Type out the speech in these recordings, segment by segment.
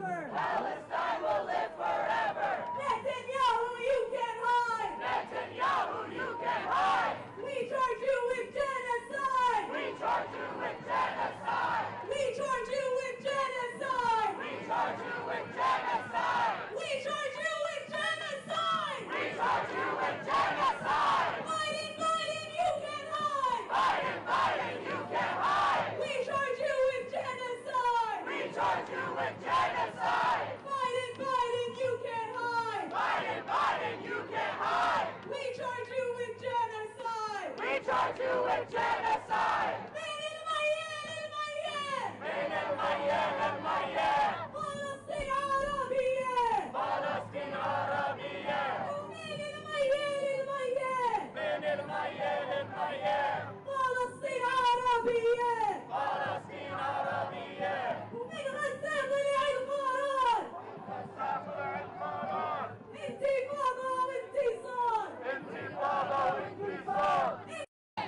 forever. Palestine will live forever. Netanyahu, you can't hide. Netanyahu, you can hide. We charge you with genocide. We charge you with genocide. We charge you with genocide. We charge you with genocide. We charge you with genocide. We charge you with genocide. Biden, Biden, you can't hide. Biden, Biden, you can hide. We charge you with genocide. We charge you with genocide. Biden, Biden, you can't hide. Biden, Biden, you can hide. We charge you with genocide. We charge you with genocide. من الميال من الميال الميال. فلسطين عربية. فلسطين عربية. ومن الميال من الميال الميال. فلسطين عربية. فلسطين عربية. ومن غزة طلع القرار. غزة طلع القرار. انتفاضة وانتصار. انتفاضة وانتصار.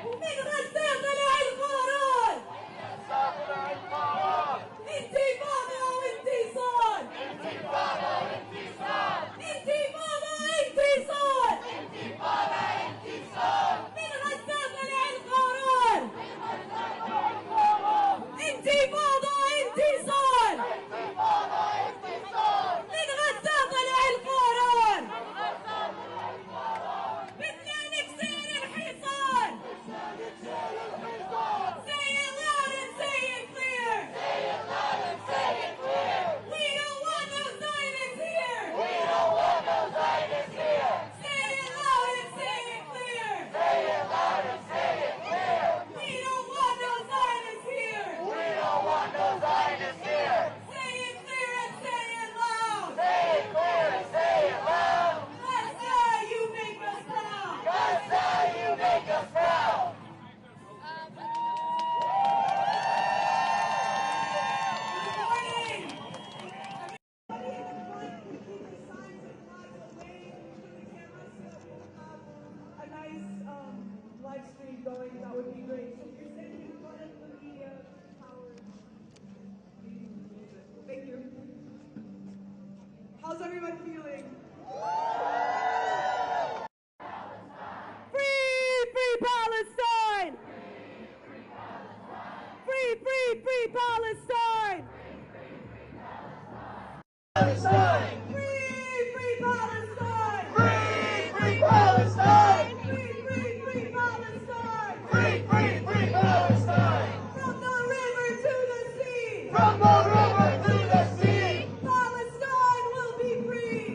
ومن غزة طلع القرار. غزة طلع القرار. انتفاضة وانتصار. انتفاضة وانتصار. انتفاضة وانتصار. انتفاضة انتصار. من غزة طلع القرار. انتفاضة انتصار. انتفاضة انتصار. من غزة طلع القرار. بدنا نكسر الحصار. Say it loud and say it clear. Say it loud and say it clear. We don't want no Zionists here. We don't want no Zionists here. Say it loud and say it clear. Say it loud and say it clear. We don't want no Zionists here. We don't want no Zionists here. Say it clear and say it loud. Say it clear and say it loud. Gaza, you make us proud. Gaza, you make us proud. Good morning. A nice live stream going, that would be great. So if you're sending one of the media power. Thank you. How's everyone feeling? Free, free Palestine! Free, free, free Palestine! Palestine! Free, free Palestine! Free, free Palestine! Free, free, free Palestine! Free, free, free Palestine! From the river to the sea! From the river to the sea! Palestine will be free!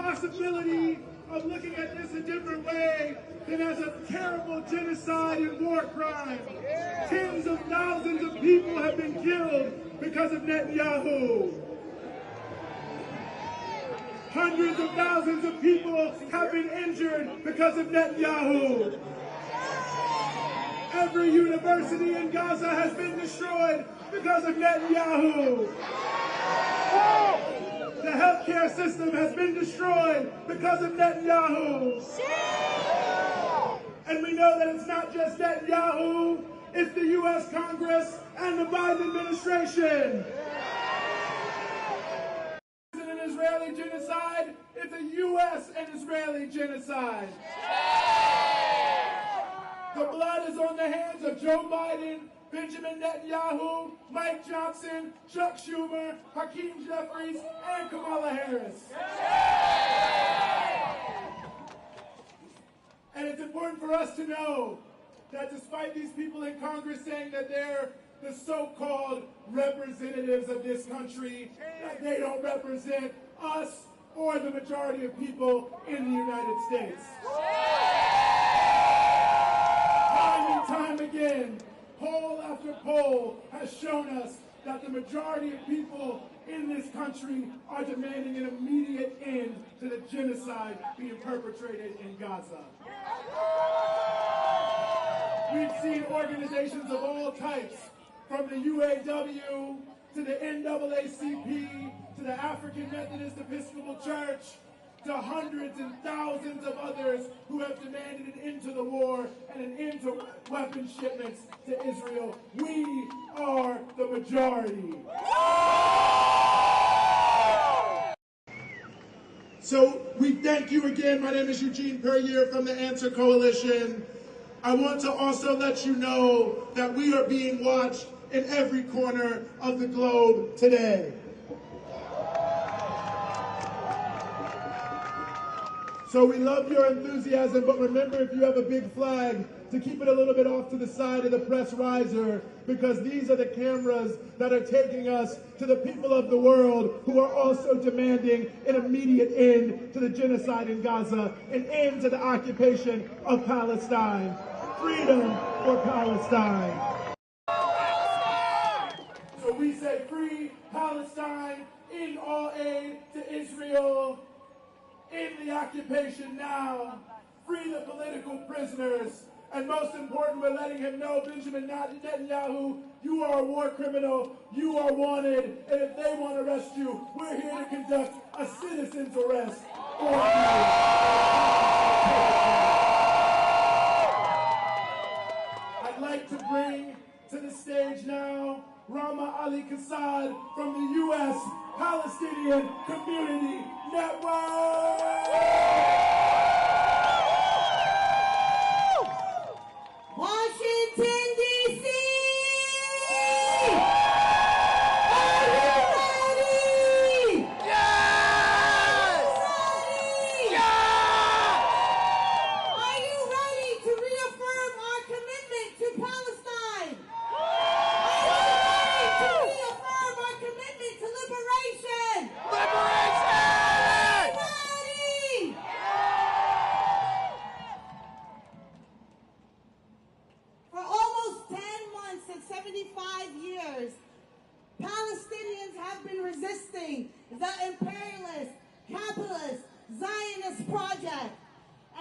possibility of looking at this a different way than as a terrible genocide and war crime. Tens of thousands of people have been killed because of Netanyahu. Hundreds of thousands of people have been injured because of Netanyahu. Every university in Gaza has been destroyed because of Netanyahu. The healthcare system has been destroyed because of Netanyahu. And we know that it's not just Netanyahu, it's the U.S. Congress and the Biden administration. It's an Israeli genocide, it's a U.S. and Israeli genocide. The blood is on the hands of Joe Biden, Benjamin Netanyahu, Mike Johnson, Chuck Schumer, Hakeem Jeffries, and Kamala Harris. And it's important for us to know that despite these people in Congress saying that they're the so-called representatives of this country, that they don't represent us or the majority of people in the United States. Time and time again, poll after poll has shown us that the majority of people in this country are demanding an immediate end to the genocide being perpetrated in Gaza. We've seen organizations of all types, from the UAW to the NAACP to the African Methodist Episcopal Church, to hundreds and thousands of others who have demanded an end to the war and an end to weapon shipments to Israel. We are the majority. So we thank you again. My name is Eugene Perrier from the Answer Coalition. I want to also let you know that we are being watched in every corner of the globe today. So we love your enthusiasm, but remember, if you have a big flag, to keep it a little bit off to the side of the press riser, because these are the cameras that are taking us to the people of the world who are also demanding an immediate end to the genocide in Gaza, an end to the occupation of Palestine. Freedom for Palestine. So we say free Palestine, in all aid to Israel. In the occupation now, free the political prisoners, and most important, we're letting him know, Benjamin Netanyahu, you are a war criminal, you are wanted, and if they want to arrest you, we're here to conduct a citizen's arrest for you. I'd like to bring to the stage now Rama Ali Kassad from the U.S. Palestinian Community Network. Washington, D.C. Are you ready? Yes! Ready? Yes! Are you ready to reaffirm our commitment to Palestine? Are you ready to reaffirm our commitment to liberation? Liberation! Ready? For almost 10 months and 75 years, Palestinians have been resisting the imperialist, capitalist, Zionist project.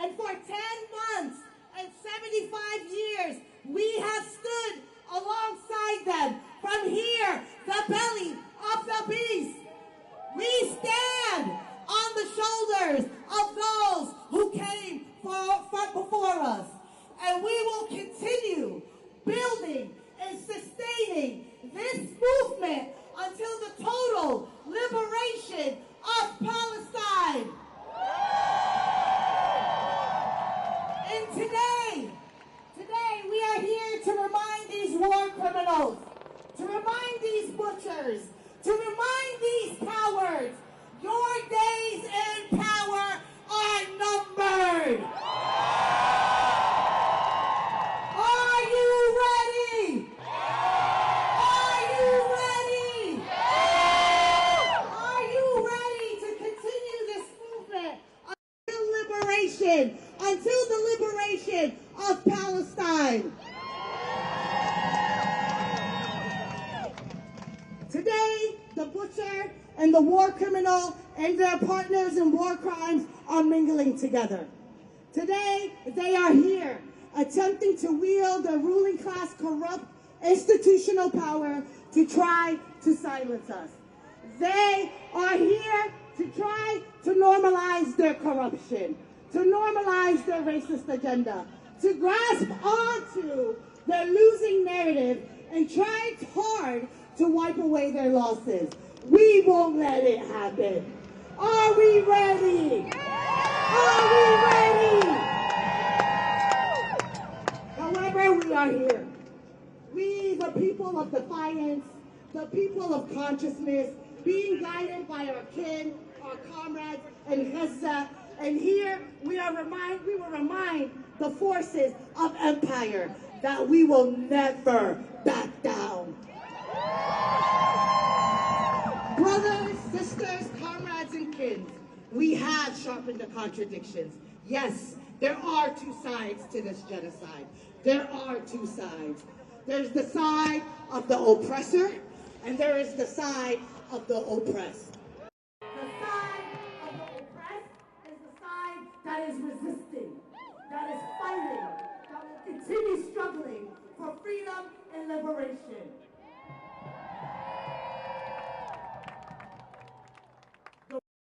And for 10 months and 75 years, we have stood alongside them. From here, the belly of the beast. We stand on the shoulders of those who came before us. And we will continue building and sustaining this movement until the total liberation of Palestine. And today we are here to remind these war criminals, to remind these butchers, to remind these cowards, your days in power are numbered. Are you ready? Are you ready? Are you ready to continue this movement action until the liberation of Palestine. Today, the butcher and the war criminal and their partners in war crimes are mingling together. Today, they are here, attempting to wield their ruling class corrupt institutional power to try to silence us. They are here to try to normalize their corruption, to normalize their racist agenda, to grasp onto their losing narrative and try hard to wipe away their losses. We won't let it happen. Are we ready? Are we ready? However, we are here. We, the people of defiance, the people of consciousness, being guided by our kin, our comrades in Gaza, and here we will remind the forces of empire that we will never back down. Brothers, sisters, comrades, and kin, we have sharpened the contradictions. Yes, there are two sides to this genocide. There are two sides. There's the side of the oppressor, and there is the side of the oppressed. The side of the oppressed is the side that is resisting, that is fighting, that will continue struggling for freedom and liberation.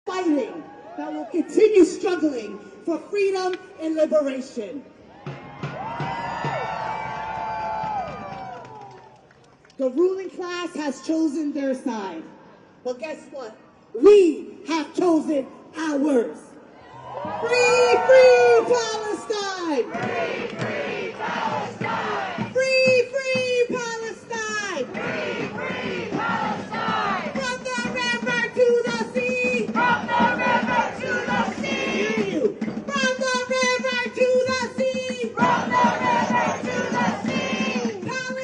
Fighting that will continue struggling for freedom and liberation. The ruling class has chosen their side. But guess what? We have chosen ours. Free, free Palestine! Free, free Palestine! Free, free Palestine! Free, free Palestine! From the river to the sea! From the river to the sea! From the river to the sea! From the river to the sea! Palestine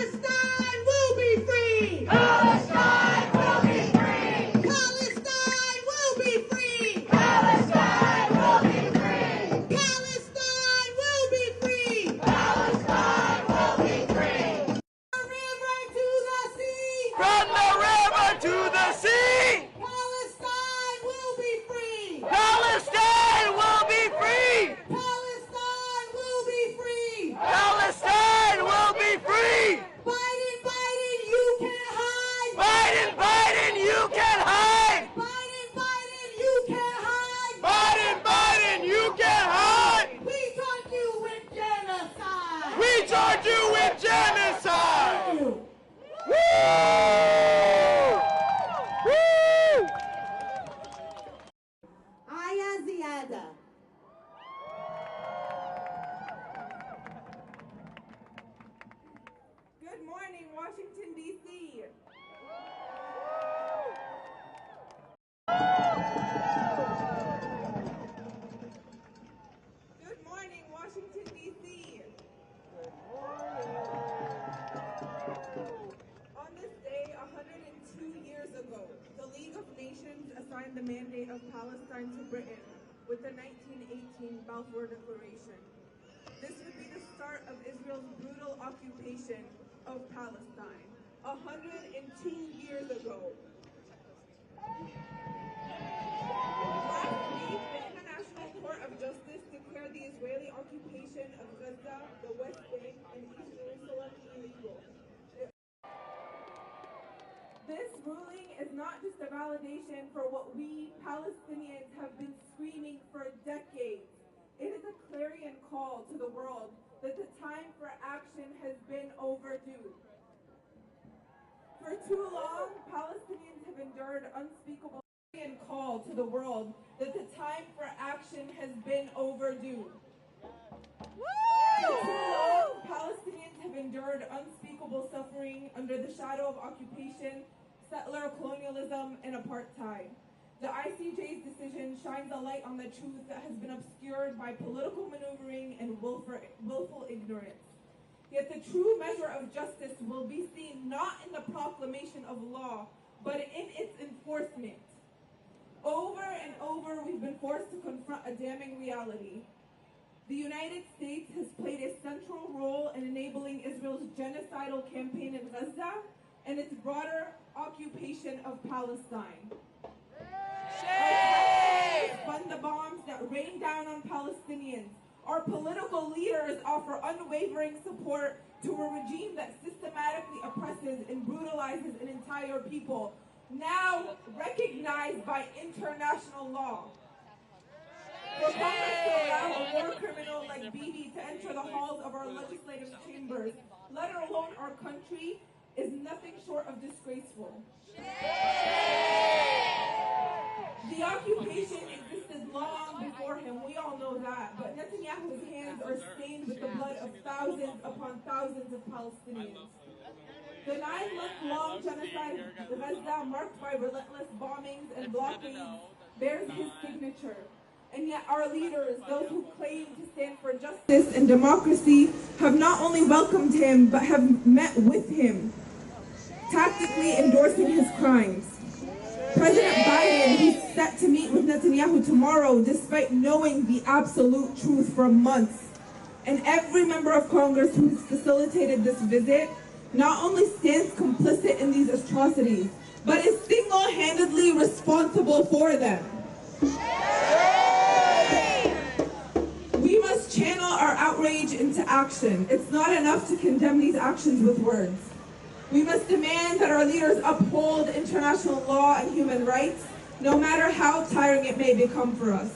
will be free! Palestine will be free! Palestine will be free! Palestine will be free! Palestine will be free! Palestine will be free! From the river to the sea! From the river to the sea! Palestine will be free! Palestine will be free! Palestine will be free! Palestine will be free! Biden, Biden, you can't hide! Biden, Biden, you can hide! Biden, Biden, you can't hide! Biden, Biden, you can hide! We charge you with genocide! We charge you with genocide! You. Woo! Woo! Aya Ziada. Good morning, Washington, D.C. Good morning, Washington, D.C. On this day, 102 years ago, the League of Nations assigned the mandate of Palestine to Britain with the 1918 Balfour Declaration. This would be the start of Israel's brutal occupation of Palestine, 102 years ago. Last week, the International Court of Justice declared the Israeli occupation of Gaza, the West Bank, and East Jerusalem illegal. This ruling is not just a validation for what we Palestinians have been screaming for decades. It is a clarion call to the world that the time for action has been overdue. For too long, Palestinians have endured unspeakable clarion call to the world that the time for action has been overdue. For too long, Palestinians have endured unspeakable suffering under the shadow of occupation, settler colonialism, and apartheid. The ICJ's decision shines a light on the truth that has been obscured by political maneuvering and willful ignorance. Yet the true measure of justice will be seen not in the proclamation of law, but in its enforcement. Over and over, we've been forced to confront a damning reality. The United States has played a central role in enabling Israel's genocidal campaign in Gaza and its broader occupation of Palestine. Fund the bombs that rain down on Palestinians. Our political leaders offer unwavering support to a regime that systematically oppresses and brutalizes an entire people, now recognized by international law. For Congress to allow a war criminal like Bibi to enter the halls of our legislative chambers, let alone our country, is nothing short of disgraceful. The occupation existed long before him, we all know that, but Netanyahu's hands are stained with the blood of thousands upon thousands of Palestinians. The 9-month-long genocide of Gaza, marked by relentless bombings and blockades, bears his signature. And yet our leaders, those who claim to stand for justice and democracy, have not only welcomed him, but have met with him, tactically endorsing his crimes. President Biden, who's set to meet with Netanyahu tomorrow, despite knowing the absolute truth for months, and every member of Congress who's facilitated this visit, not only stands complicit in these atrocities, but is single-handedly responsible for them. We must channel our outrage into action. It's not enough to condemn these actions with words. We must demand that our leaders uphold international law and human rights, no matter how tiring it may become for us.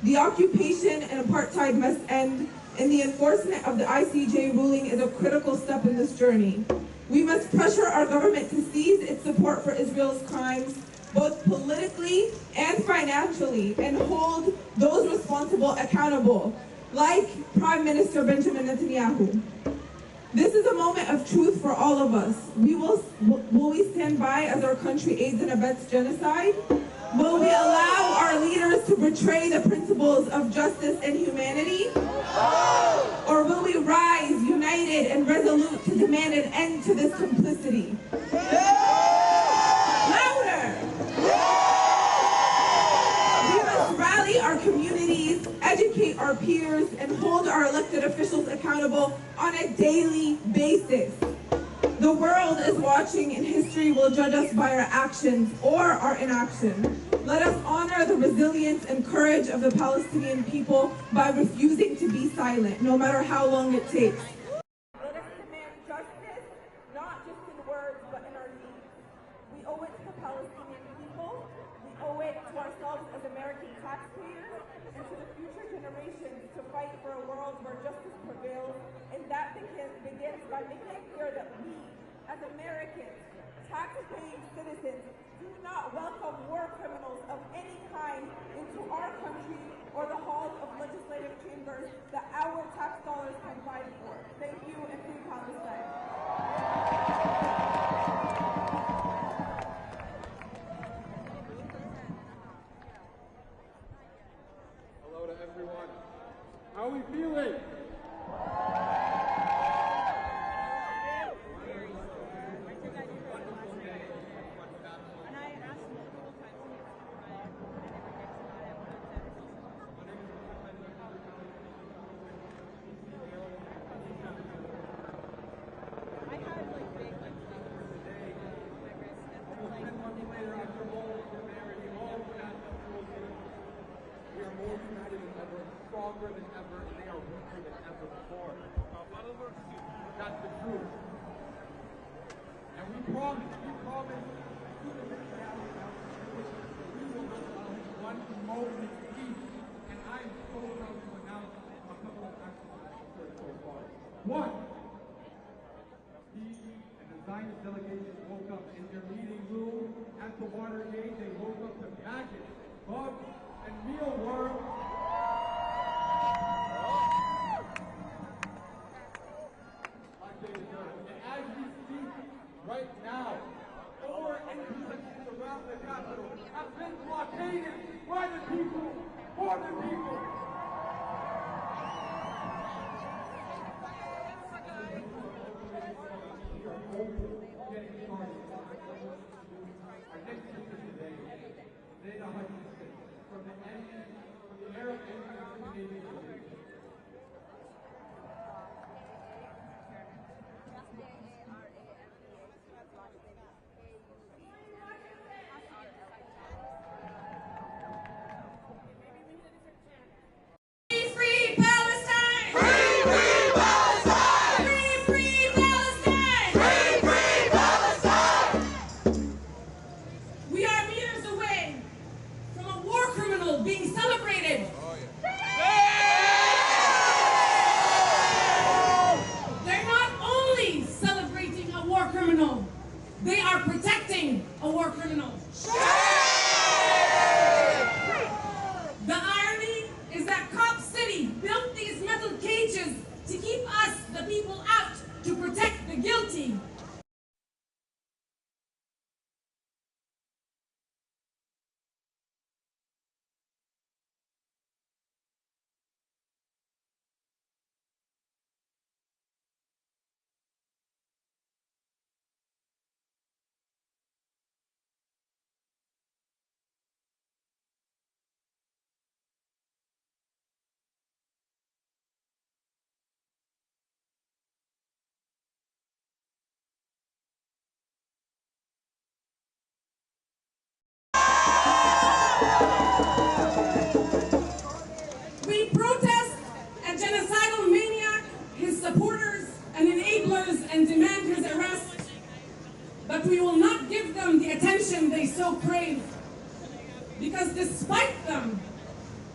The occupation and apartheid must end, and the enforcement of the ICJ ruling is a critical step in this journey. We must pressure our government to cease its support for Israel's crimes, both politically and financially, and hold those responsible accountable, like Prime Minister Benjamin Netanyahu. This is a moment of truth for all of us. Will we stand by as our country aids and abets genocide? Will we allow our leaders to betray the principles of justice and humanity? Or will we rise united and resolute to demand an end to this complicity? Louder! We must rally our communities, educate our peers, and hold our elected officials accountable on a daily basis. The world is watching, and history will judge us by our actions or our inaction. Let us honor the resilience and courage of the Palestinian people by refusing to be silent, no matter how long it takes. Let us demand justice, not just in words, but in our deeds. We owe it to the Palestinian people, we owe it to ourselves as American taxpayers, and to the future generations to fight for a world where justice prevails, and that begins by making it clear that we, as Americans, tax-paying citizens, do not welcome war criminals of any kind into our country or the halls of legislative chambers that our tax dollars can fight for. Thank you, and free Palestine. Hello to everyone. How are we feeling? Stronger than ever, and they are weaker than ever before. That's the truth. And we promise to the Netanyahu that we will not allow him one moment of peace. And I am so proud to announce a couple of actions so far. One, he and the Zionist delegation woke up in their meeting room at the Watergate. They woke up to maggots, bugs, and mealworms. And as we speak right now, 4 entrances around the Capitol have been blockaded by the people, for the people. Getting started. Our next speaker today, Zayda Hutchinson, from the Arab Anti-Discrimination Division.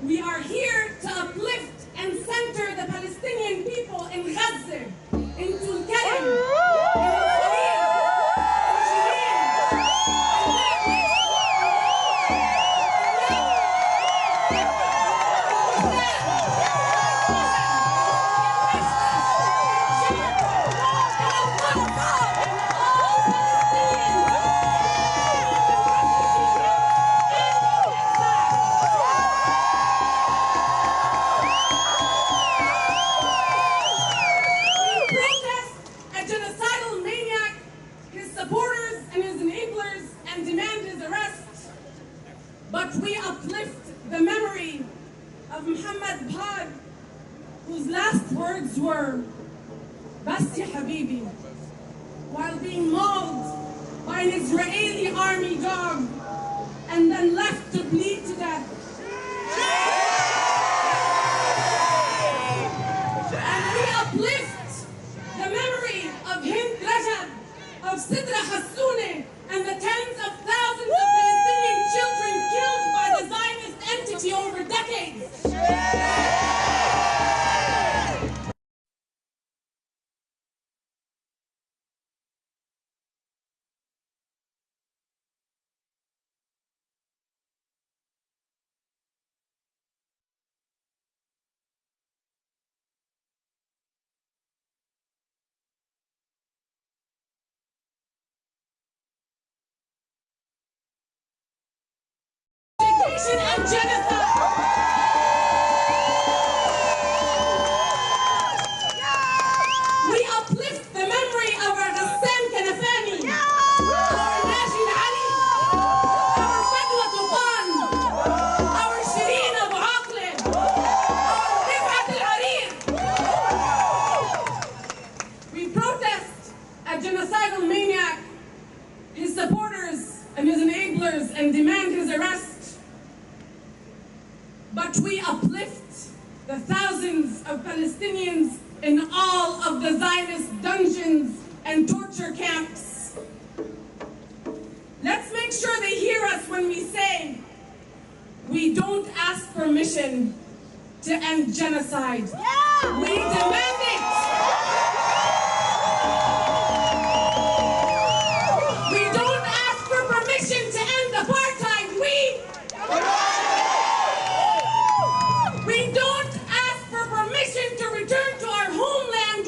We are here to uplift and center the Palestinian people in Gaza, in Tulkarem, in Al-Khalil, but we uplift the memory of Muhammad Bhag, whose last words were, "Bas ya habibi," while being mauled by an Israeli army dog and then left to bleed to death. And we uplift the memory of Hind Rajab, of Sidra Hassoune, and the tens of thousands of Palestinian children killed by the Zionist entity over decades. And genocide. We uplift the memory of our Ghassan Kanafani, our Najid Ali, our Fadwa Tuban, our Shireen Abu Aqlin, our Rifat al-Arid. We protest a genocidal maniac, his supporters and his enablers, and demand his arrest. But we uplift the thousands of Palestinians in all of the Zionist dungeons and torture camps. Let's make sure they hear us when we say, we don't ask permission to end genocide. We demand it. We don't ask for permission to end apartheid. We don't ask for permission to return to our homeland.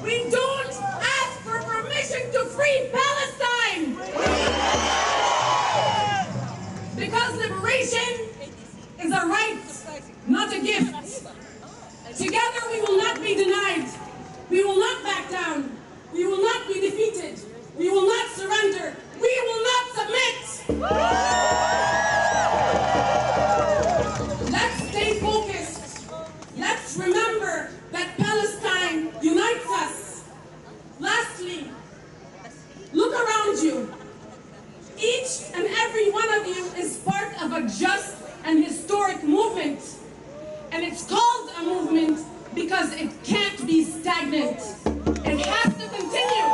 We don't ask for permission to free Palestine. Because liberation is a right, not a gift. Together we will not be denied. We will not back down. We will not be defeated. We will not surrender. We will not submit. Let's stay focused. Let's remember that Palestine unites us. Lastly, look around you. Each and every one of you is part of a just and historic movement. And it's called a movement because it can't be stagnant. It has to continue.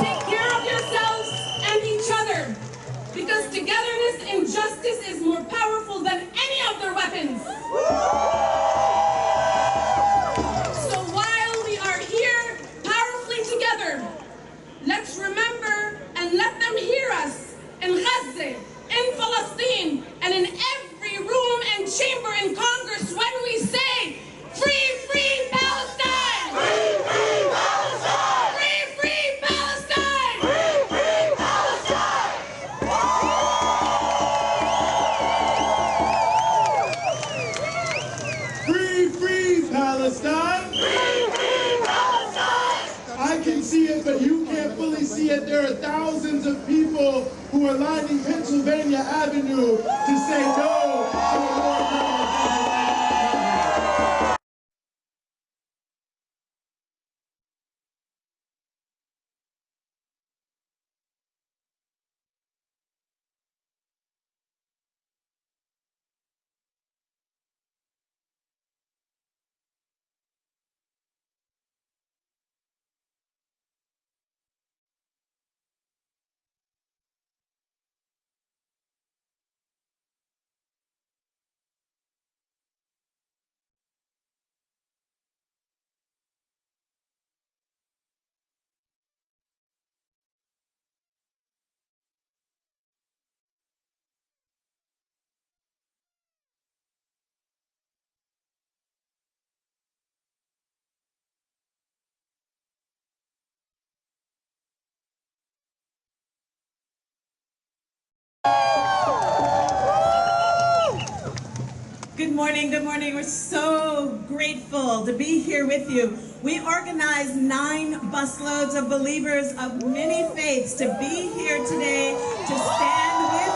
Take care of yourselves and each other, because togetherness and justice is more powerful than any of their weapons. So while we are here powerfully together, let's remember and let them hear us in Gaza, in Palestine, and in every room and chamber in Congress when we say, free, free Palestine! Free, free Palestine! Free, free Palestine! Free, free Palestine! Free, free Palestine! Free, free Palestine! I can see it, but you can't fully see it. There are thousands of people who are lining Pennsylvania Avenue to say no to a more Good morning, good morning. We're so grateful to be here with you. We organized 9 busloads of believers of many faiths to be here today to stand with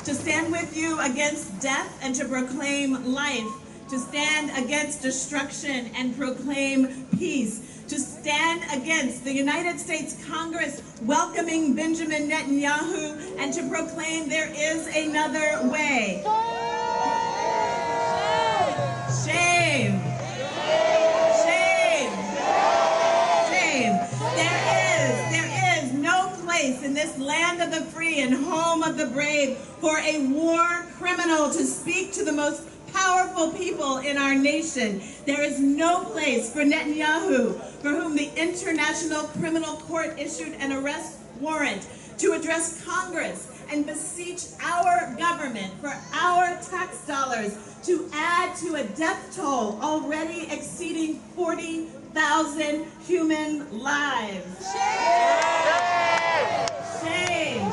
you. To stand with you against death and to proclaim life. To stand against destruction and proclaim peace. To stand against the United States Congress welcoming Benjamin Netanyahu and to proclaim there is another way. Shame. Shame. Shame. There is no place in this land of the free and home of the brave for a war criminal to speak to the most powerful people in our nation. There is no place for Netanyahu, for whom the International Criminal Court issued an arrest warrant to address Congress and beseech our government for our tax dollars to add to a death toll already exceeding 40,000 human lives. Shame!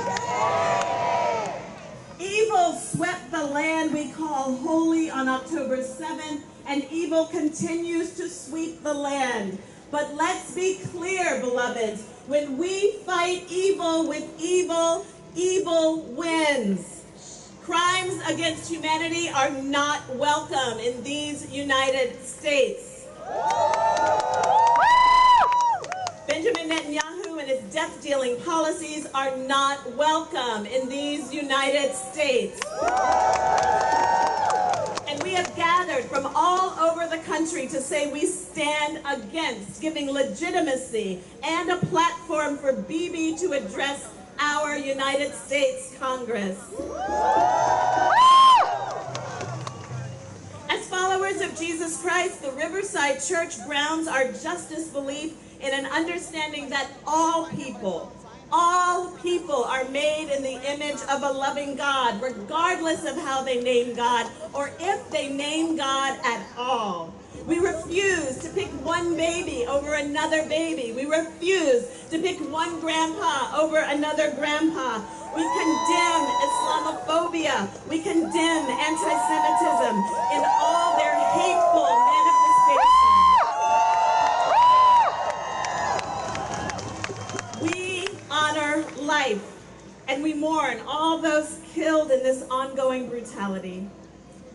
Evil swept the land we call holy on October 7th, and evil continues to sweep the land. But let's be clear, beloved, when we fight evil with evil, evil wins. Crimes against humanity are not welcome in these United States. Benjamin Netanyahu and his death-dealing policies are not welcome in these United States. And we have gathered from all over the country to say we stand against giving legitimacy and a platform for Bibi to address our United States Congress. As followers of Jesus Christ, the Riverside Church grounds our justice belief in an understanding that all people are made in the image of a loving God, regardless of how they name God or if they name God at all. We refuse to pick one baby over another baby. We refuse to pick one grandpa over another grandpa. We condemn Islamophobia. We condemn anti-Semitism in all their hateful manifestations. We honor life, and we mourn all those killed in this ongoing brutality.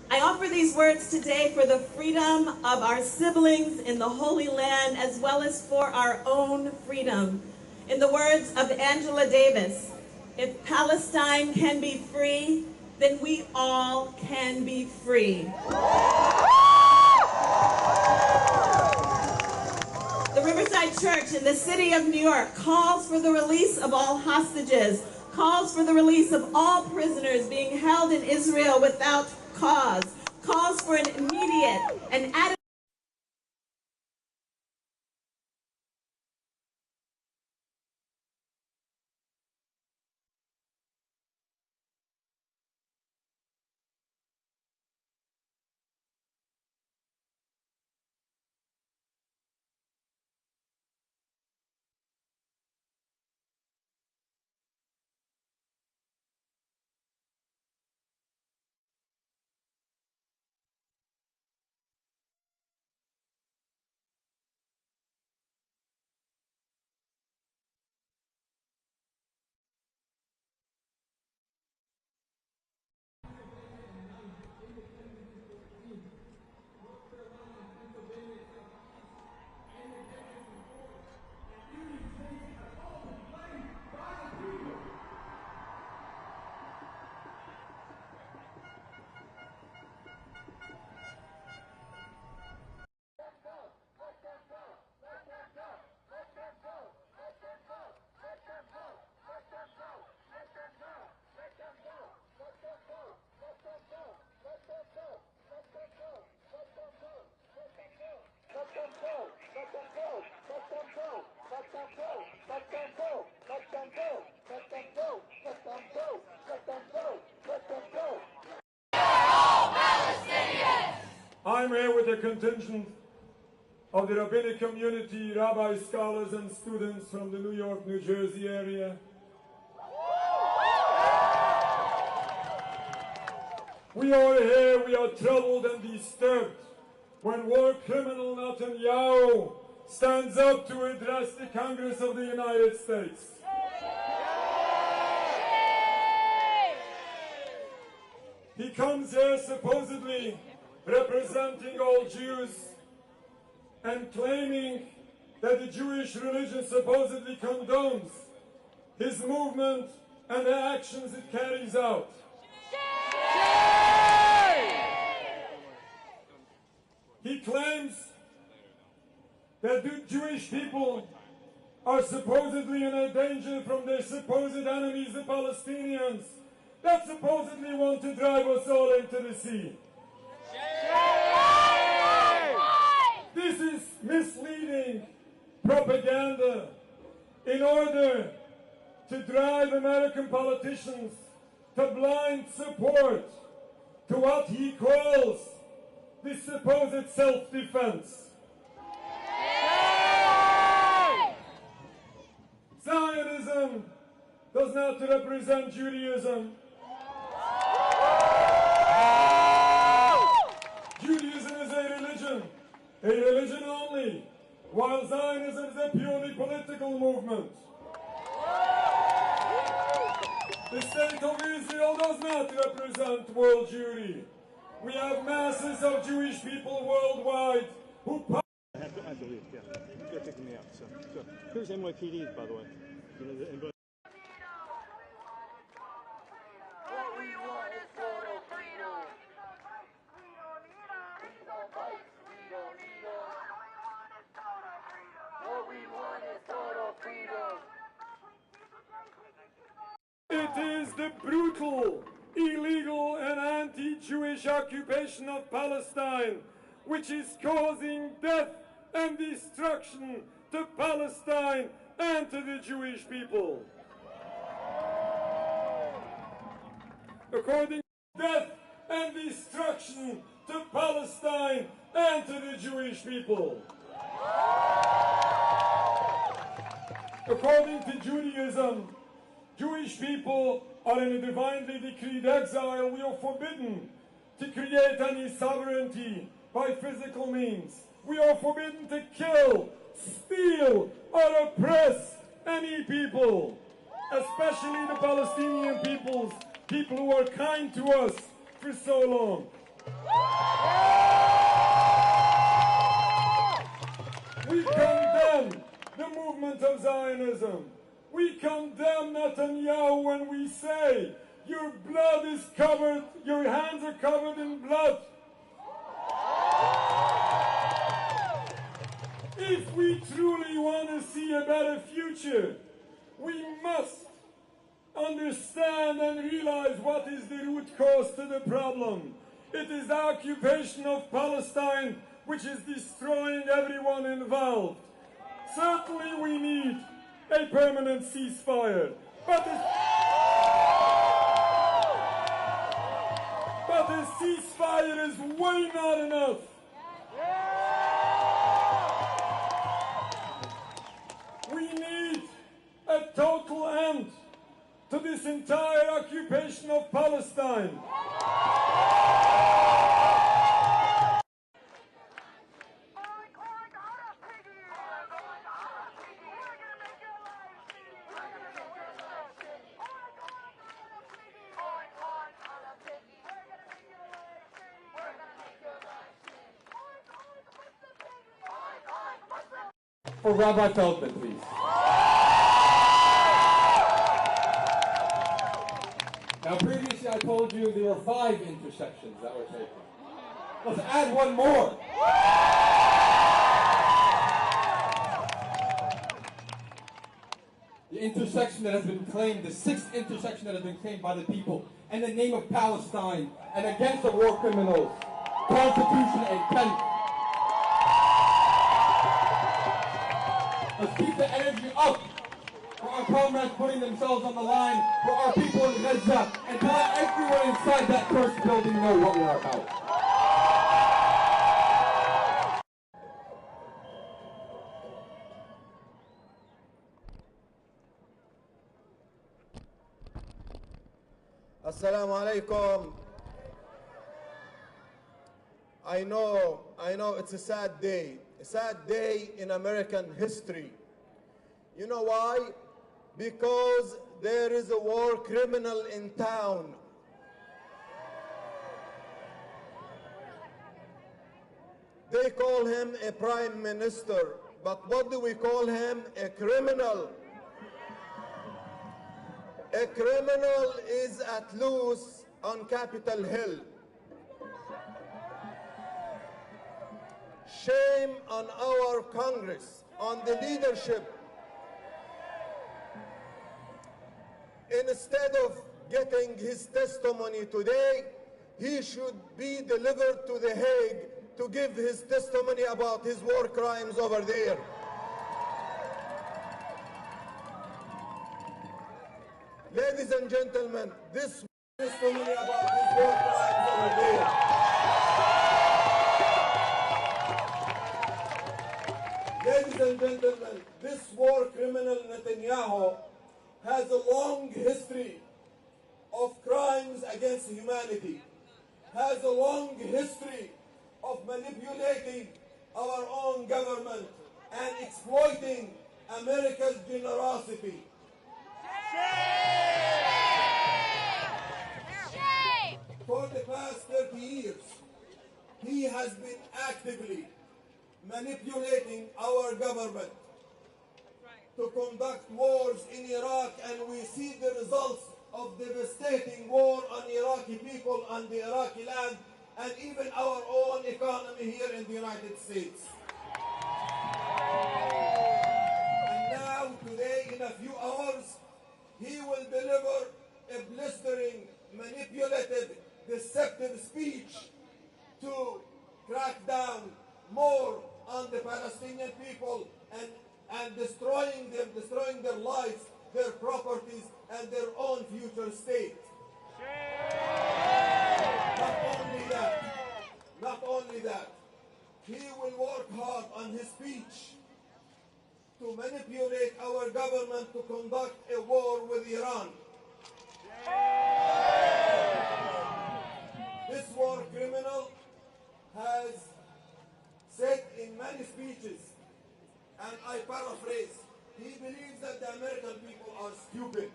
I offer these words today for the freedom of our siblings in the Holy Land, as well as for our own freedom. In the words of Angela Davis, if Palestine can be free, then we all can be free. The Riverside Church in the city of New York calls for the release of all hostages, calls for the release of all prisoners being held in Israel without cause, calls for an immediate and adequate I'm here with a contingent of the rabbinic community, rabbis, scholars, and students from the New York, New Jersey area. We are here, we are troubled and disturbed when war criminal Netanyahu stands up to address the Congress of the United States. He comes here supposedly representing all Jews and claiming that the Jewish religion supposedly condones his movement and the actions it carries out. He claims that the Jewish people are supposedly in a danger from their supposed enemies, the Palestinians, that supposedly want to drive us all into the sea. This is misleading propaganda in order to drive American politicians to blind support to what he calls the supposed self-defense. Zionism does not represent Judaism. Judaism is a religion only, while Zionism is a purely political movement. The state of Israel does not represent world Jewry. We have masses of Jewish people worldwide who... I have to leave, yeah. They're picking me up, so here's NYPD, by the way. You know, What we want is total freedom. What we want is total freedom. It is the brutal, illegal and anti-Jewish occupation of Palestine which is causing death and destruction to Palestine and to the Jewish people. According to death and destruction to Palestine and to the Jewish people. According to Judaism, Jewish people are in a divinely decreed exile. We are forbidden to create any sovereignty by physical means. We are forbidden to kill, steal, or oppress any people, especially the Palestinian peoples, people who are kind to us for so long. We condemn the movement of Zionism. We condemn Netanyahu when we say, your blood is covered, your hands are covered in blood. If we truly want to see a better future, we must understand and realize what is the root cause to the problem. It is the occupation of Palestine which is destroying everyone involved. Certainly we need a permanent ceasefire, but a ceasefire is way not enough. We need a total end to this entire occupation of Palestine. For Rabbi Feldman, please. Now, previously I told you there were 5 intersections that were taken. Let's add one more. The intersection that has been claimed, the 6th intersection that has been claimed by the people, in the name of Palestine and against the war criminals, Constitution and Kent. Let's keep the energy up for our comrades putting themselves on the line, for our people in Gaza, and to let everyone inside that cursed building know what we're about. Assalamu alaikum. I know it's a sad day in American history. You know why? Because there is a war criminal in town. They call him a prime minister, but what do we call him? A criminal. A criminal is at loose on Capitol Hill. Shame on our Congress, on the leadership. Instead of getting his testimony today, he should be delivered to The Hague to give his testimony about his war crimes over there. Ladies and gentlemen, this testimony about his war crimes over there. Ladies and gentlemen, this war criminal Netanyahu has a long history of crimes against humanity, has a long history of manipulating our own government and exploiting America's generosity. Shame! For the past 30 years, he has been actively manipulating our government to conduct wars in Iraq, and we see the results of devastating war on Iraqi people, on the Iraqi land, and even our own economy here in the United States. And now, today, in a few hours, he will deliver a blistering, manipulative, deceptive speech to crack down more on the Palestinian people and destroying them, destroying their lives, their properties, and their own future state. Not only that, he will work hard on his speech to manipulate our government to conduct a war with Iran. This war criminal has said in many speeches, and I paraphrase, he believes that the American people are stupid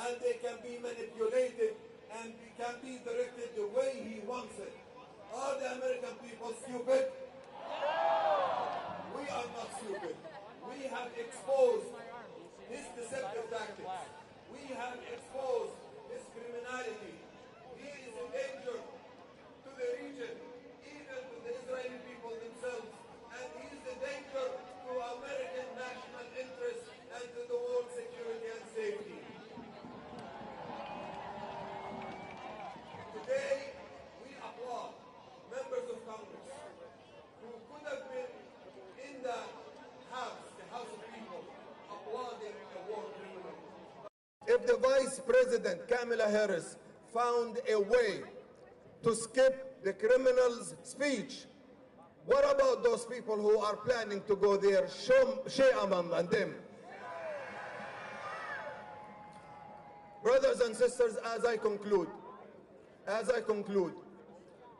and they can be manipulated and can be directed the way he wants it. Are the American people stupid? We are not stupid. We have exposed his deceptive tactics. We have exposed his criminality. He is a danger to the region, even to the Israeli people themselves, and he is a danger to American national interests and to the world security and safety. Today, we applaud members of Congress who could have been in the House of People, applauding a war criminal. If the Vice President, Kamala Harris, found a way to skip the criminal's speech, what about those people who are planning to go there? Shame on them. Brothers and sisters, as I conclude,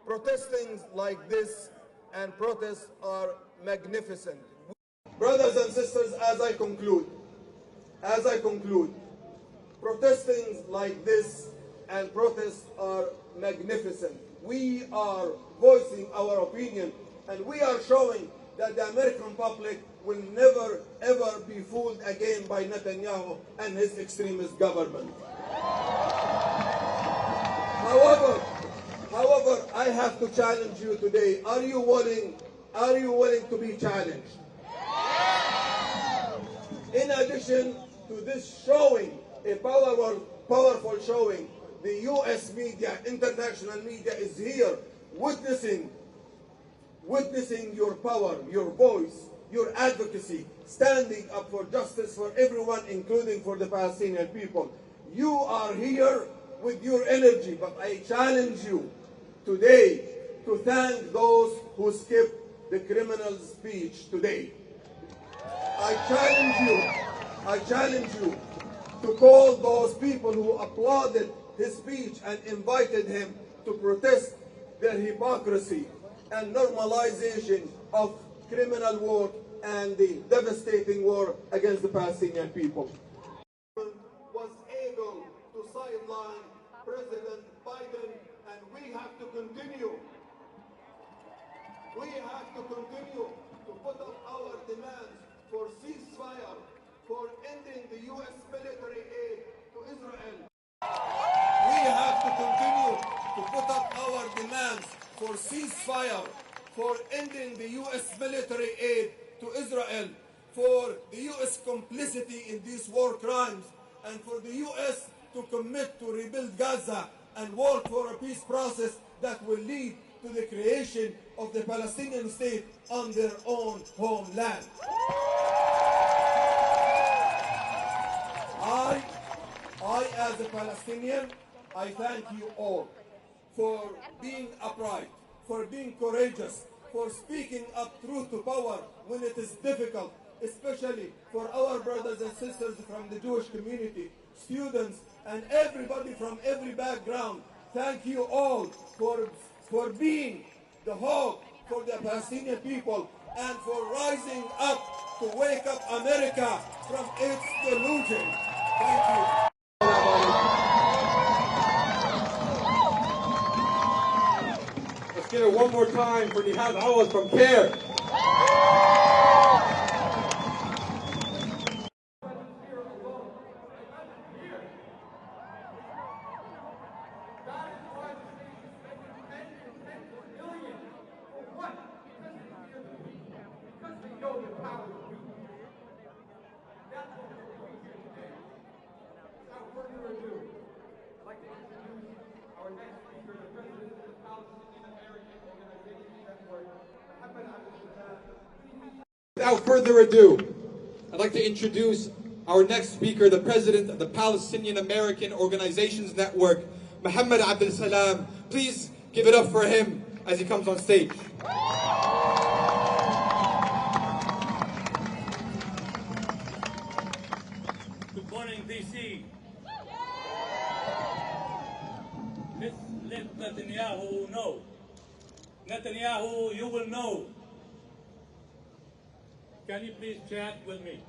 protesting like this and protests are magnificent. Brothers and sisters, as I conclude, protesting like this and protests are magnificent. We are voicing our opinion, and we are showing that the American public will never ever be fooled again by Netanyahu and his extremist government. However, I have to challenge you today. Are you willing to be challenged? In addition to this showing, a powerful showing, the U.S. media, international media is here witnessing your power, your voice, your advocacy, standing up for justice for everyone, including for the Palestinian people. You are here with your energy, but I challenge you today to thank those who skipped the criminal's speech today. I challenge you to call those people who applauded his speech and invited him to protest their hypocrisy and normalization of criminal war and the devastating war against the Palestinian people. Was able to sideline President Biden, and we have to continue. We have to continue to put up our demands for ceasefire, for ending the U.S. military aid to Israel. We have to continue to put up our demands for ceasefire, for ending the U.S. military aid to Israel, for the U.S. complicity in these war crimes, and for the U.S. to commit to rebuild Gaza and work for a peace process that will lead to the creation of the Palestinian state on their own homeland. I as a Palestinian, I thank you all for being upright, for being courageous, for speaking up truth to power when it is difficult, especially for our brothers and sisters from the Jewish community, students, and everybody from every background. Thank you all for being the hope for the Palestinian people and for rising up to wake up America from its delusion. Thank you. Let's give it one more time for Nihad Awas from CARE. Without further ado, I'd like to introduce our next speaker, the president of the Palestinian American Organizations Network, Mohammed Abdel Salam. Please give it up for him as he comes on stage. Good morning, DC. Let's let Netanyahu know. Netanyahu, you will know. Can you please chant with me?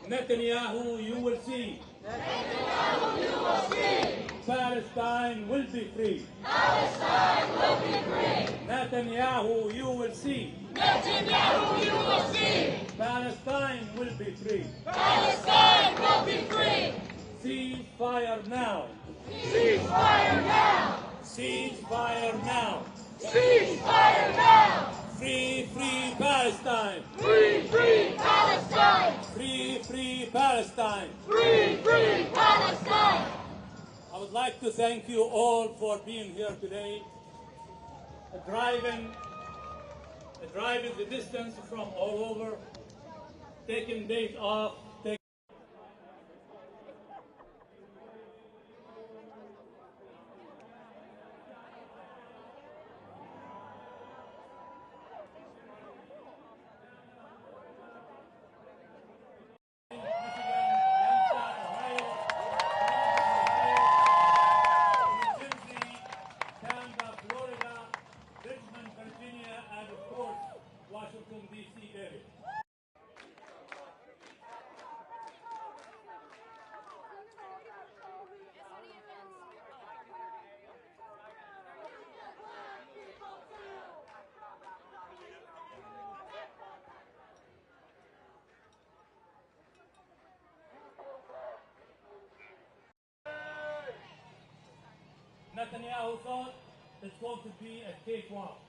Netanyahu, you will see. Netanyahu, you will see. Palestine will be free. Palestine will be free. Netanyahu, you will see. Netanyahu, you will see. Palestine will be free. Palestine will be free. Ceasefire now. Ceasefire now. Ceasefire now. Ceasefire now. Free, free Palestine. Free, free Palestine. Free, free Palestine. Free, free Palestine. I would like to thank you all for being here today, driving the distance from all over, taking days off. Netanyahu thought it's going to be a cakewalk.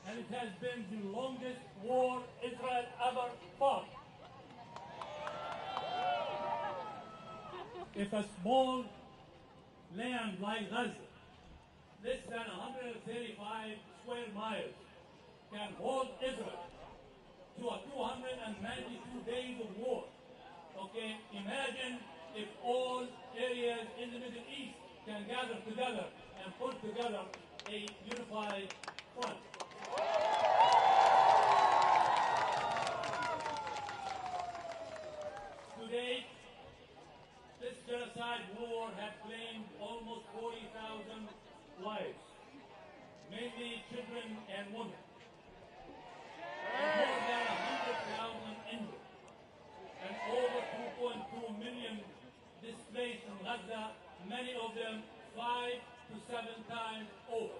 And it has been the longest war Israel ever fought. If a small land like Gaza, less than 135 square miles, can hold Israel to a 292 days of war, okay, imagine if all areas in the Middle East can gather together and put together a unified front. To date, this genocide war had claimed almost 40,000 lives. mainly children and women, and more than 100,000 injured, and over 2.2 million displaced in Gaza, many of them 5 to 7 times over.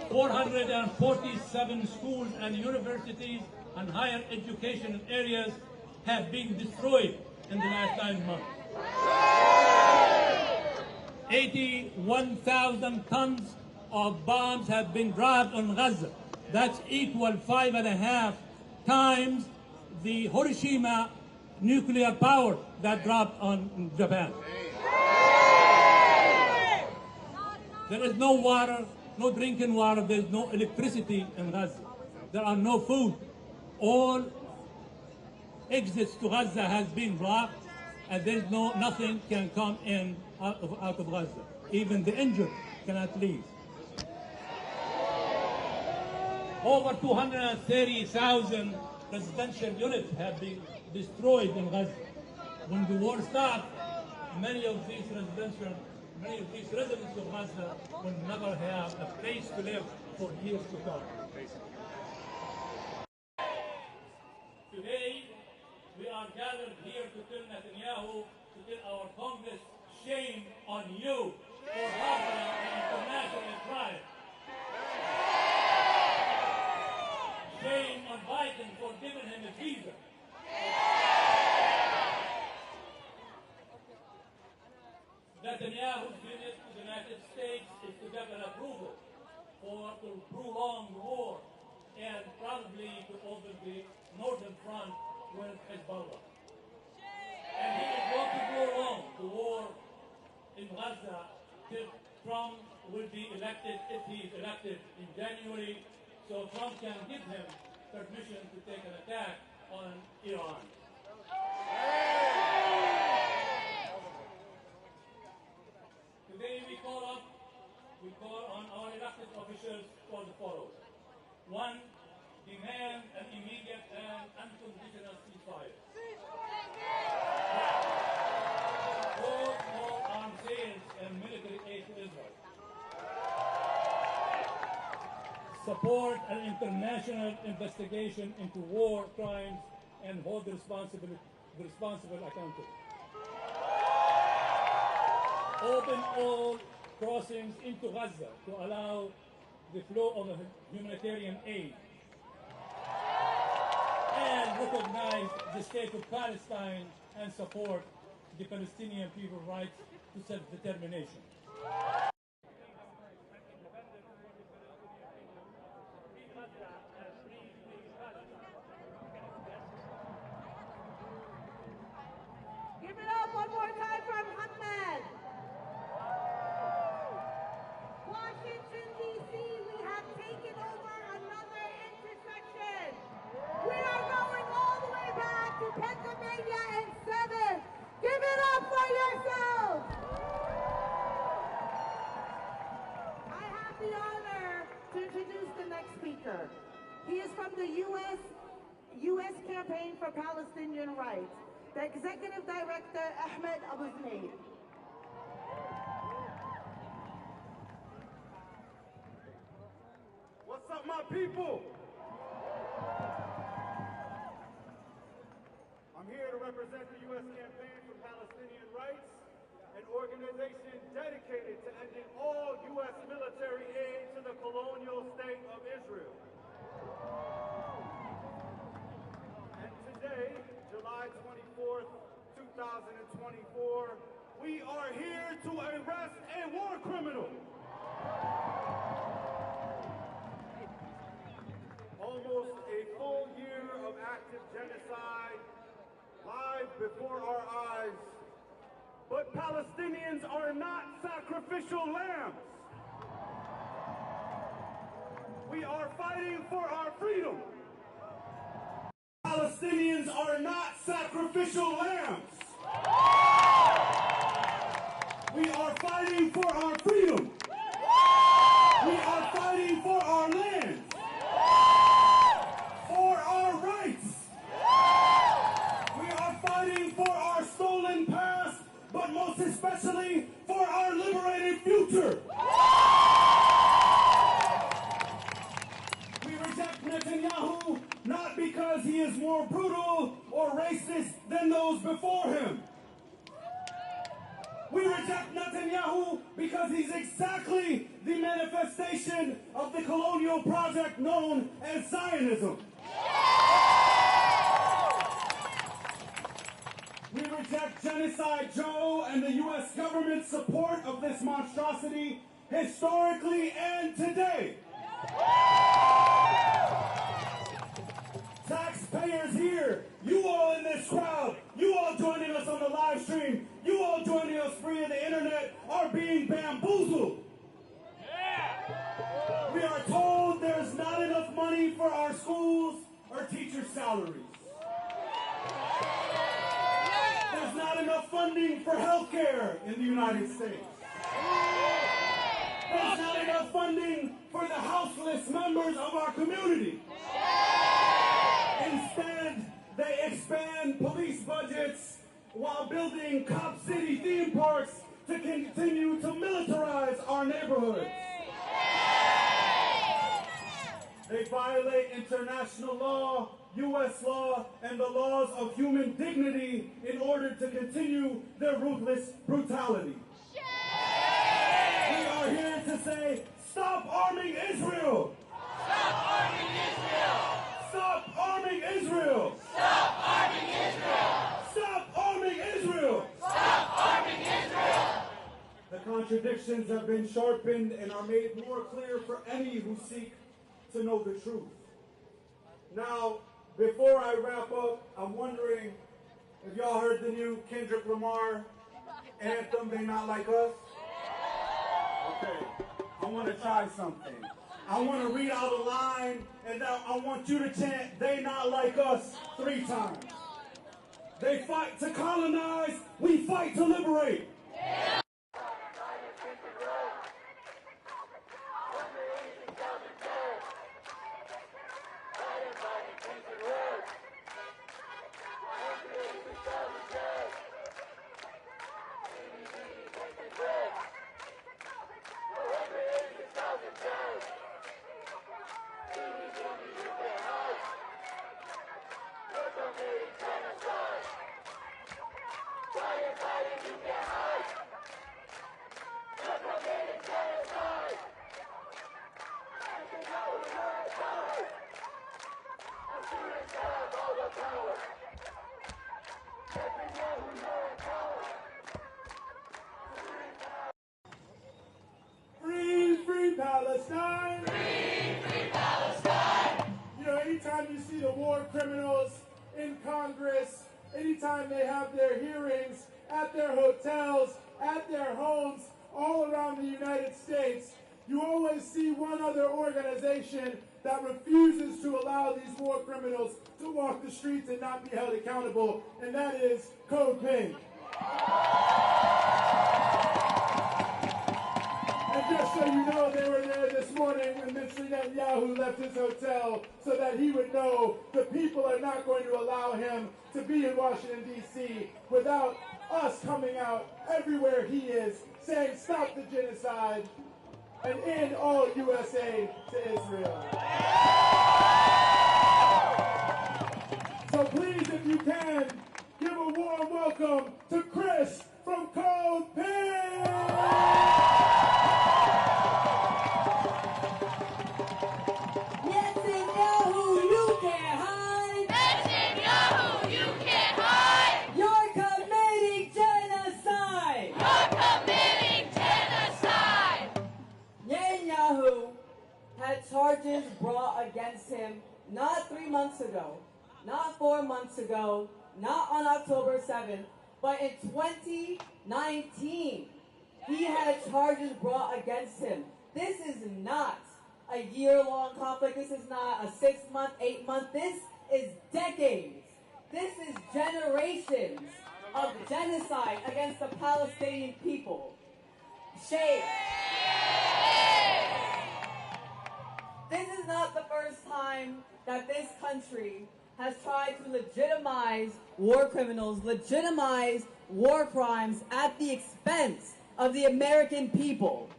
447 schools and universities and higher education areas have been destroyed in the last 9 months. 81,000 tons of bombs have been dropped on Gaza. That's equal 5.5 times the Hiroshima nuclear power that dropped on Japan. There is no water, no drinking water, there's no electricity in Gaza. There are no food. All exits to Gaza has been blocked, and there's nothing can come in out of Gaza. Even the injured cannot leave. Over 230,000 residential units have been destroyed in Gaza. When the war stopped, many of these residents of Gaza will never have a place to live for years to come. Today, we are gathered here to tell Netanyahu, to tell our Congress, shame on you for harboring an international crime. Shame on Biden for giving him a visa. Netanyahu's visit to the United States is to get an approval to prolong the war and probably to open the northern front with Hezbollah. And he is going to prolong the war in Gaza till Trump will be elected, if he is elected in January, so Trump can give him permission to take an attack on Iran. Today we call on our elected officials for the following. 1, demand an immediate and unconditional ceasefire. Hold all arms sales and military aid to Israel. Support an international investigation into war crimes and hold the responsible accountable. Open all crossings into Gaza to allow the flow of humanitarian aid. And recognize the state of Palestine and support the Palestinian people's rights to self-determination. Give it up one more time for Muhammad. Washington, D.C., we have taken over another intersection. We are going all the way back to Pennsylvania and 7th. Give it up for yourselves. I have the honor to introduce the next speaker. He is from the U.S. Campaign for Palestinian Rights, the Executive Director, Ahmed Abu Zaid. What's up, my people? I'm here to represent the U.S. Campaign for Palestinian Rights, an organization dedicated to ending all U.S. military aid to the colonial state of Israel. And today, July 24th, 2024, we are here to arrest a war criminal. Almost a full year of active genocide live before our eyes. But Palestinians are not sacrificial lambs. We are fighting for our freedom. Palestinians are not sacrificial lambs. We are fighting for our freedom. We are fighting for our land. For our rights. We are fighting for our stolen past but most especially for our liberated future. We reject Netanyahu not because he is more brutal or racist than those before him. We reject Netanyahu because he's exactly the manifestation of the colonial project known as Zionism. We reject Genocide Joe and the U.S. government's support of this monstrosity historically and today. Taxpayers here, you all in this crowd, you all joining us on the live stream, you all joining us free on the internet are being bamboozled. We are told there's not enough money for our schools or teachers' salaries. There's not enough funding for health care in the United States. There's not enough funding for the houseless members of our community. Instead, they expand police budgets while building Cop City theme parks to continue to militarize our neighborhoods. They violate international law, U.S. law, and the laws of human dignity in order to continue their ruthless brutality. We are here to say, stop arming Israel! Stop arming Israel! Stop arming Israel! Stop arming Israel! Stop arming Israel! Stop arming Israel! The contradictions have been sharpened and are made more clear for any who seek to know the truth. Now, before I wrap up, I'm wondering if y'all heard the new Kendrick Lamar anthem, They Not Like Us? Okay, I want to try something. I want to read out a line, and I want you to chant, They Not Like Us 3 times. They fight to colonize, we fight to liberate. Free Palestine! Free Palestine! You know, anytime you see the war criminals in Congress, anytime they have their hearings at their hotels, at their homes, all around the United States, you always see one other organization that refuses to allow these war criminals to walk the streets and not be held accountable, and that is Code Pink. And just so you know, they were there this morning when Mr. Netanyahu left his hotel so that he would know the people are not going to allow him to be in Washington, D.C. without us coming out everywhere he is, saying stop the genocide and end all U.S. aid to Israel. So please, if you can, give a warm welcome to Chris from Code Pink! Netanyahu, you can't hide! Netanyahu, you can't hide! You're committing genocide! You're committing genocide! Netanyahu had charges brought against him not 3 months ago, not 4 months ago, not on October 7th, but in 2019. He had charges brought against him. This is not a year-long conflict. This is not a 6-month, 8-month. This is decades. This is generations of genocide against the Palestinian people. Shame. This is not the first time that this country has tried to legitimize war criminals, legitimize war crimes at the expense of the American people.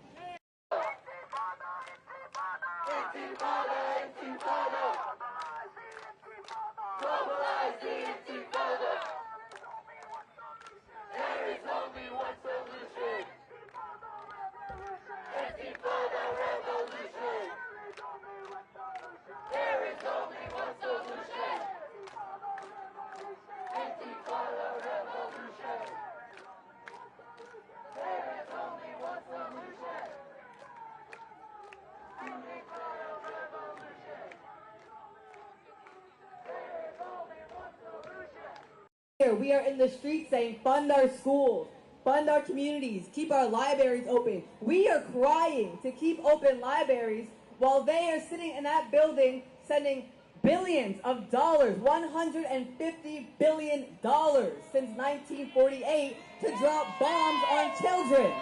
We are in the streets saying, fund our schools, fund our communities, keep our libraries open. We are crying to keep open libraries while they are sitting in that building sending billions of dollars, $150 billion since 1948 to drop bombs on children.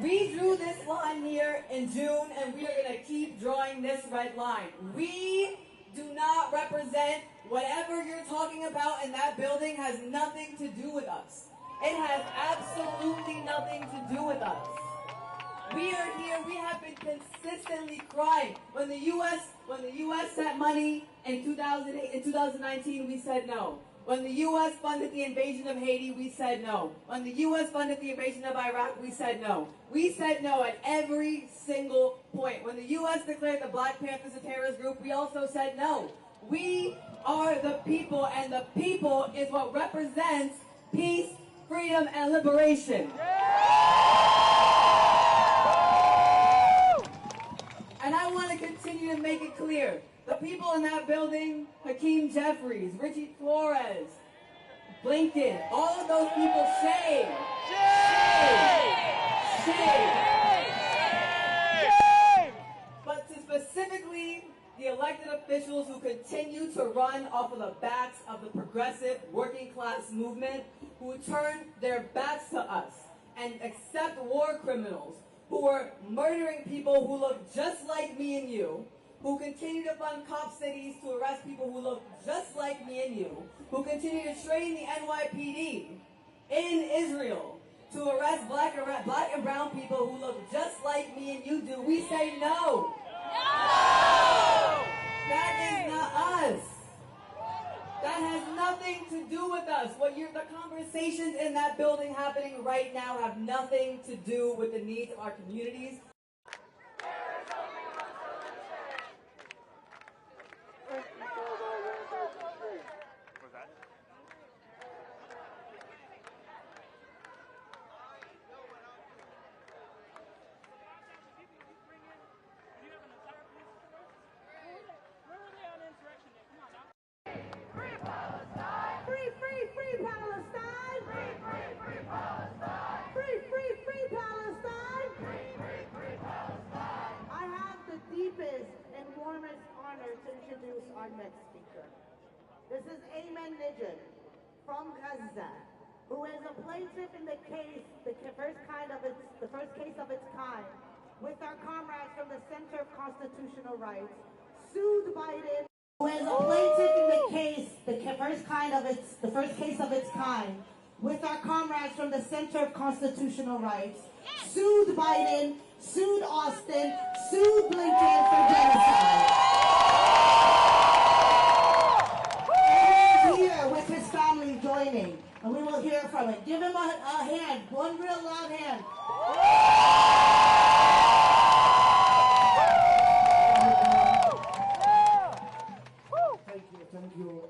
We drew this line here in June, and we are going to keep drawing this red line. We do not represent whatever you're talking about in that building. Has nothing to do with us. It has absolutely nothing to do with us. We are here. We have been consistently crying. When the U.S. sent money in 2008, in 2019, we said no. When the U.S. funded the invasion of Haiti, we said no. When the U.S. funded the invasion of Iraq, we said no. We said no at every single point. When the U.S. declared the Black Panthers a terrorist group, we also said no. We are the people, and the people is what represents peace, freedom, and liberation. And I want to continue to make it clear. The people in that building, Hakeem Jeffries, Richie Flores, Blinken, all of those people, shame. But to specifically the elected officials who continue to run off of the backs of the progressive working class movement, who turn their backs to us and accept war criminals who are murdering people who look just like me and you, who continue to fund cop cities to arrest people who look just like me and you, who continue to train the NYPD in Israel to arrest black and brown people who look just like me and you do. We say no. No! That is not us. That has nothing to do with us. The conversations in that building happening right now have nothing to do with the needs of our communities. Our next speaker. This is Ayman Nijad from Gaza, who is a plaintiff in the case, the first case of its kind, with our comrades from the Center of Constitutional Rights, sued Biden. Who is a plaintiff in the case, the first case of its kind, with our comrades from the Center of Constitutional Rights, sued Biden, sued Austin, sued Blinken for genocide. With his family joining, and we will hear from it. Give him a hand, one real loud hand. Thank you.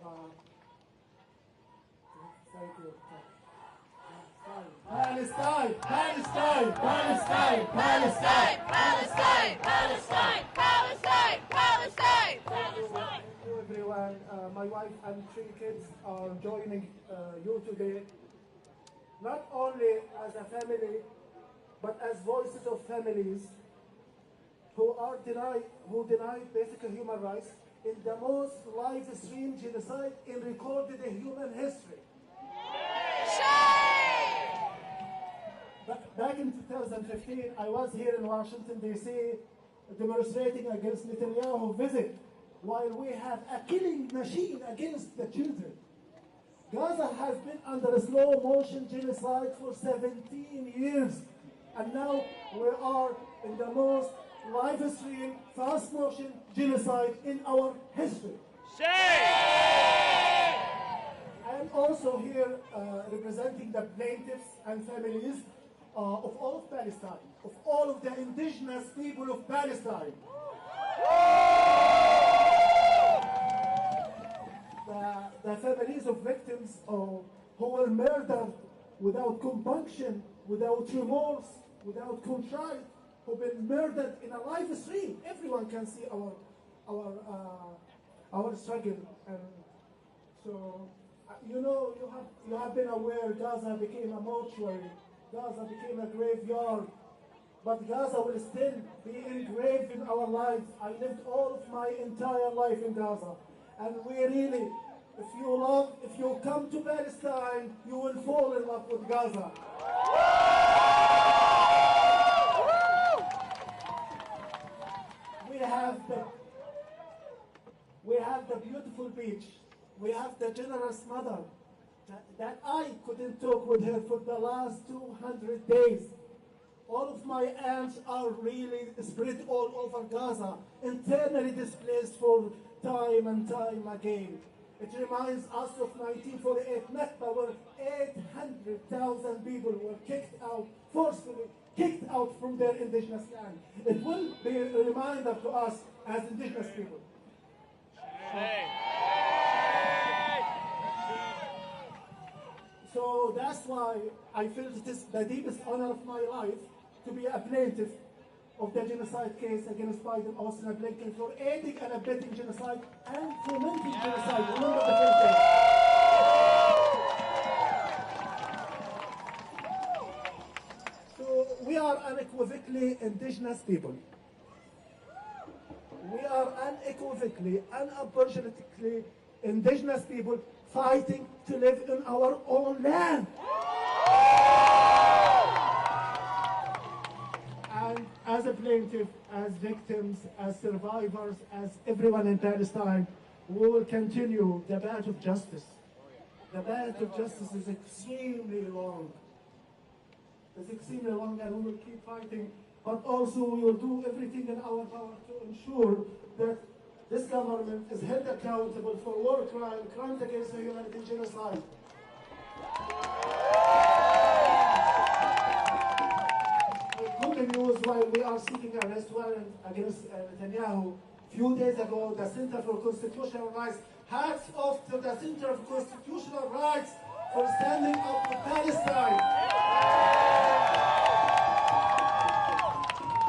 Palestine, Palestine, Palestine, Palestine, Palestine, Palestine, Palestine, Palestine, Palestine. Thank you, everyone. My wife and 3 kids are joining you today, not only as a family, but as voices of families who deny basic human rights in the most live-stream genocide in recorded human history. Back in 2015, I was here in Washington, D.C., demonstrating against Netanyahu visit, while we have a killing machine against the children. Gaza has been under a slow motion genocide for 17 years. And now we are in the most live stream, fast motion genocide in our history. I'm also here representing the plaintiffs and families of all of Palestine, of all of the indigenous people of Palestine. The families of victims who were murdered without compunction, without remorse, without contrition, who've been murdered in a live stream. Everyone can see our struggle. And so, you have been aware Gaza became a mortuary, Gaza became a graveyard, but Gaza will still be engraved in our lives. I lived all of my entire life in Gaza, and we really, if you come to Palestine, you will fall in love with Gaza. We have the beautiful beach. We have the generous mother that I couldn't talk with her for the last 200 days. All of my aunts are really spread all over Gaza, internally displaced for time and time again. It reminds us of 1948 Nakba, where 800,000 people were kicked out, forcefully kicked out from their indigenous land. It will be a reminder to us as indigenous people. So that's why I feel it is the deepest honor of my life to be a plaintiff of the genocide case against Biden, Austin, and Blinken for aiding and abetting genocide and fomenting genocide. Remember the first So we are unequivocally indigenous people. We are unequivocally, unapologetically indigenous people fighting to live in our own land. And as a plaintiff, as victims, as survivors, as everyone in Palestine, we will continue the battle of justice. The battle of justice is extremely long. It's extremely long, and we will keep fighting. But also we will do everything in our power to ensure that this government is held accountable for war crimes against humanity, genocide. Good news, while we are seeking an arrest warrant against Netanyahu, a few days ago, the Center for Constitutional Rights, hats off to the Center for Constitutional Rights for standing up for Palestine.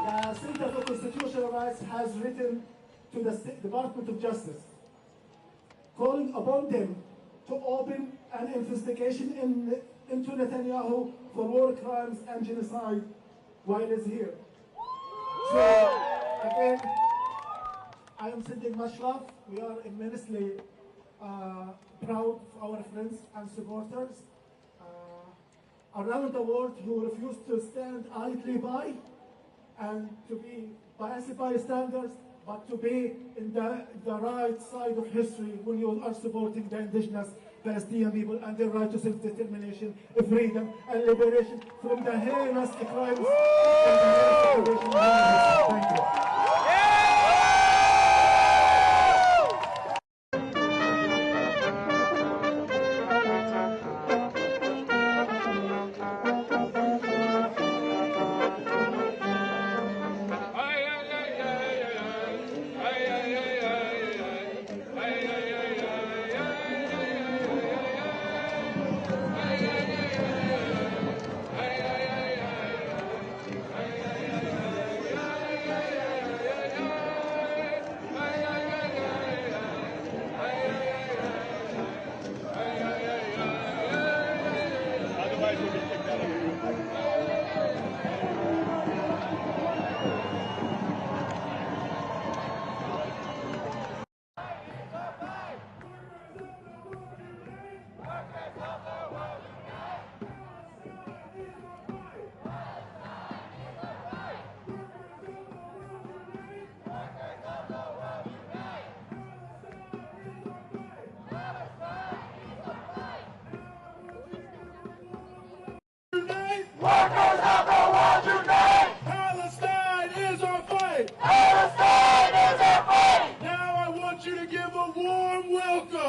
The Center for Constitutional Rights has written to the Department of Justice, calling upon them to open an investigation into Netanyahu for war crimes and genocide while he's here. So, again, I am sending much love. We are immensely proud of our friends and supporters around the world who refuse to stand idly by and to be passive bystanders, but to be in the right side of history when you are supporting the indigenous Palestinian people and their right to self-determination, freedom, and liberation from the heinous crimes and the heinous violations. Thank you.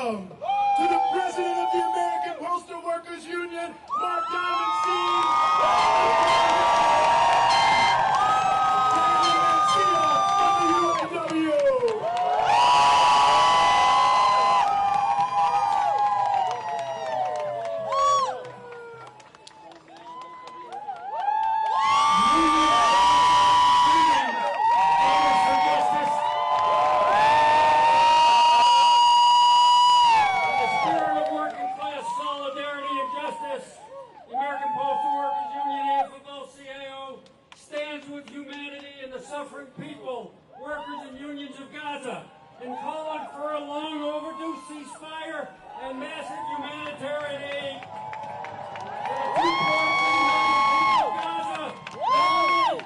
welcome to the President of the American Postal Workers Union, Mark with humanity and the suffering people, workers and unions of Gaza, and calling for a long overdue ceasefire and massive humanitarian aid for the 2.3 million people of Gaza,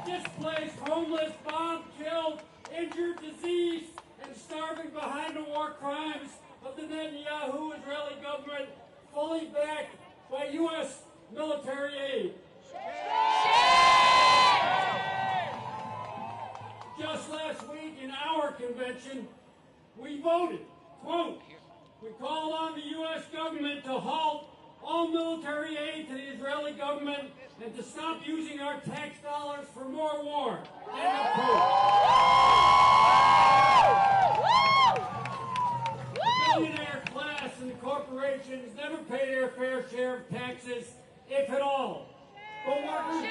displaced, homeless, bombed, killed, injured, diseased, and starving behind the war crimes of the Netanyahu Israeli government, fully backed by U.S. military aid. Just last week in our convention, we voted, quote, we called on the U.S. government to halt all military aid to the Israeli government and to stop using our tax dollars for more war. End of quote. The billionaire class and the corporations never pay their fair share of taxes, if at all. But workers do.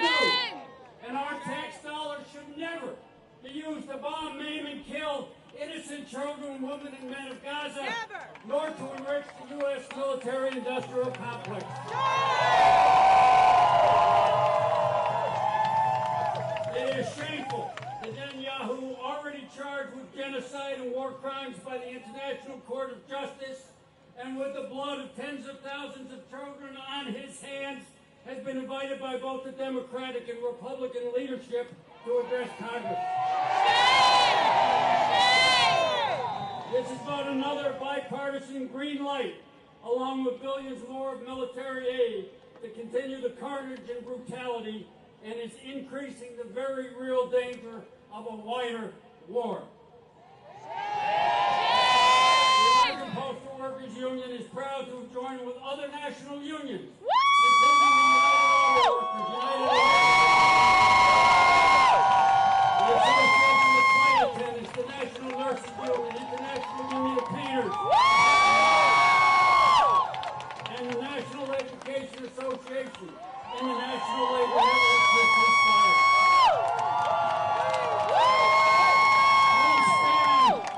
And our tax dollars should never be used to bomb, maim, and kill innocent children, women, and men of Gaza, nor to enrich the U.S. military-industrial complex. It is shameful that Netanyahu, already charged with genocide and war crimes by the International Court of Justice, and with the blood of tens of thousands of children on his hands, has been invited by both the Democratic and Republican leadership to address Congress. This is but another bipartisan green light, along with billions more of military aid, to continue the carnage and brutality, and is increasing the very real danger of a wider war. The American Postal Workers Union is proud to have joined with other national unions, including the United Auto Workers, the Association of Flight Attendants, the National Nurses Union, International Union of Painters, and the National Education Association, and the National Labor Network for Ceasefire.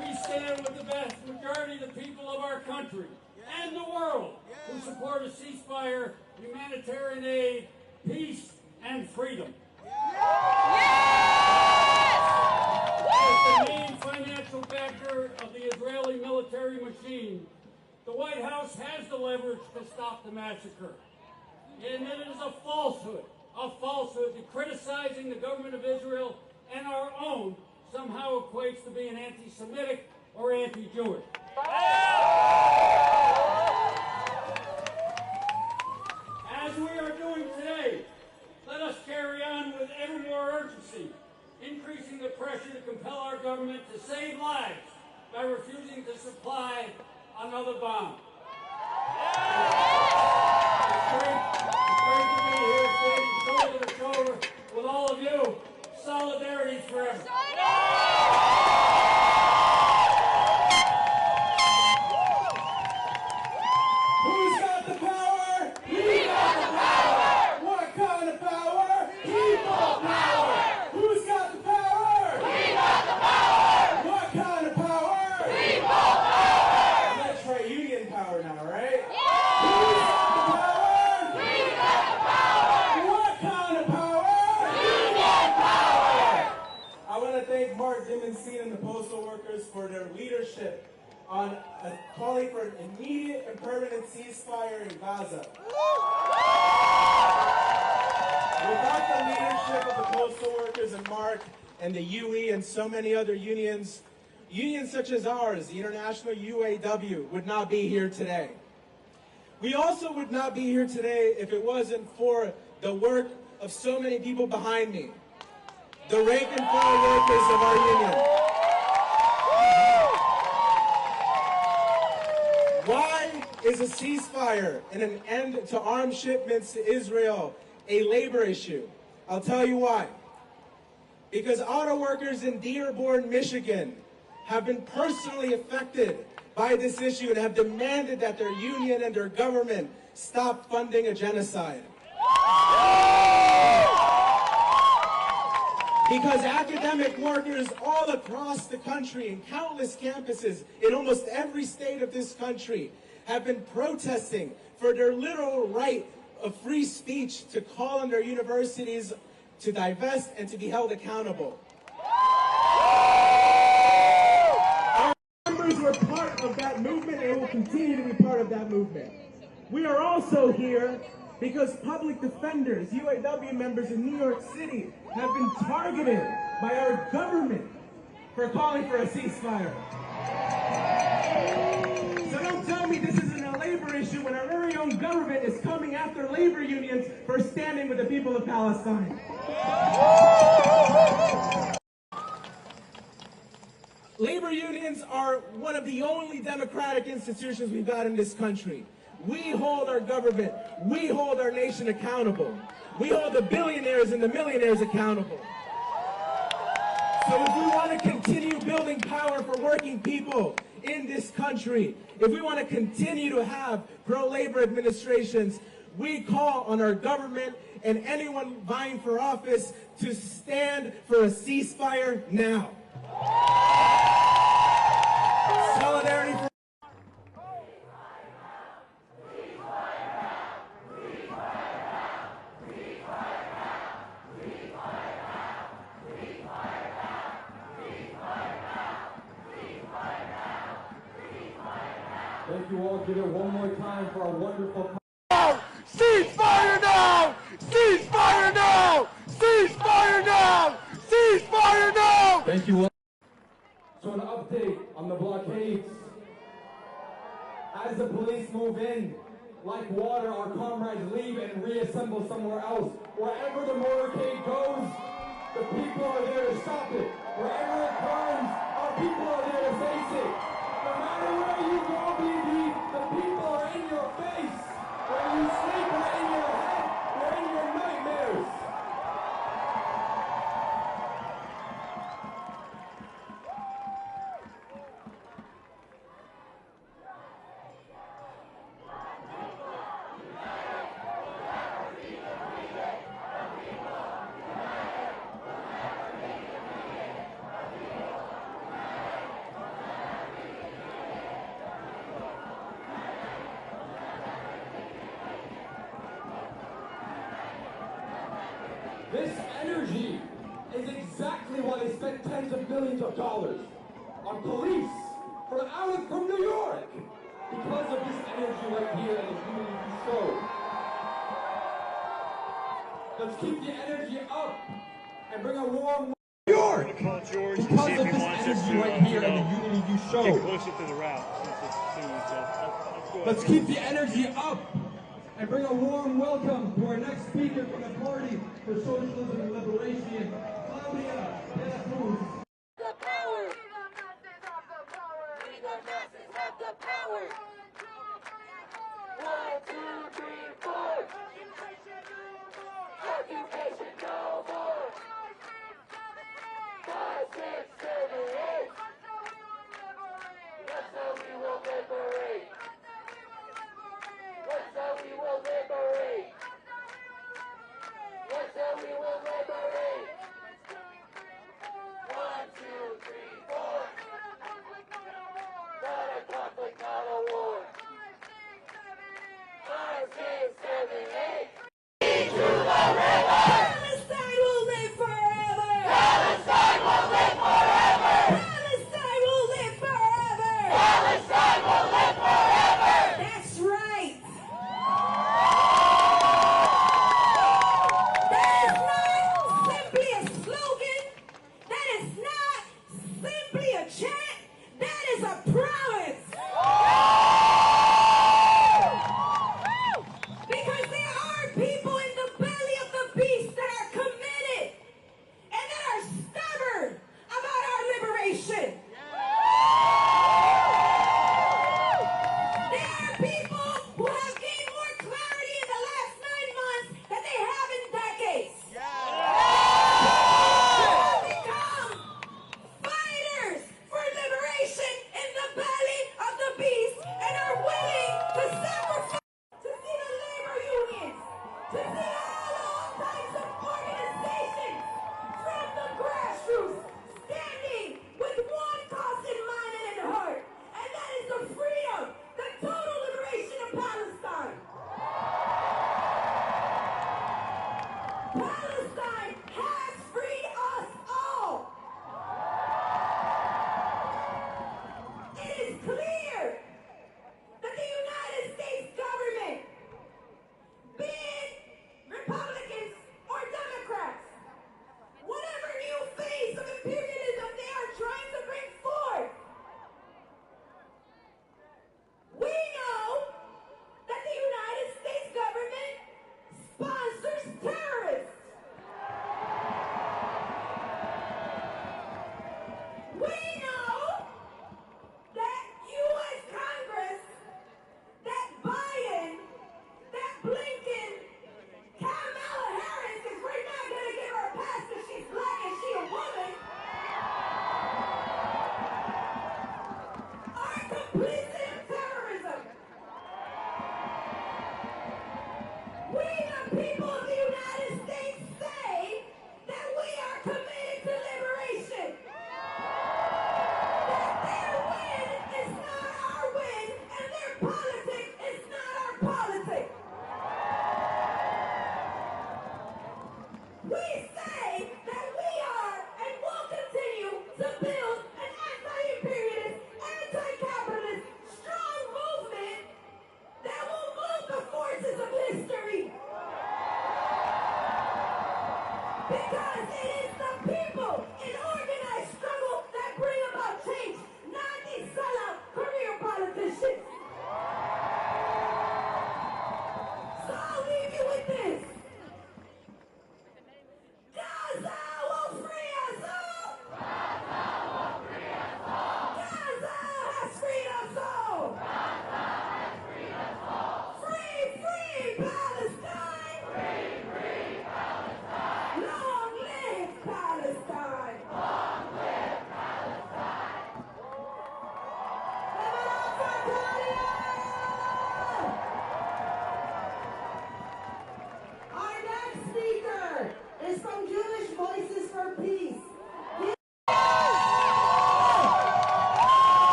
We stand with the vast majority of the people of our country and the world who support a ceasefire, humanitarian aid, peace, and freedom. As the main financial backer of the Israeli military machine, the White House has the leverage to stop the massacre. And it is a falsehood that criticizing the government of Israel and our own somehow equates to being anti-Semitic or anti-Jewish. As we are doing today, let us carry on with ever more urgency, increasing the pressure to compel our government to save lives by refusing to supply another bomb. It's great to be here standing shoulder to shoulder with all of you. Solidarity forever. Who's got the power? We got the power! What kind of power? People power! Who's got the power? We got the power! What kind of power? People power! That's right, union power now, right? Yeah! Who's got the power? We got the power! What kind of power? Union power! I want to thank Mark Dimenstein and the postal workers for their leadership on calling for an immediate and permanent ceasefire in Gaza. Without the leadership of the postal workers and Mark and the UE and so many other unions, unions such as ours, the International UAW, would not be here today. We also would not be here today if it wasn't for the work of so many people behind me, the rank and file workers of our union. Why is a ceasefire and an end to arms shipments to Israel a labor issue? I'll tell you why. Because auto workers in Dearborn, Michigan have been personally affected by this issue and have demanded that their union and their government stop funding a genocide. Because academic workers all across the country in countless campuses in almost every state of this country have been protesting for their literal right of free speech to call on their universities to divest and to be held accountable. Our members were part of that movement and will continue to be part of that movement. We are also here because public defenders, UAW members in New York City, have been targeted by our government for calling for a ceasefire. So don't tell me this isn't a labor issue when our very own government is coming after labor unions for standing with the people of Palestine. Labor unions are one of the only democratic institutions we've got in this country. We hold our government, we hold our nation accountable. We hold the billionaires and the millionaires accountable. So if we want to continue building power for working people in this country, if we want to continue to have pro-labor administrations, we call on our government and anyone vying for office to stand for a ceasefire now. Solidarity for Thank you all. Give it one more time for our wonderful... Ceasefire now! Ceasefire now! Ceasefire now! Ceasefire now! Thank you all. So an update on the blockades. As the police move in, like water, our comrades leave and reassemble somewhere else. Wherever the motorcade goes, the people are there to stop it. Wherever it comes, our people are there to face it. No matter where you go, BB, the people are in your face. When you sleep, they're in your head. They're in your nightmares. This energy is exactly why they spent tens of millions of dollars on police from New York. Because of this energy right here and the unity you show. Let's keep the energy up and bring a warm New York. Because of this energy right here and the unity you show. Get closer to the route. Let's keep the energy up and bring a warm welcome to our next speaker from the Party for Socialism and Liberation, Claudia de la Cruz. The power! We the masses have the power! We the masses have the power! 1, 2, 3, 4! Occupation no more! 5, 6, 7, 8! That's how we will liberate! That's how we will liberate! That's how we will liberate! 1,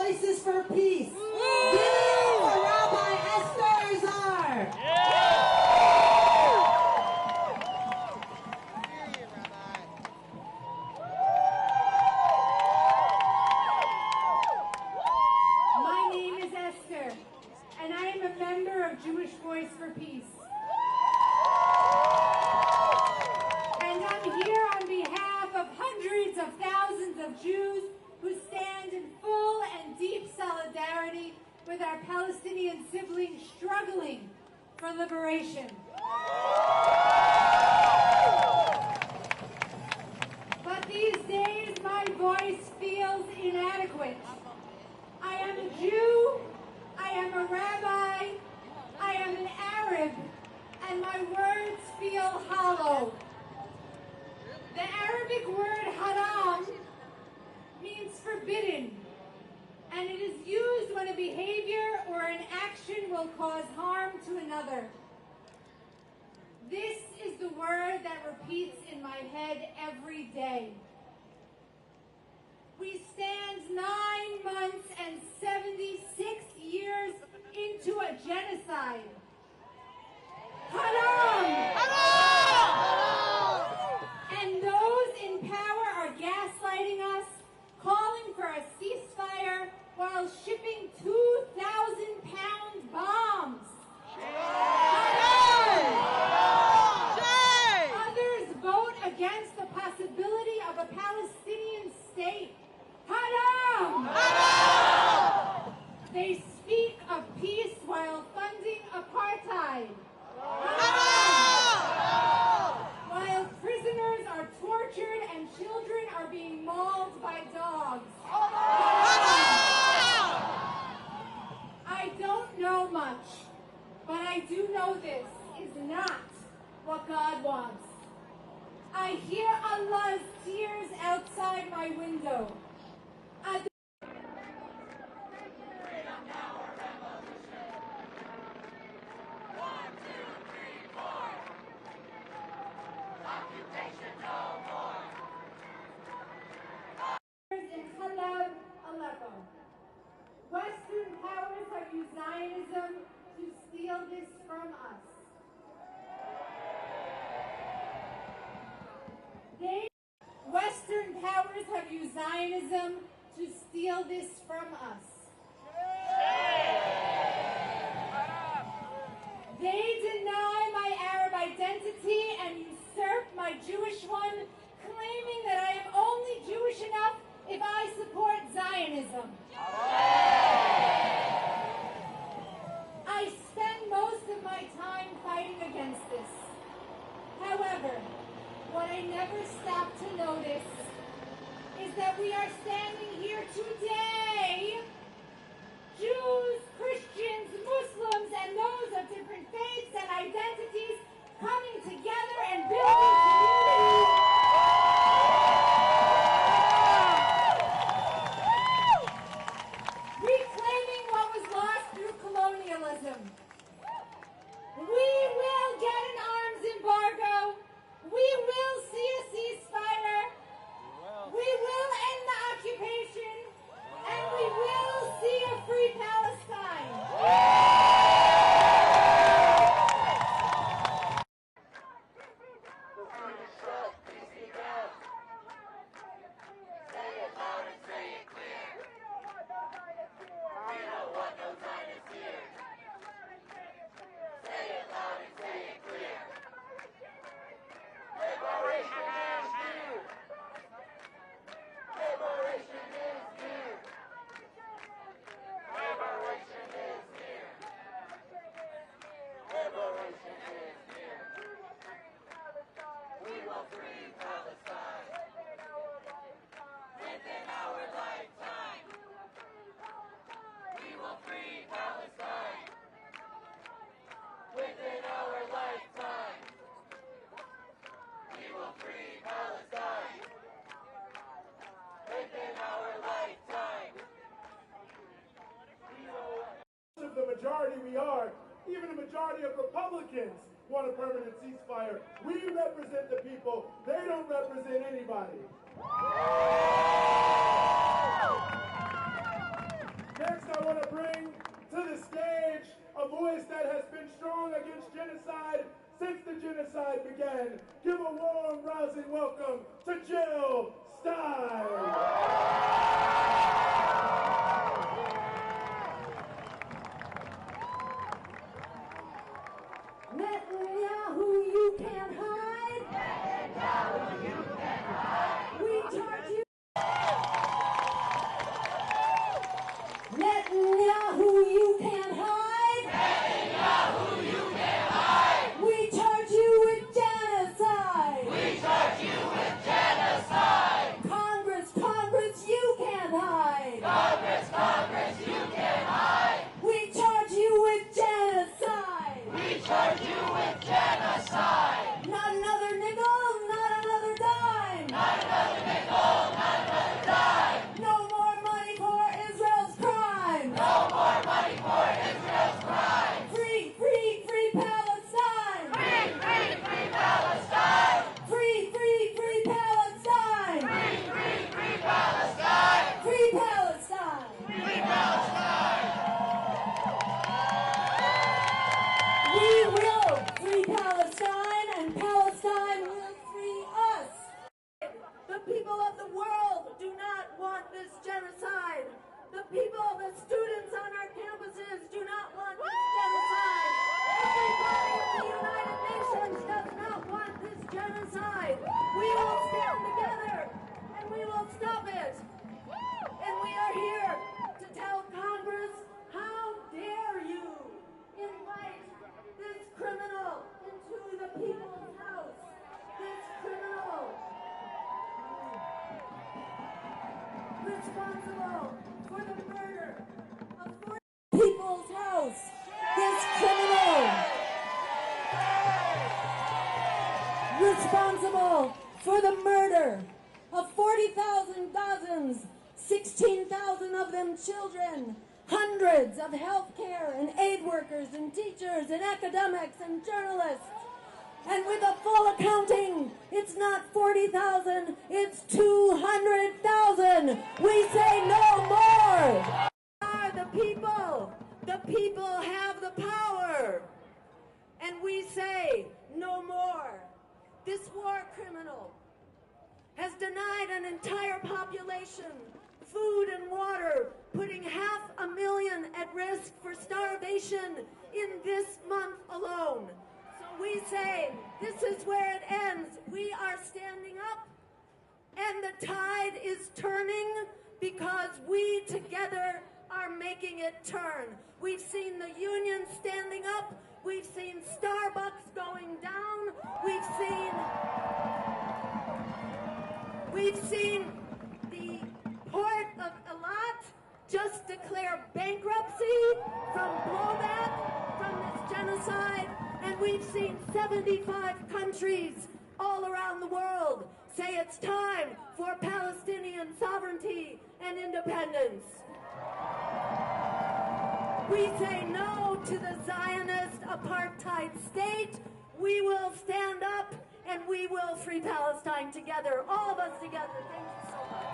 Voices for Peace. Give it for Rabbi Esther Azar. My name is Esther, and I am a member of Jewish Voice for Peace. And I'm here on behalf of hundreds of thousands of Jews who stand in full and deep solidarity with our Palestinian siblings struggling for liberation. But these days, my voice feels inadequate. I am a Jew, I am a rabbi, I am an Arab, and my words feel hollow. The Arabic word haram means forbidden, and it is used when a behavior or an action will cause harm to another. This is the word that repeats in my head every day. We stand 9 months and 76 years into a genocide. Haram! Haram! And those in power are gaslighting us, calling for a ceasefire while shipping 2,000-pound bombs. Others vote against the possibility of a Palestinian state. Haram! Haram! They speak of peace while funding apartheid. Haram! While prisoners are tortured and children are being mauled by dogs. I don't know much, but I do know this is not what God wants. I hear Allah's tears outside my window. Western powers have used Zionism to steal this from us. Western powers have used Zionism to steal this from us. They deny my Arab identity and usurp my Jewish one, claiming that I am only Jewish enough if I support Zionism. I spend most of my time fighting against this. However, what I never stop to notice is that we are standing here today, Jews, Christians, Muslims, and those of different faiths and identities coming together and building community. Reclaiming what was lost through colonialism. We will get an arms embargo. We will see a ceasefire. We will end the occupation. And we will see a free Palestine. The majority we are, even a majority of Republicans want a permanent ceasefire. We represent the people. They don't represent anybody. closing welcome to Jill Stein. Netanyahu, you can't hide. Netanyahu, you can't hide. We charge you. Netanyahu, you can't hide. Netanyahu, you can't hide. We charge you with genocide. We charge you with genocide. Congress, you can't hide. Congress, you can't hide. We charge you with genocide. We charge you with genocide. Not another nickel, not another dime. Not another nickel, not another dime. No more money for Israel's crime. No more money for Israel's crime. Free Palestine. Free Palestine. Free Palestine. Free Palestine. Free Palestine. Free Palestine. We will free Palestine, and Palestine will free us. The people of the world do not want this genocide. The people, the students on our campuses do not want this genocide. Everybody at the United Nations does not want this genocide. We will stand together and we will stop it. And we are here to tell Congress, how dare you invite this criminal into the people's house. This criminal responsible for the murder of 40 people's house. This criminal responsible for the murder of 40,000 Gazans, 16,000 of them children, hundreds of healthcare and aid workers and teachers and academics and journalists. And with a full accounting, it's not 40,000, it's 200,000. We say no more. Are the people. The people have the power. And we say no more. This war criminal has denied an entire population food and water, putting 500,000 at risk for starvation in this month alone. So we say, this is where it ends. We are standing up, and the tide is turning because we together are making it turn. We've seen the union standing up. We've seen Starbucks going down. We've seen the port of Eilat just declare bankruptcy from blowback from this genocide. And we've seen 75 countries all around the world say it's time for Palestinian sovereignty and independence. We say no to the Zionist apartheid state. We will stand up and we will free Palestine together, all of us together. Thank you so much.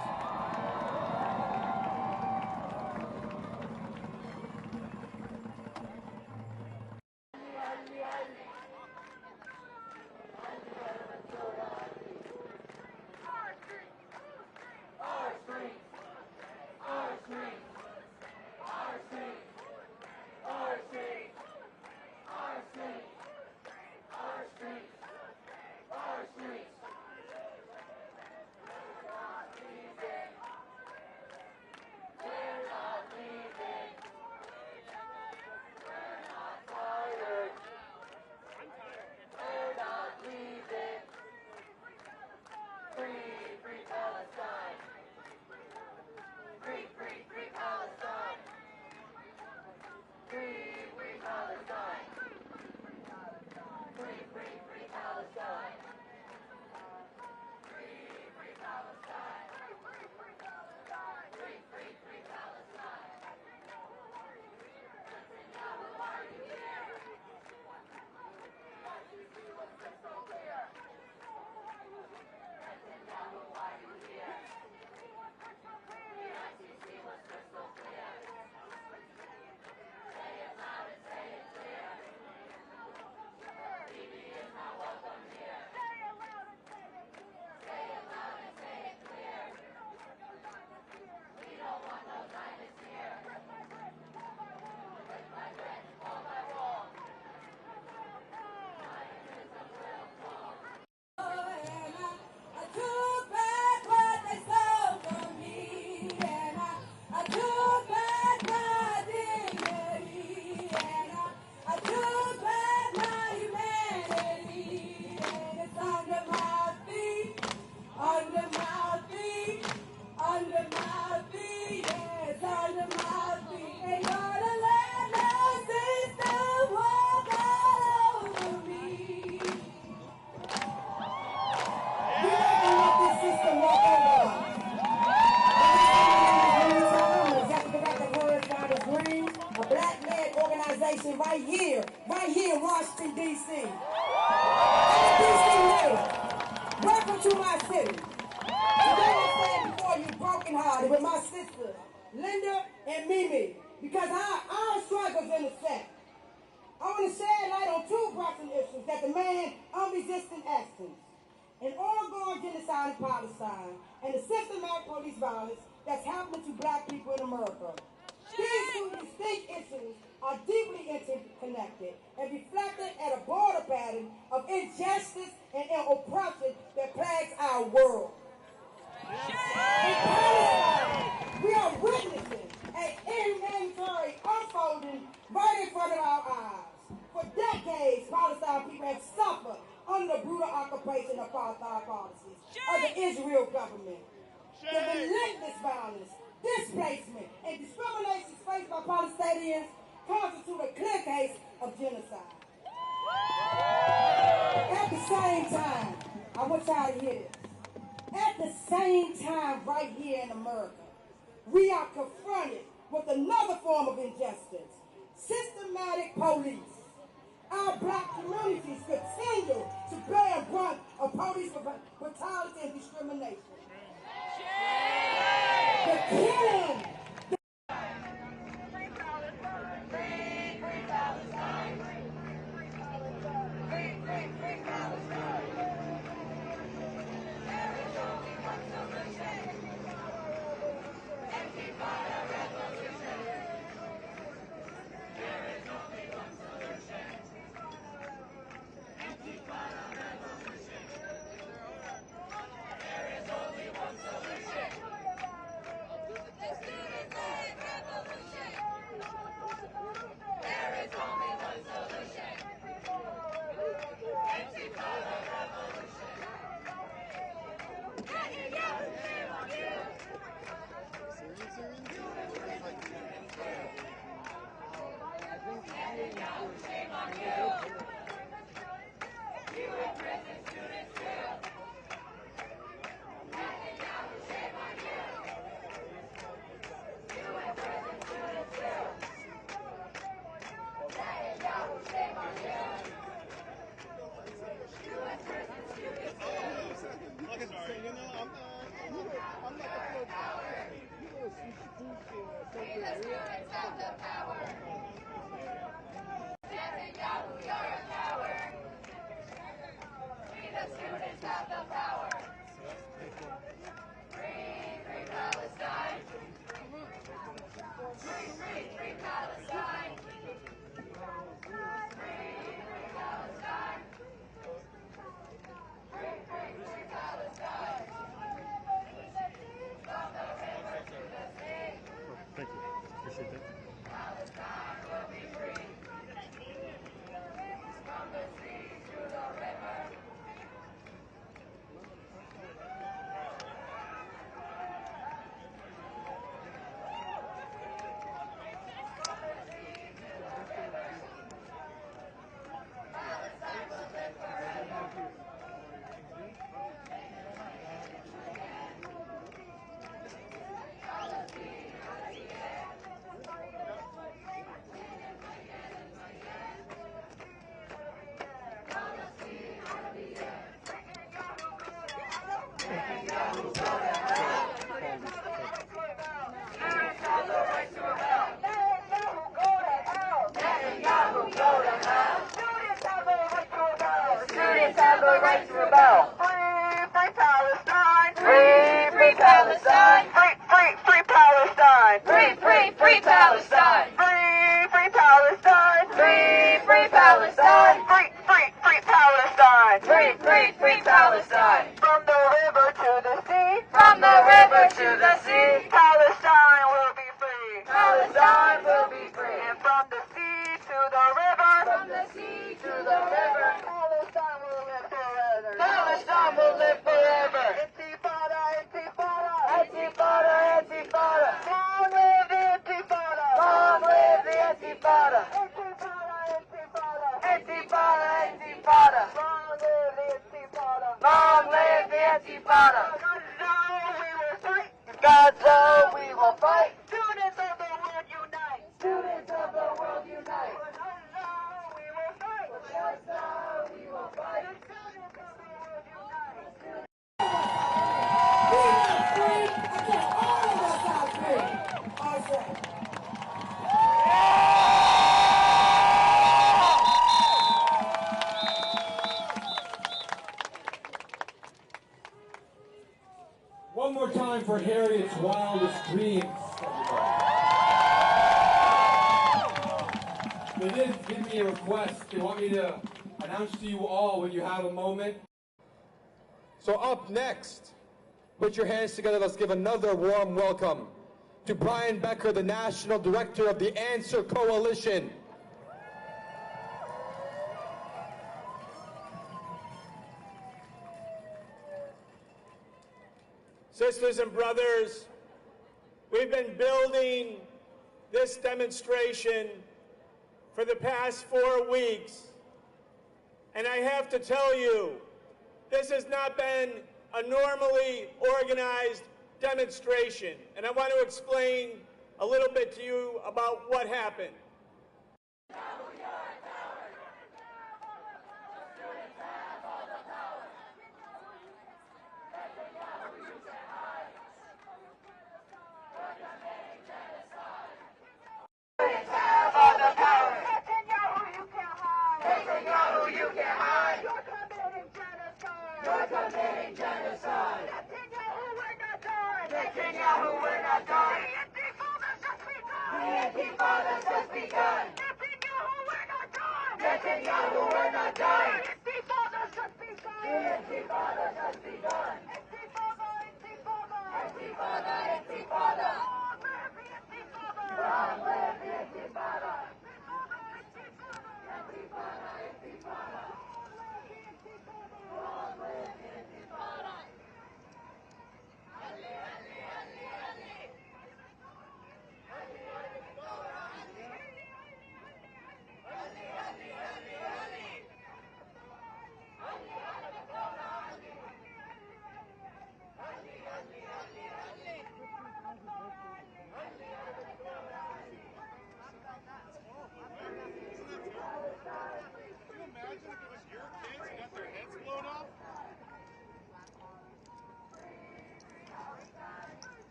right here in Washington, D.C. I'm a D.C. native. Welcome to my city. Today I stand before you brokenhearted with my sisters, Linda and Mimi, because our struggles intersect. I want to shed light on two pressing issues that demand unresisting actions: an ongoing genocide in Palestine and the systematic police violence that's happening to black people in America. These two distinct issues are deeply interconnected and reflected at a broader pattern of injustice and oppression that plagues our world. In Palestine, we are witnessing an inventory unfolding right in front of our eyes. For decades, Palestine people have suffered under the brutal occupation of apartheid policies of the Israel government. The relentless violence, displacement, and discrimination faced by Palestinians constitute a clear case of genocide. At the same time, I want y'all to hear this. At the same time, right here in America, we are confronted with another form of injustice: systematic police. Our black communities continue to bear the brunt of police brutality and discrimination. The killing. Gaza, we will fight. Students of the world unite. Students of the world unite. Greens, everybody. They did give me a request. They want me to announce to you all when you have a moment. So up next, put your hands together. Let's give another warm welcome to Brian Becker, the National Director of the Answer Coalition. Sisters and brothers, we've been building this demonstration for the past 4 weeks. And I have to tell you, this has not been a normally organized demonstration. And I want to explain a little bit to you about what happened. Netanyahu, we're not done. The Intifada's just begun. Netanyahu, we're not done. Netanyahu, we're not done. The Intifada's just begun. The Intifada's just begun. Intifada, Intifada. Intifada, Intifada. Long live the Intifada. Long live the Intifada. Intifada, Intifada. Intifada. Long live the Intifada.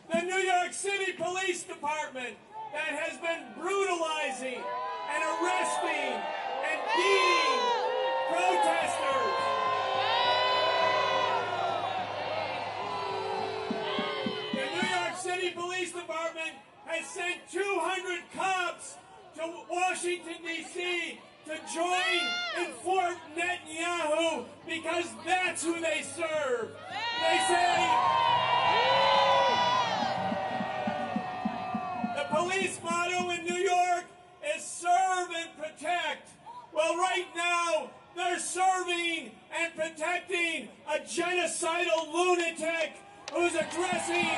The New York City Police Department that has been brutalizing and arresting and beating protesters. The New York City Police Department has sent 200 cops to Washington, D.C. to join in Fort Netanyahu because that's who they serve. They say the police motto in New York is serve and protect. Well, right now, they're serving and protecting a genocidal lunatic who's addressing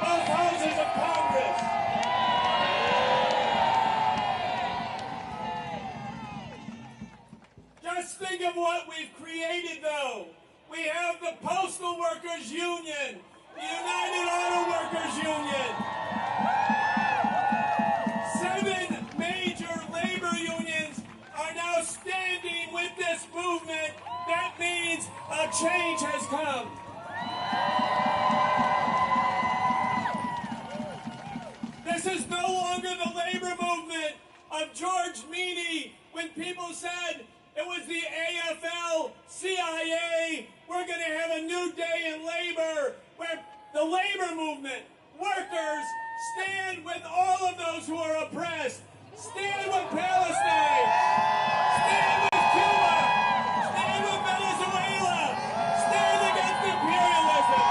both houses of Congress. Just think of what we've created, though. We have the Postal Workers Union, the United Auto Workers Union, 7 major labor unions are now standing with this movement. That means a change has come. This is no longer the labor movement of George Meany when people said it was the AFL, CIA, we're going to have a new day in labor, where the labor movement, workers, stand with all of those who are oppressed. Stand with Palestine. Stand with Cuba. Stand with Venezuela. Stand against imperialism.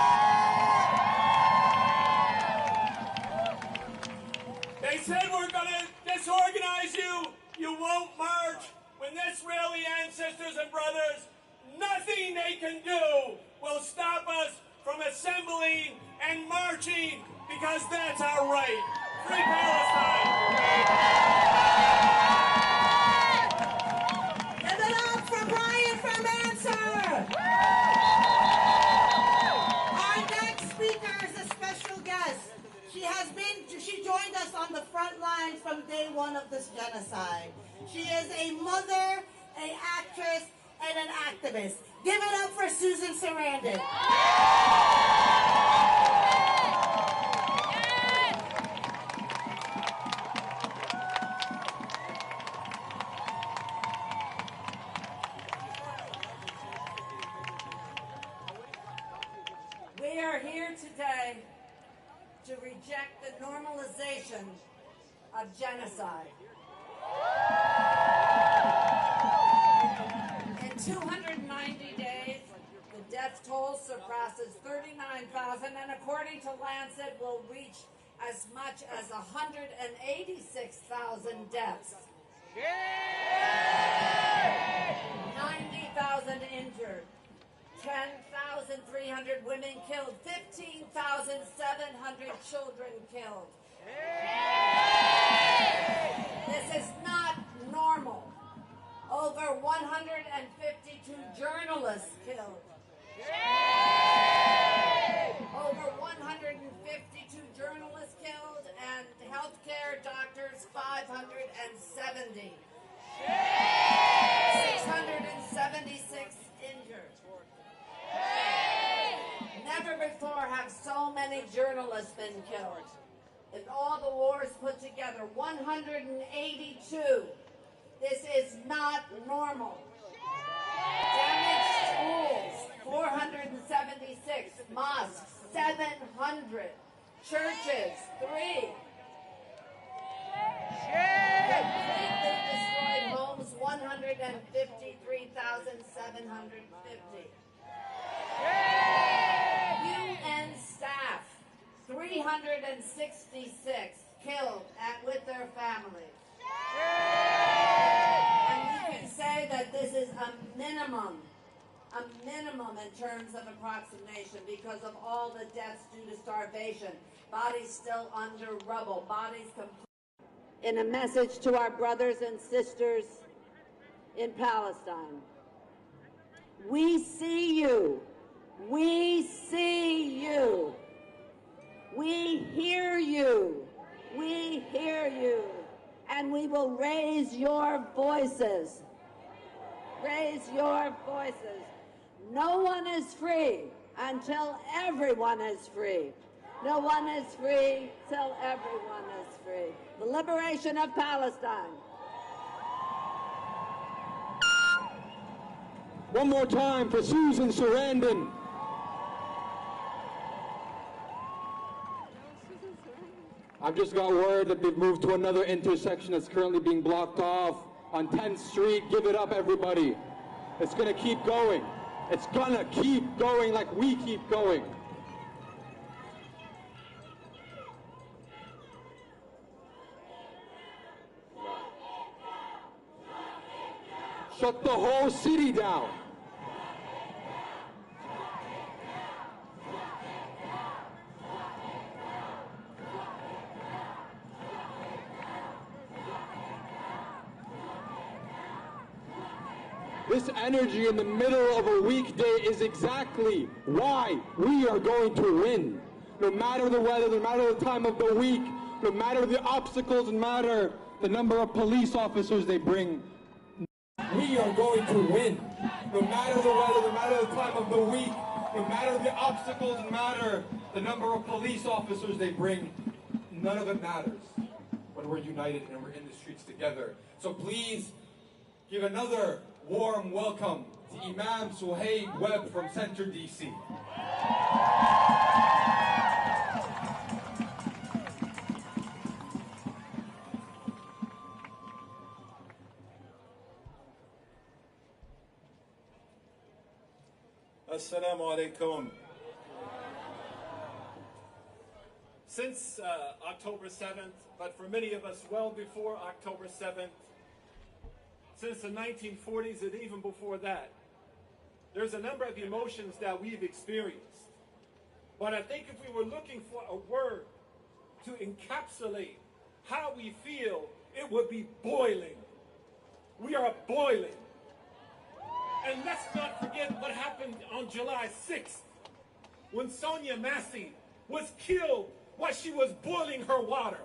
They said we're going to disorganize you. You won't march. When this rally ends, sisters and brothers, nothing they can do will stop us from assembling and marching because that's our right. Free Palestine! Give it up for Brian from Answer! Our next speaker is a special guest. She joined us on the front lines from day one of this genocide. She is a mother, an actress, and an activist. Give it up for Susan Sarandon. here today to reject the normalization of genocide. In 290 days, the death toll surpasses 39,000, and according to Lancet, will reach as much as 186,000 deaths. 90,000 injured. 10,300 women killed, 15,700 children killed. This is not normal. Over 152 journalists killed. Over 152 journalists killed, and healthcare doctors 570. 676 injured. Never before have so many journalists been killed. In all the wars put together, 182. This is not normal. Damaged schools, 476. Mosques, 700. Churches, 3. Completely destroyed homes, 153,750. UN staff, 366 killed with their families. And you can say that this is a minimum in terms of approximation because of all the deaths due to starvation, bodies still under rubble, bodies complete. In a message to our brothers and sisters in Palestine, we see you. We see you. We hear you. We hear you. And we will raise your voices. Raise your voices. No one is free until everyone is free. No one is free till everyone is free. The liberation of Palestine. One more time for Susan Sarandon. I've just got word that they've moved to another intersection that's currently being blocked off on 10th Street. Give it up, everybody. It's gonna keep going. It's gonna keep going like we keep going. Shut the whole city down. This energy in the middle of a weekday is exactly why we are going to win. No matter the weather, no matter the time of the week, no matter the obstacles, no matter the number of police officers they bring, we are going to win. No matter the weather, no matter the time of the week, no matter the obstacles, no matter the number of police officers they bring, none of it matters when we're united and we're in the streets together. So please give another warm welcome to Imam Suhaib Webb from Center DC. Assalamu alaikum. Since October 7th, but for many of us well before October 7th, since the 1940s and even before that, there's a number of emotions that we've experienced. But I think if we were looking for a word to encapsulate how we feel, it would be boiling. We are boiling. And let's not forget what happened on July 6th when Sonia Massey was killed while she was boiling her water.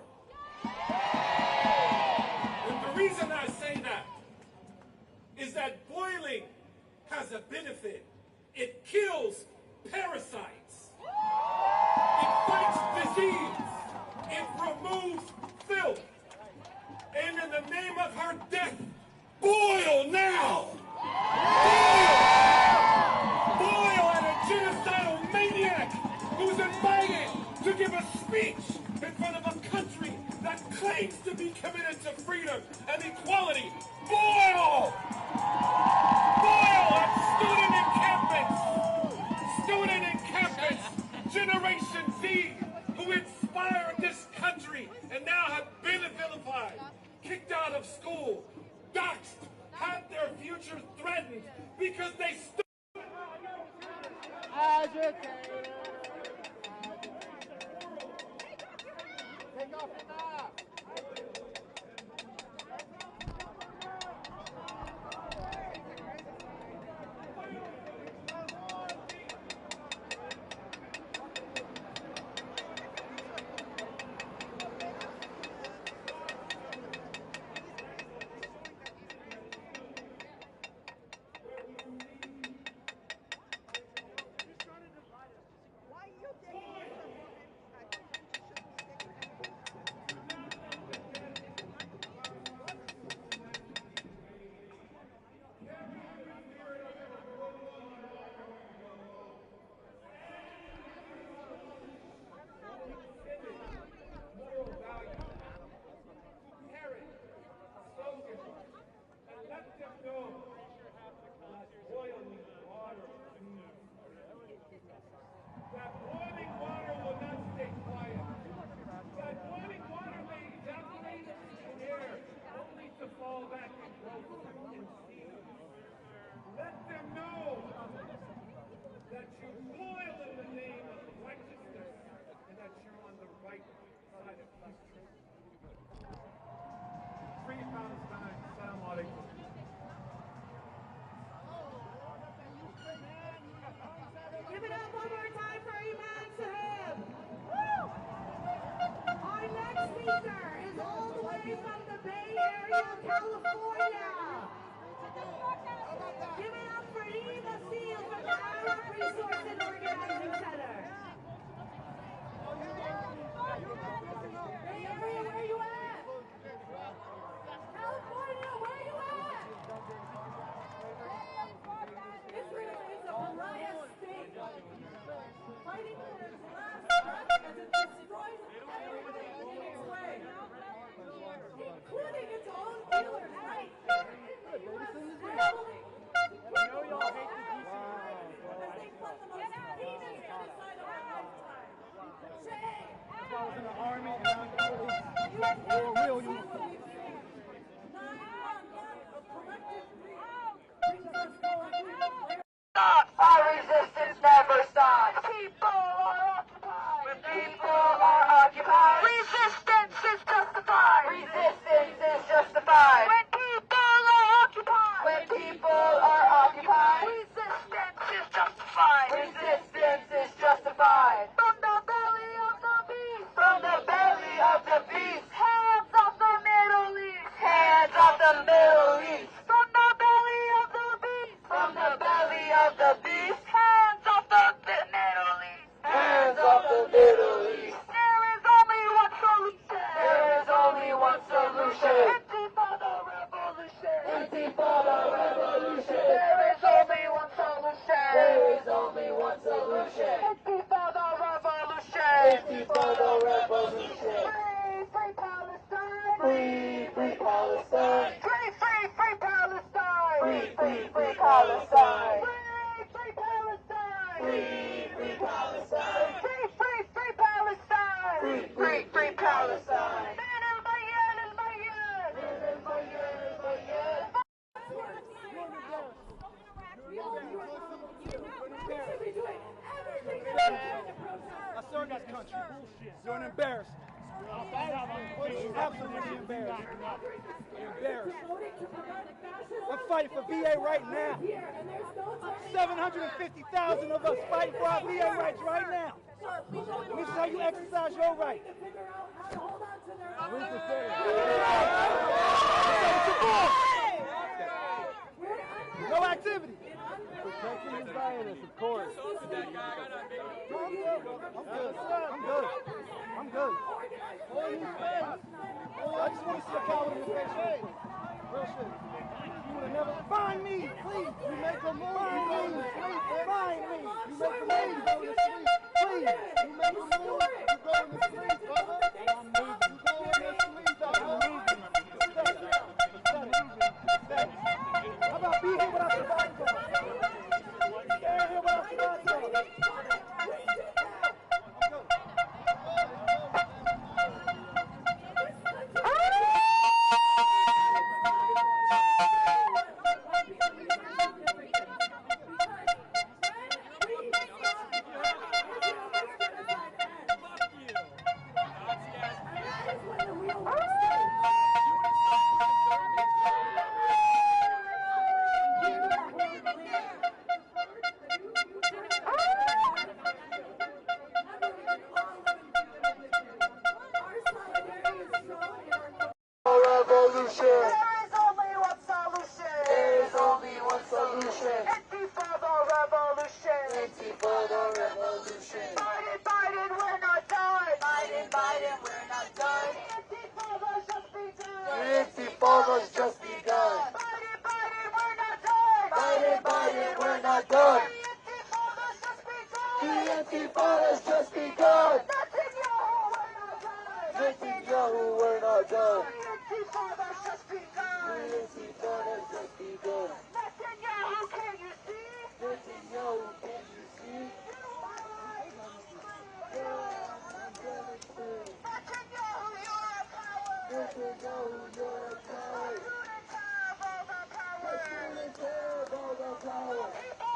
And the reason I say that is that boiling has a benefit. It kills parasites. It fights disease. It removes filth. And in the name of her death, boil now! Boil at a genocidal maniac who's in because they stood. Take off your knob. That boiling water will not stay quiet. That boiling water may evaporate into air, only to fall back and grow and steam. Let them know that you boil in the name of righteousness and that you're on the right side of history. Free Palestine. Assalamu alaikum. Give it up one more time for Imam Sahib. Woo! Our next speaker is all the way from the Bay Area, California. Give it up for Eva Seal from the Arab Resource and Organizing Center. Bay Area, where you at? California, where you at? Israel is a pariah state, fighting for its last breath as it destroys everything in its way, including its own dealers right here in the U.S. scrambling to keep the wall as as they put the most heinous genocide of our lifetime. Shame! If I was in the army and I'm the police, or real you. 9 months of collective grief brings us collective. Our resistance never stops. People are occupied. When people are occupied. Resistance is justified. Resistance is justified. When people are occupied. When people are occupied. Resistance is justified. Resistance is justified. From the belly of the beast. From the belly of the beast. Hands of the Middle East. Hands of the Middle East. From the belly of the beast. From the belly of the beast. Hands of the Middle East. Hands of the Middle East. There is only one solution. There is only one solution. Intifada revolution. Intifada revolution. There is only one solution. There is only one solution. Intifada revolution. Intifada revolution. Free Palestine. Free Palestine. Free Palestine. Free Palestine. Free Palestine. Free Palestine. Free Palestine. Free Palestine. Man el Bayan el Bayan. Man el Bayan el Bayan. I served that country. You're an embarrassment. Absolutely embarrassing. Embarrassing. I'm fighting for VA right now. 750,000 of us fighting for our VA rights right now. This is how you exercise your right. No activity. Protecting the Zionists, of course. I'm good. I'm good. I just want to see a coward in the face. Real shit. You would have never find me, please. You make a move. Find me. You make a move. You go in the street. Please. You make a move. You go in the street, brother. I'm moving. You go in the street, brother. How about be here without your body guard? Stand here without your body guard. not done. The Intifada's just begun. Netanyahu, we're not done. The Intifada's just begun. The Intifada's just begun. Netanyahu, can you see? Netanyahu, can you see? Netanyahu, you're a coward. Netanyahu, you're a coward. The students have all the power. The people have all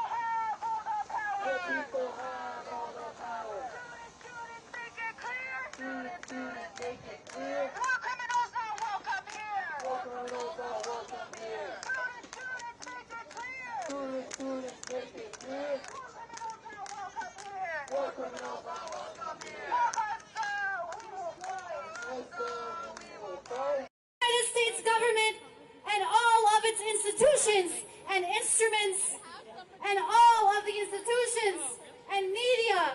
the power. The people have all the power. Students, make it clear. Students, make it clear. War criminals not welcome here. War criminals not welcome here. Students, make it clear. Students, make it clear. War criminals not welcome here. War criminals not welcome here. Gaza, we will fight. Gaza, we will fight. The United States government and all of its institutions and instruments and all of the institutions and media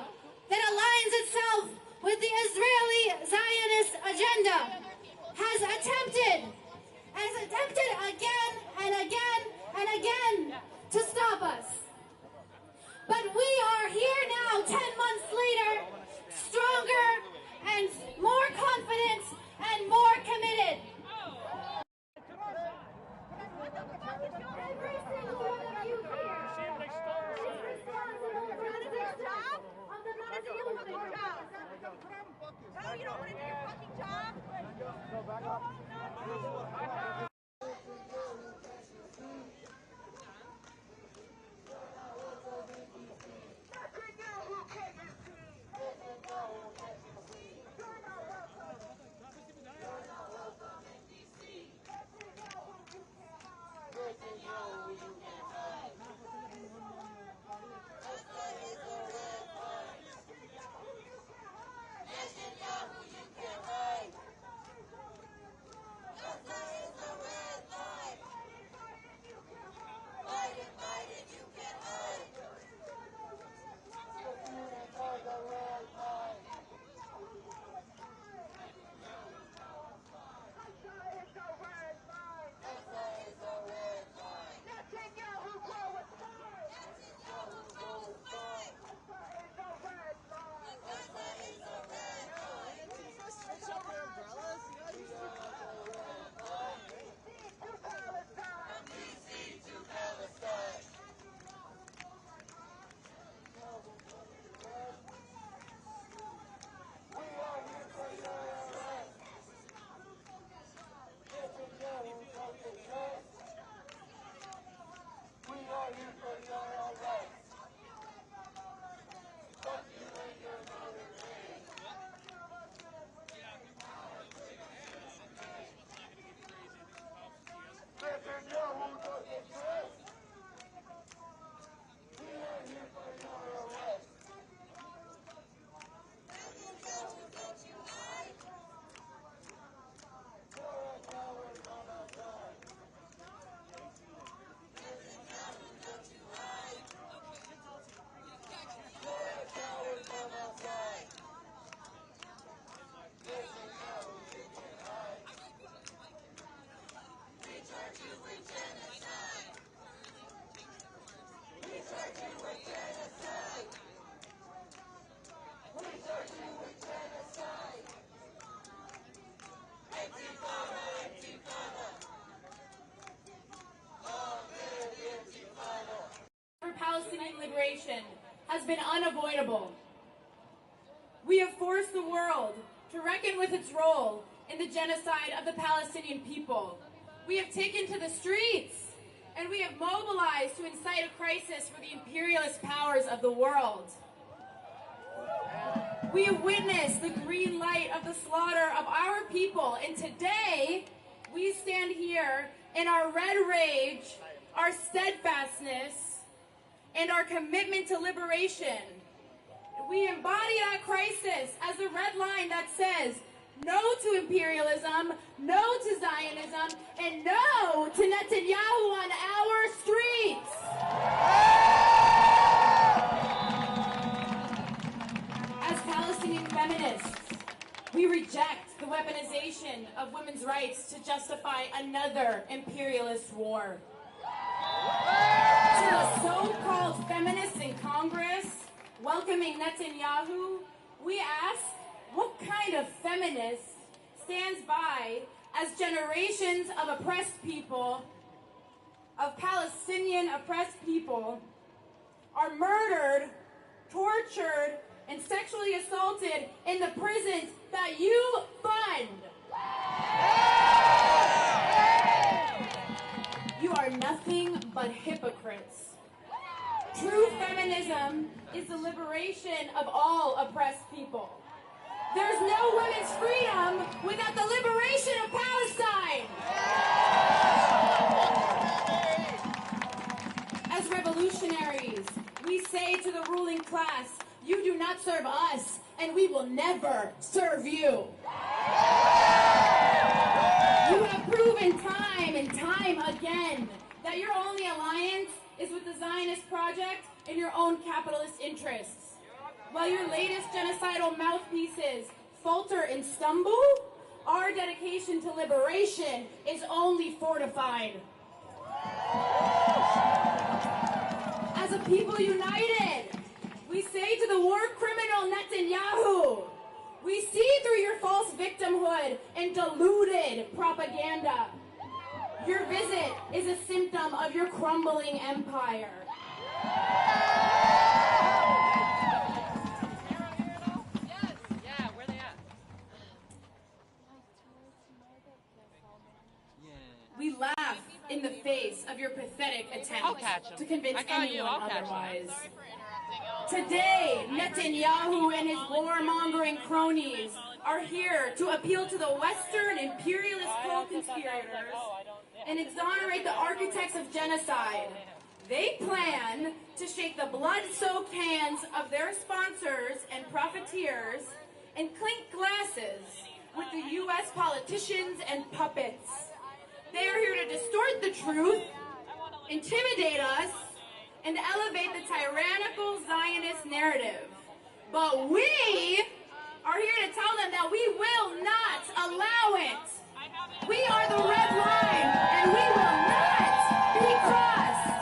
that aligns itself with the Israeli Zionist agenda has attempted again and again and again to stop us. But we are here now, 10 months later, stronger and more confident and more committed. Every single one of you here is responsible for the success of the Nazi Holocaust. No, you don't want to do your fucking job. Palestinian liberation has been unavoidable. We have forced the world to reckon with its role in the genocide of the Palestinian people. We have taken to the streets and we have mobilized to incite a crisis for the imperialist powers of the world. We have witnessed the green light of the slaughter of our people, and today we stand here in our red rage, our steadfastness, and our commitment to liberation. We embody that crisis as a red line that says no to imperialism, no to Zionism, and no to Netanyahu on our streets. As Palestinian feminists, we reject the weaponization of women's rights to justify another imperialist war. To so-called feminists in Congress welcoming Netanyahu, we ask, what kind of feminist stands by as generations of oppressed people, of Palestinian oppressed people, are murdered, tortured, and sexually assaulted in the prisons that you fund? You are nothing but hypocrites. True feminism is the liberation of all oppressed people. There's no women's freedom without the liberation of Palestine. As revolutionaries, we say to the ruling class, you do not serve us, and we will never serve you. You have proven time and time again that your only alliance is with the Zionist project and your own capitalist interests. While your latest genocidal mouthpieces falter and stumble, our dedication to liberation is only fortified. As a people united, we say to the war criminal Netanyahu, we see through your false victimhood and deluded propaganda. Your visit is a symptom of your crumbling empire. We laugh in the face of your pathetic attempt to convince anyone otherwise. Today, Netanyahu and his warmongering cronies are here to appeal to the Western imperialist co-conspirators and exonerate the architects of genocide. They plan to shake the blood-soaked hands of their sponsors and profiteers and clink glasses with the U.S. politicians and puppets. They are here to distort the truth, intimidate us, and elevate the tyrannical Zionist narrative. But we are here to tell them that we will not allow it. We are the red line, and we will not be crossed.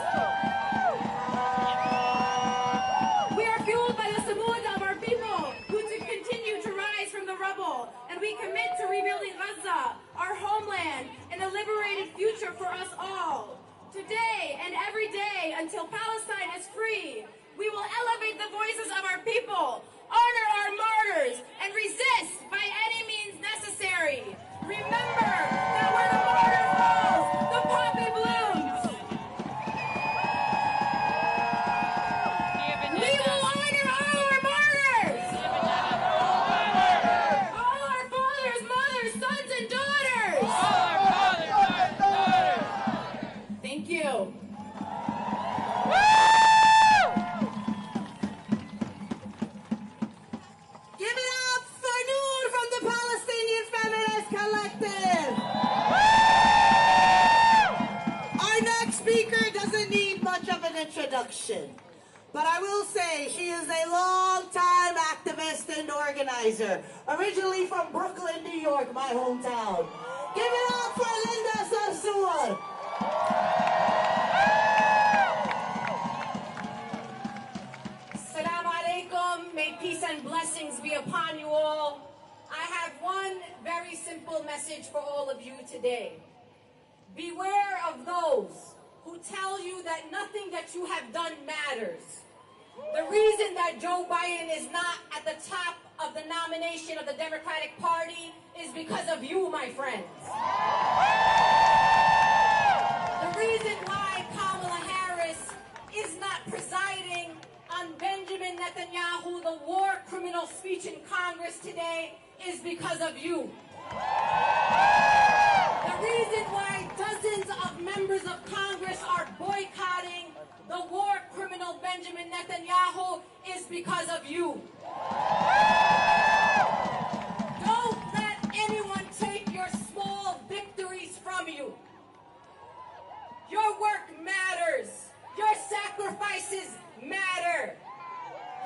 We are fueled by the samud of our people who continue to rise from the rubble, and we commit to rebuilding Gaza, our homeland, and a liberated future for us all. Today and every day until Palestine is free, we will elevate the voices of our people, honor our martyrs, and resist by any means necessary. Remember that where the martyr falls, the poppy blooms. We will honor all our martyrs. All our fathers, mothers, sons, and daughters. Thank you. Give it up for Noor from the Palestinian Feminist Collective. Our next speaker doesn't need much of an introduction, but I will say she is a long-time activist and organizer, originally from Brooklyn, New York, my hometown. Give it up for Linda Sarsour. Assalamu alaikum. May peace and blessings be upon you all. I have one very simple message for all of you today. Beware of those who tell you that nothing that you have done matters. The reason that Joe Biden is not at the top of the nomination of the Democratic Party is because of you, my friends. The reason why Kamala Harris is not presiding on Benjamin Netanyahu, the war criminal speech in Congress today, is because of you. The reason why dozens of members of Congress are boycotting the war criminal Benjamin Netanyahu is because of you. Don't let anyone take your small victories from you. Your work matters. Your sacrifices matter.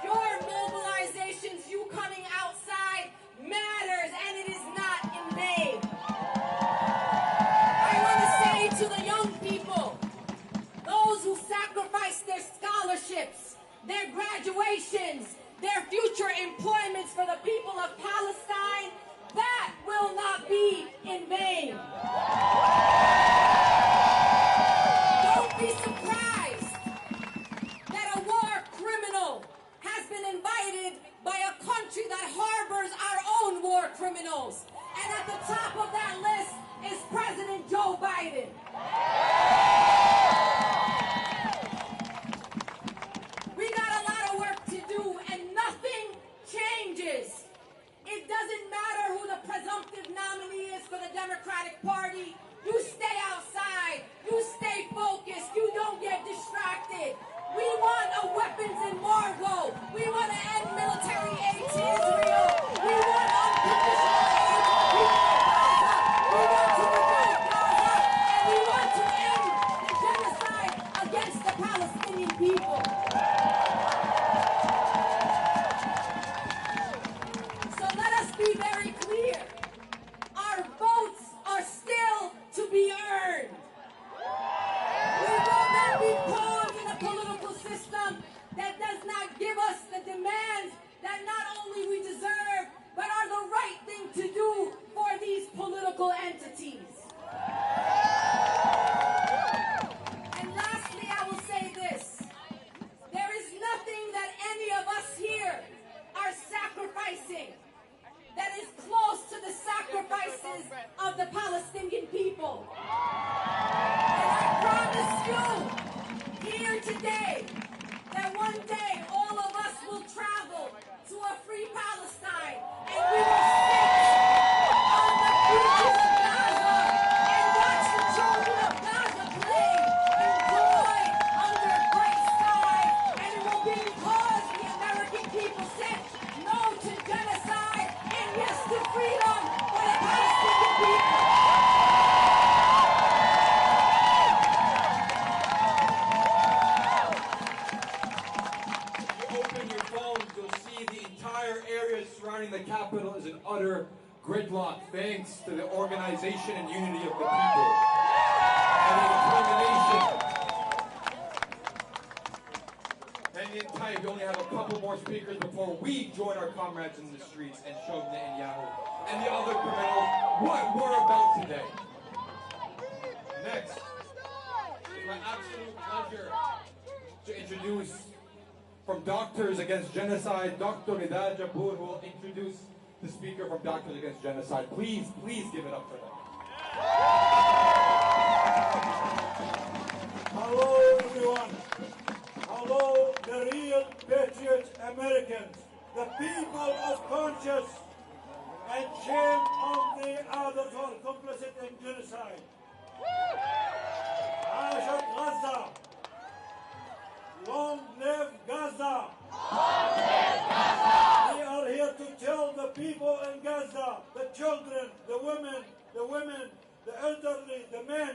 Your mobilizations, you coming outside, matters, and it is not in vain. I want to say to the young people, those who sacrifice their their graduations, their future employments for the people of Palestine, that will not be in vain. Don't be surprised that a war criminal has been invited by a country that harbors our own war criminals. And at the top of that list is President Joe Biden. We got a lot of work to do, and nothing changes. It doesn't matter who the presumptive nominee is for the Democratic Party. You stay outside. You stay focused. You don't get distracted. We want a weapons embargo. We want to end military aid to Israel. We want unconditional aid to the people of Gaza. We want to rebuild Gaza. And we want to end the genocide against the Palestinian people. So let us be very clear. Our votes are still to be earned. We will not be pawns in a political system that does not give us the demands that not only we deserve, but are the right thing to do for these political entities. And lastly, I will say this. There is nothing that any of us here are sacrificing that is close to the sacrifices of the Palestinian people. And I promise you here today that one day all of us will travel to a free Palestine and we will sit on the beaches of Gaza and watch the children of Gaza play and joy under a bright sky. And it will be because the American people said no to genocide and yes to freedom for the Palestinian people. Open your phones, you'll see the entire area surrounding the Capitol is an utter gridlock, thanks to the organization and unity of the people. And the determination. Hang in tight, we only have a couple more speakers before we join our comrades in the streets and show Netanyahu and the other criminals what we're about today. Next, it's my absolute pleasure to introduce from Doctors Against Genocide, Dr. Nida Jabour, who will introduce the speaker from Doctors Against Genocide. Please give it up for them. Hello, everyone. Hello, the real patriot Americans, the people of conscience, and shame on the others who are complicit in genocide. Ashat Gaza. Long live Gaza! Long live Gaza! We are here to tell the people in Gaza, the children, the women, the elderly, the men,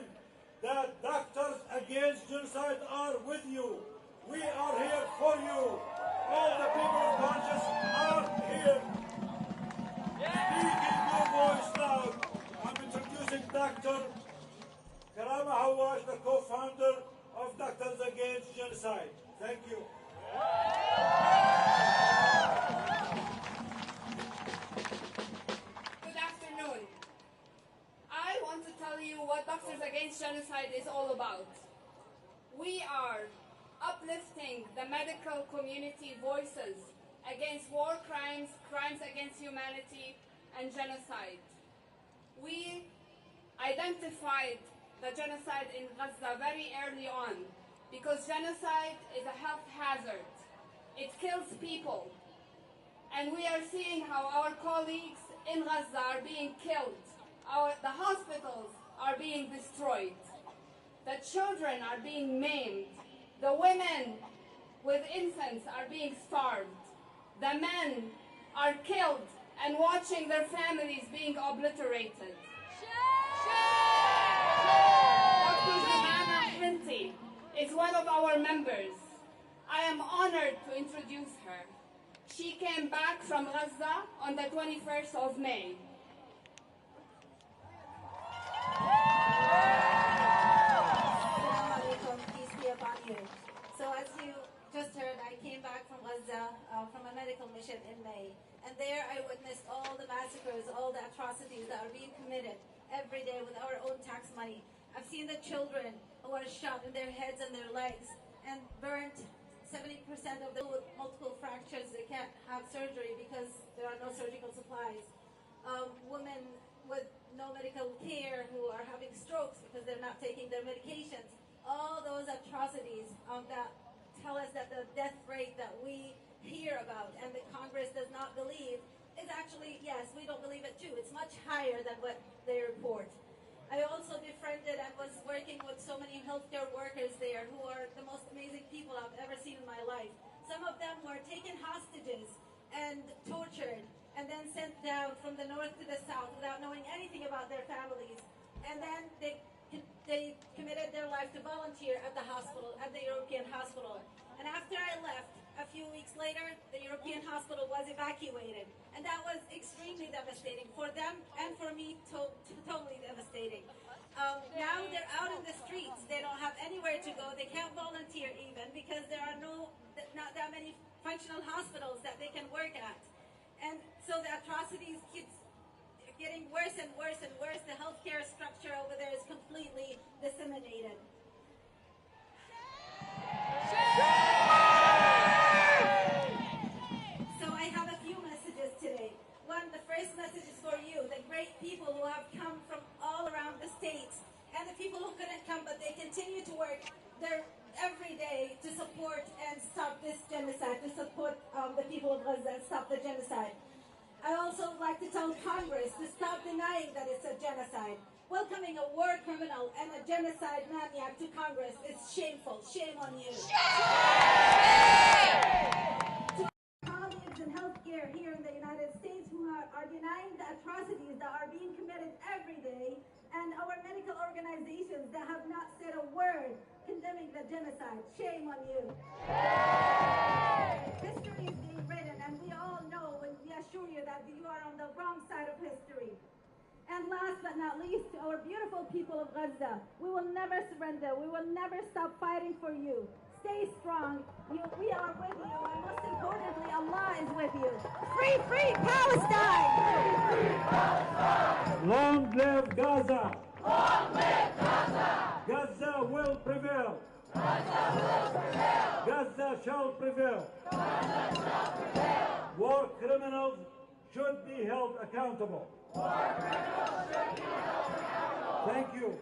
that Doctors Against Genocide are with you. We are here for you. All the people of conscience are here. Speaking your voice loud. I'm introducing Dr. Karama Hawash, the co-founder of Doctors Against Genocide. Thank you. Good afternoon. I want to tell you what Doctors Against Genocide is all about. We are uplifting the medical community voices against war crimes, crimes against humanity, and genocide. We identified the genocide in Gaza very early on because genocide is a health hazard. It kills people. And we are seeing how our colleagues in Gaza are being killed. The hospitals are being destroyed. The children are being maimed. The women with infants are being starved. The men are killed and watching their families being obliterated. Dr. Jemana Hinti is one of our members. I am honored to introduce her. She came back from Gaza on the 21st of May. Peace be upon you. So as you just heard, I came medical mission in May. And there I witnessed all the massacres, all the atrocities that are being committed every day with our own tax money. I've seen the children who are shot in their heads and their legs and burnt. 70% of them with multiple fractures, they can't have surgery because there are no surgical supplies. Women with no medical care who are having strokes because they're not taking their medications. All those atrocities that tell us that the death rate that we hear about and the Congress does not believe is actually, yes, we don't believe it too. It's much higher than what they report. I also befriended and was working with so many healthcare workers there who are the most amazing people I've ever seen in my life. Some of them were taken hostages and tortured and then sent down from the north to the south without knowing anything about their families. And then they committed their life to volunteer at the hospital, at the European hospital. And after I left, a few weeks later, the European hospital was evacuated. And that was extremely devastating for them and for me, totally devastating. Now they're out in the streets. They don't have anywhere to go. They can't volunteer even because there are not that many functional hospitals that they can work at. And so the atrocities keep getting worse and worse and worse. The healthcare structure over there is completely disseminated. So I have a few messages today. One, the first message is for you, the great people who have come from all around the states, and the people who couldn't come, but they continue to work there every day to support and stop this genocide, to support the people of Gaza and stop the genocide. I also like to tell Congress to stop denying that it's a genocide. Welcoming a war criminal and a genocide maniac to Congress is shameful. Shame on you. To colleagues in healthcare here in the United States who are denying the atrocities that are being committed every day, and our medical organizations that have not said a word condemning the genocide. Shame on you. History is being written, and we all know, and we assure you that you are on the wrong side of history. And last but not least, to our beautiful people of Gaza, we will never surrender. We will never stop fighting for you. Stay strong. We are with you, and most importantly, Allah is with you. Free, free Palestine! Free Palestine! Long live Gaza! Long live Gaza! Gaza will prevail! Gaza will prevail! Gaza shall prevail! Gaza shall prevail! War criminals should be held accountable. War criminals should be held accountable. Thank you.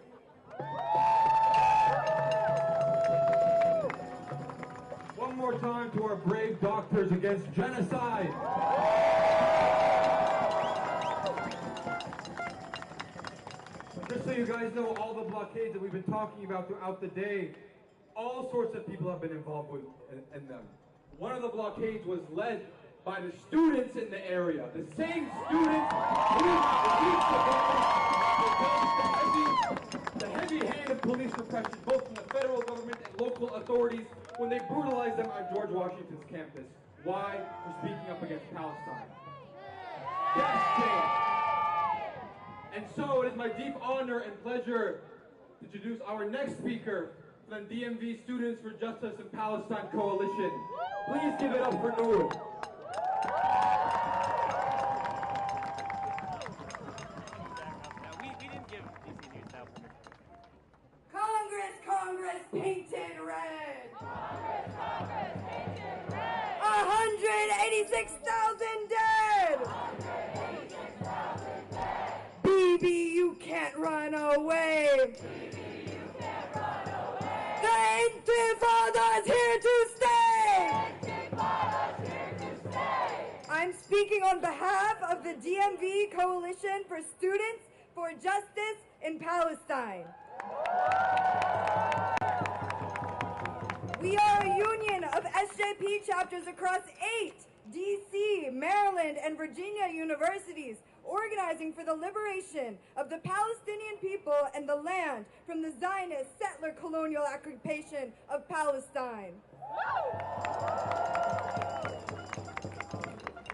One more time to our brave doctors against genocide. Just so you guys know, all the blockades that we've been talking about throughout the day, all sorts of people have been involved in them. One of the blockades was led by the students in the area. The same students who the heavy hand of police repression, both from the federal government and local authorities, when they brutalized them on George Washington's campus. Why? For speaking up against Palestine. Yes, change. And so it is my deep honor and pleasure to introduce our next speaker from the DMV Students for Justice in Palestine Coalition. Please give it up for Noor. Congress, Congress, painted red. Congress, Congress, painted red. 186,000 dead. 186,000 dead. BB, you can't run away. BB, you can't run away. The Intifada's here to stay. The Intifada's here to stay. I'm speaking on behalf of the DMV Coalition for Students for Justice in Palestine. We are a union of SJP chapters across 8 DC, Maryland, and Virginia universities, organizing for the liberation of the Palestinian people and the land from the Zionist settler colonial occupation of Palestine.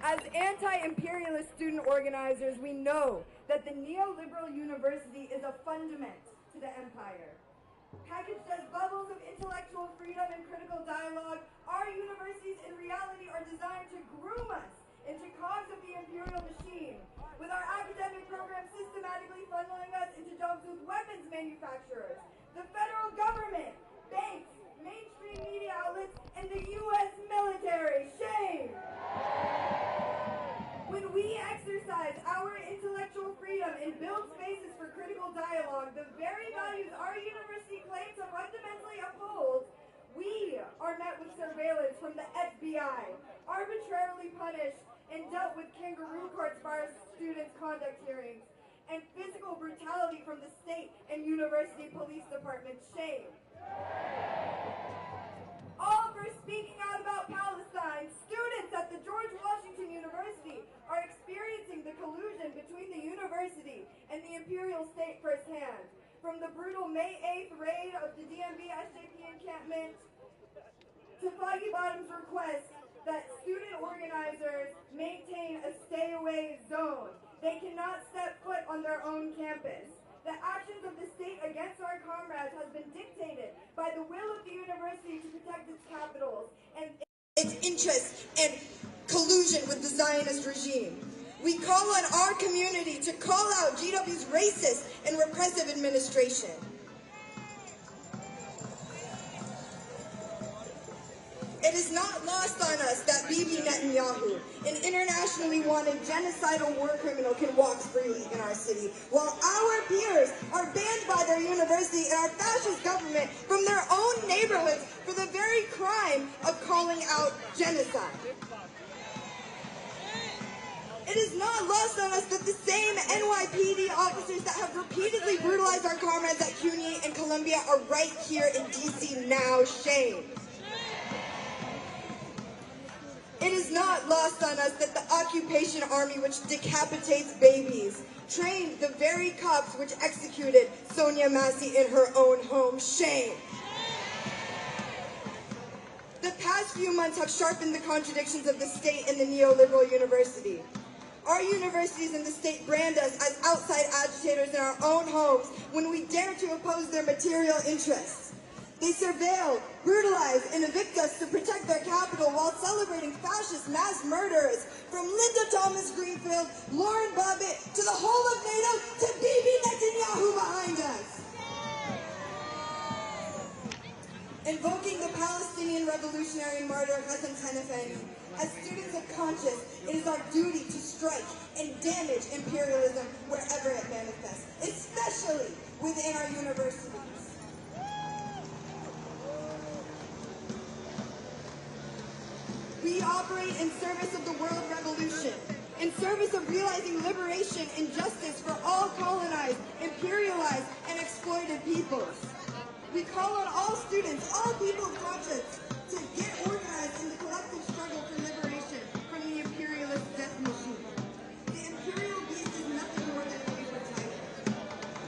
As anti-imperialist student organizers, we know that the neoliberal university is a fundament to the empire. Packaged as bubbles of intellectual freedom and critical dialogue, our universities in reality are designed to groom manufacturers, the federal government, banks, mainstream media outlets, and the U.S. military. Shame! When we exercise our intellectual freedom and build spaces for critical dialogue, the very values our university claims to fundamentally uphold, we are met with surveillance from the FBI, arbitrarily punished and dealt with kangaroo courts for our students' conduct hearings, and physical brutality from the state and university police departments. Shame. All for speaking out about Palestine, students at the George Washington University are experiencing the collusion between the university and the imperial state firsthand. From the brutal May 8th raid of the DMV SJP encampment to Foggy Bottom's request that student organizers maintain a stay-away zone. They cannot step foot on their own campus. The actions of the state against our comrades has been dictated by the will of the university to protect its capitals and its interests and collusion with the Zionist regime. We call on our community to call out GW's racist and repressive administration. It is not lost on us that Bibi Netanyahu, an internationally wanted genocidal war criminal, can walk freely in our city, while our peers are banned by their university and our fascist government from their own neighborhoods for the very crime of calling out genocide. It is not lost on us that the same NYPD officers that have repeatedly brutalized our comrades at CUNY and Columbia are right here in DC now. Shame. It is not lost on us that the occupation army, which decapitates babies, trained the very cops which executed Sonia Massey in her own home. Shame. The past few months have sharpened the contradictions of the state and the neoliberal university. Our universities and the state brand us as outside agitators in our own homes when we dare to oppose their material interess. They surveil, brutalize, and evict us to protect their capital while celebrating fascist mass murderers from Linda Thomas Greenfield, Lauren Bobbitt, to the whole of NATO, to Bibi Netanyahu behind us. Invoking the Palestinian revolutionary martyr Hassan Tanafani, as students of conscience, it is our duty to strike and damage imperialism wherever it manifests, especially within our universities. We operate in service of the world revolution, in service of realizing liberation and justice for all colonized, imperialized, and exploited peoples. We call on all students, all people of conscience, to get organized in the collective struggle for liberation from the imperialist death machine. The imperial beast is nothing more than a paper tiger.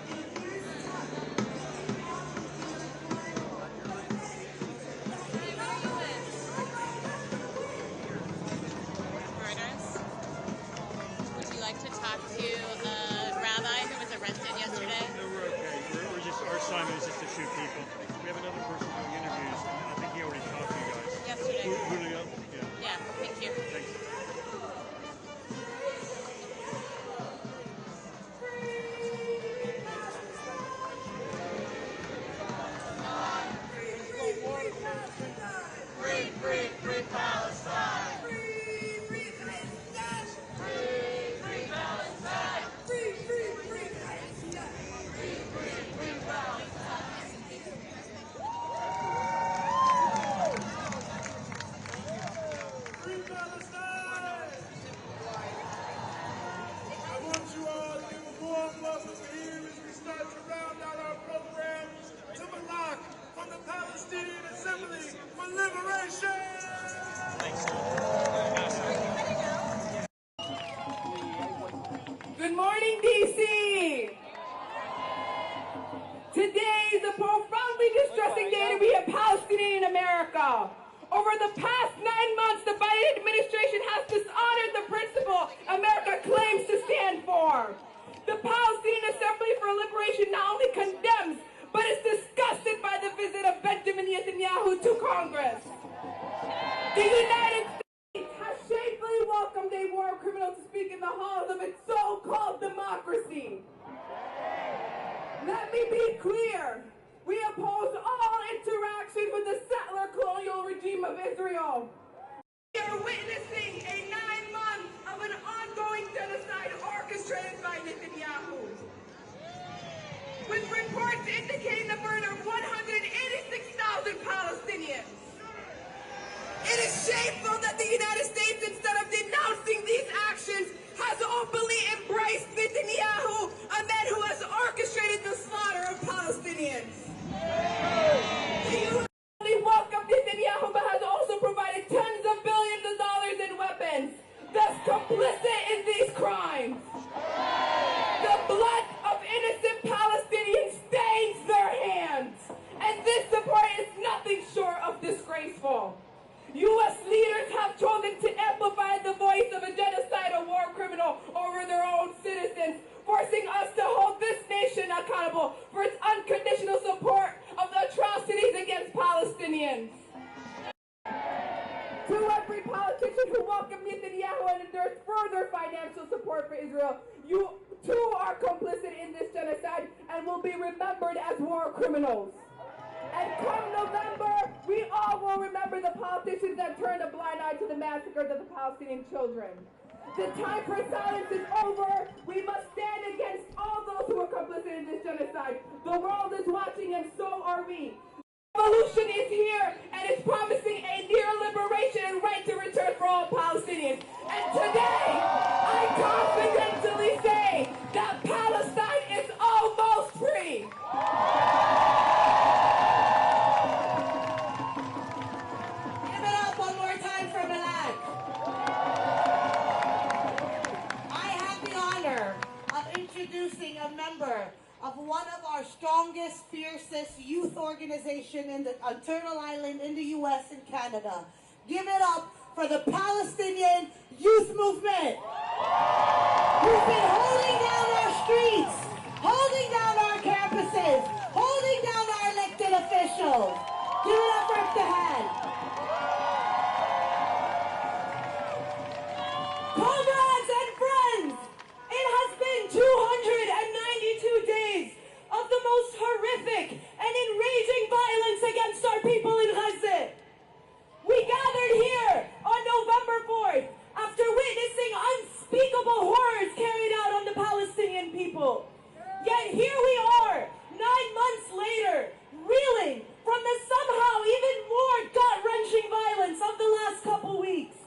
It appears tough, but inequality is a crime. Would you like to talk to a rabbi who was arrested yesterday? No, we're okay. We're just, our assignment is just to shoot people. We have another person doing interviews. I think he already talked to you guys. Yesterday. Julio? Yeah. Yeah, thank you. Thanks. Free, free, free Palestine! Free, free Palestine! Free, free Palestine! Free, free, free Palestine! Free, free, free Palestine! Free Palestine! I want you all to give a warm welcome here as we start to round out our program to Malak from the Palestinian Assembly for Liberation! Good morning, DC! Today is a profoundly distressing day to be a Palestinian in America. Over the past 9 months, the Biden administration has dishonored the principle America claims to stand for. The Palestinian Assembly for Liberation not only condemns, but is disgusted by the visit of Benjamin Netanyahu to Congress. The United States has shamefully welcomed a war criminal to speak in the halls of its so-called democracy. Let me be clear. We oppose all interactions with the settler colonial regime of Israel. We are witnessing a 9 months of an ongoing genocide orchestrated by Netanyahu, with reports indicating the murder of 186,000 Palestinians. It is shameful that the United States, instead of denouncing these actions, has openly embraced Netanyahu, a man who has orchestrated the slaughter of Palestinians. The U.S. only welcomed Netanyahu, but has also provided tens of billions of dollars in weapons, thus complicit in these crimes. The blood of innocent Palestinians stains their hands, and this support is nothing short of disgraceful. U.S. leaders have chosen to amplify the voice of a genocidal war criminal over their own citizens, forcing us to hold this nation accountable for its unconditional support of the atrocities against Palestinians. To every politician who welcomed Netanyahu and endorsed further financial support for Israel, you too are complicit in this genocide and will be remembered as war criminals. And come November, we all will remember the politicians that turned a blind eye to the massacres of the Palestinian children. The time for silence is over. We must stand against all those who are complicit in this genocide. The world is watching, and so are we. Revolution is here, and it's promising a near liberation and right to return for all Palestinians. And today, I confidently say that Palestine is almost free. Give it up one more time for Malak. I have the honor of introducing a member of one of our strongest, fiercest youth organization on Turtle Island in the U.S. and Canada. Give it up for the Palestinian Youth Movement, who's been holding down our streets, holding down our campuses, holding down our elected officials. Give it up for Iftihad. Comrades and friends, it has been 292 days of the most horrific and enraging violence against our people in Gaza. We gathered here on November 4th after witnessing unspeakable horrors carried out on the Palestinian people. Yet here we are, 9 months later, reeling from the somehow even more gut-wrenching violence of the last couple weeks.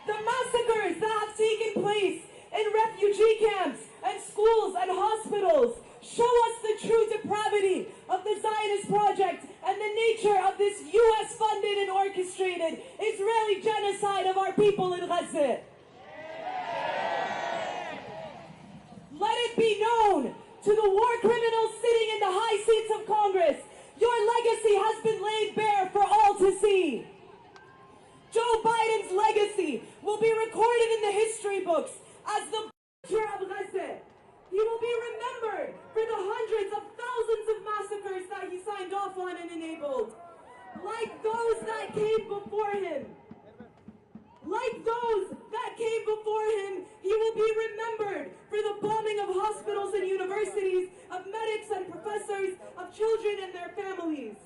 The massacres that have taken place in refugee camps and schools and hospitals show us the true depravity of the Zionist project and the nature of this U.S.-funded and orchestrated Israeli genocide of our people in Gaza. Let it be known to the war criminals sitting in the high seats of Congress, your legacy has been laid bare for all to see. Joe Biden's legacy will be recorded in the history books as the butcher of Gaza. He will be remembered for the hundreds of thousands of massacres that he signed off on and enabled. Like those that came before him. Like those that came before him, he will be remembered for the bombing of hospitals and universities, of medics and professors, of children and their families.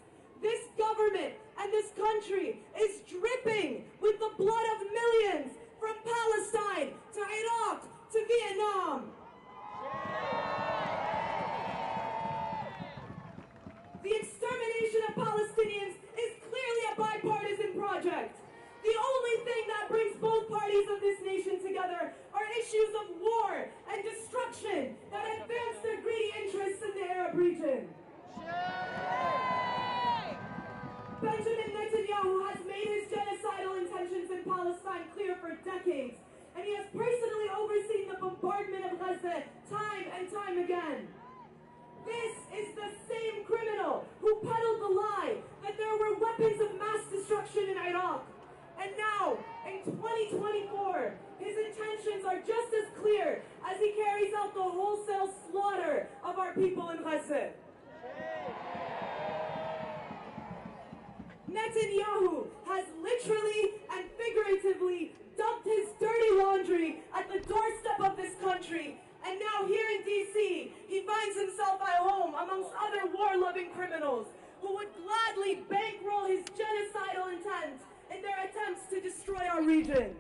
This government and this country is dripping with the blood of millions from Palestine to Iraq to Vietnam. The extermination of Palestinians is clearly a bipartisan project. The only thing that brings both parties of this nation together are issues of war and destruction that advance their greedy interests in the Arab region. Benjamin Netanyahu has made his genocidal intentions in Palestine clear for decades, and he has personally overseen the bombardment of Gaza time and time again. This is the same criminal who peddled the lie that there were weapons of mass destruction in Iraq. And now, in 2024, his intentions are just as clear as he carries out the wholesale slaughter of our people in Gaza. Netanyahu has literally and figuratively dumped his dirty laundry at the doorstep of this country And now here in D.C., he finds himself at home amongst other war-loving criminals who would gladly bankroll his genocidal intent in their attempts to destroy our region.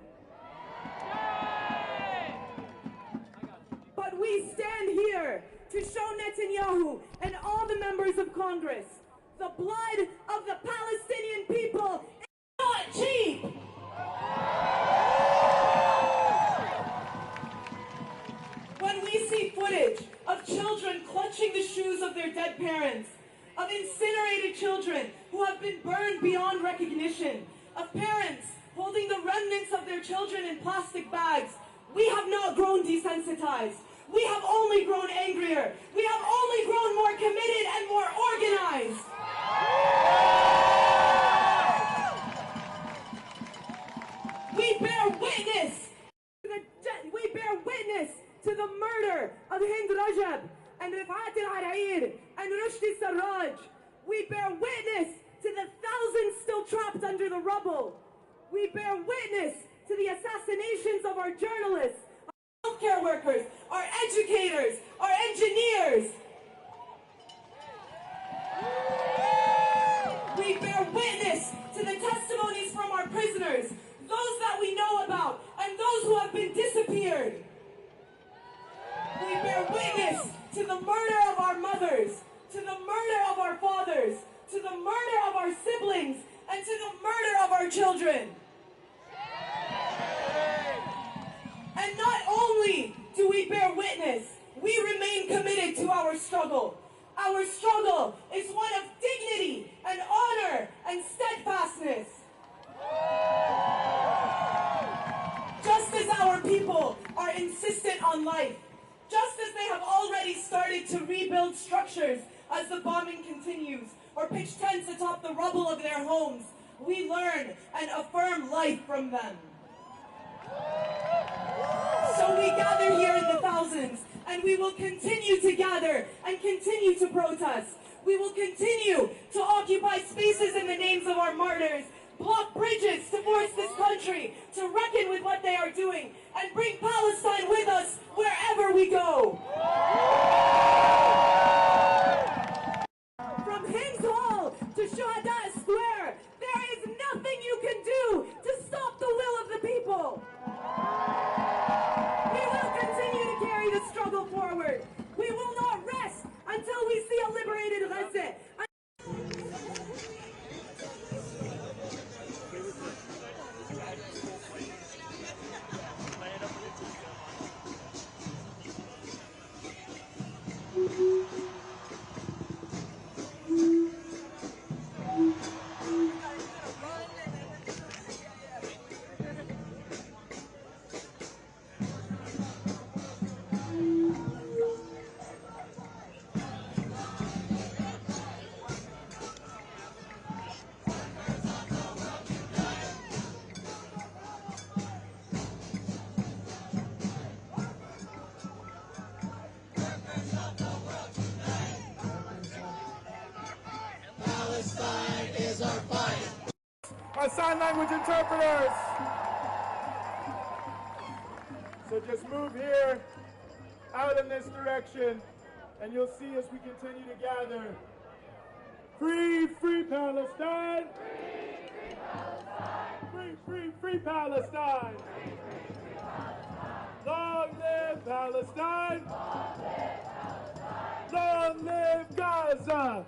But we stand here to show Netanyahu and all the members of Congress the blood of the Palestinian people is not cheap. When we see footage of children clutching the shoes of their dead parents, of incinerated children who have been burned beyond recognition, of parents holding the remnants of their children in plastic bags, we have not grown desensitized. We have only grown angrier. We have only grown more committed and more organized. We bear witness to the murder of Hind Rajab and Rifat al-Arair and Rushdie Sarraj. We bear witness to the thousands still trapped under the rubble. We bear witness to the assassinations of our journalists, our healthcare workers, our educators, our engineers. We bear witness to the testimonies from our prisoners, those that we know about, and those who have been disappeared. We bear witness to the murder of our mothers, to the murder of our fathers, to the murder of our siblings, and to the murder of our children. And not only do we bear witness, we remain committed to our struggle. Our struggle is one of dignity and honor and steadfastness. Just as our people are insistent on life, just as they have already started to rebuild structures as the bombing continues, or pitch tents atop the rubble of their homes, we learn and affirm life from them. So we gather here in the thousands, and we will continue to gather and continue to protest. We will continue to occupy spaces in the names of our martyrs, block bridges to force this country to reckon with what they are doing, and bring Palestine with us wherever we go. From Hind's Hall to Shuhada Square, there is nothing you can do to stop the will of the people. We will continue to carry the struggle forward. We will not rest until we see a liberated Gaza. Palestine is our fight. Our sign language interpreters. So just move here, out in this direction, and you'll see as we continue to gather. Free, free Palestine! Free, free, free Palestine! Long live Palestine! Long live Gaza!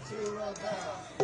To rebel.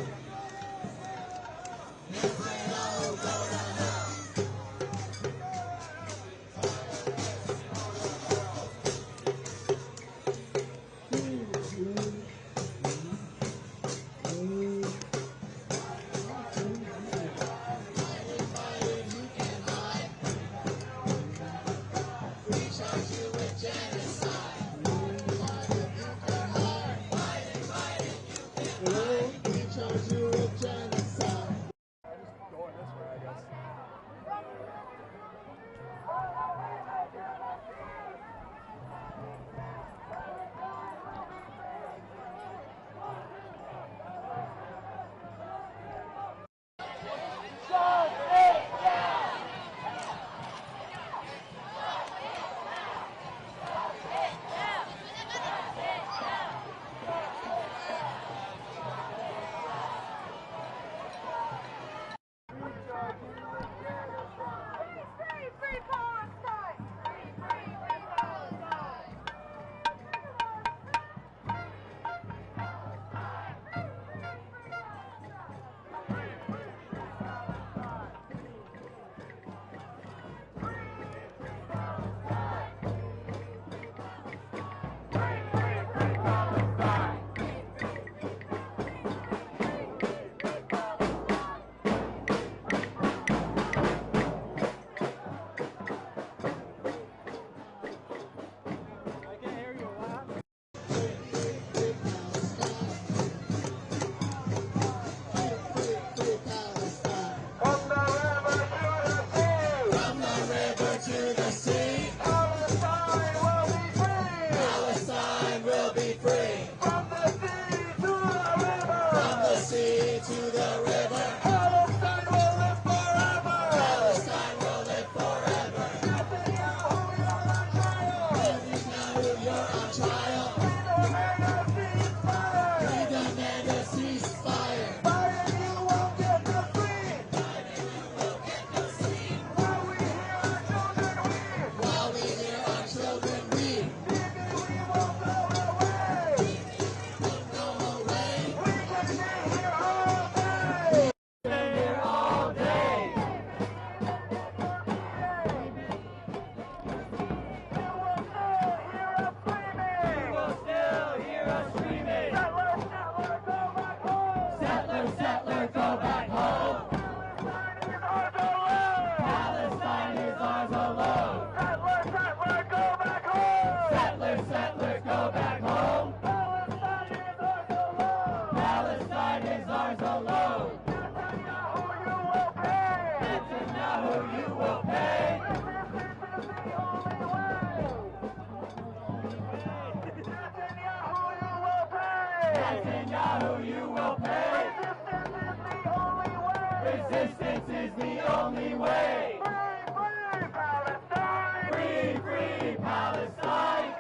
Resistance is the only way. Free, free Palestine. Free, free Palestine.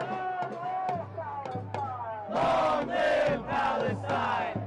Long live Palestine.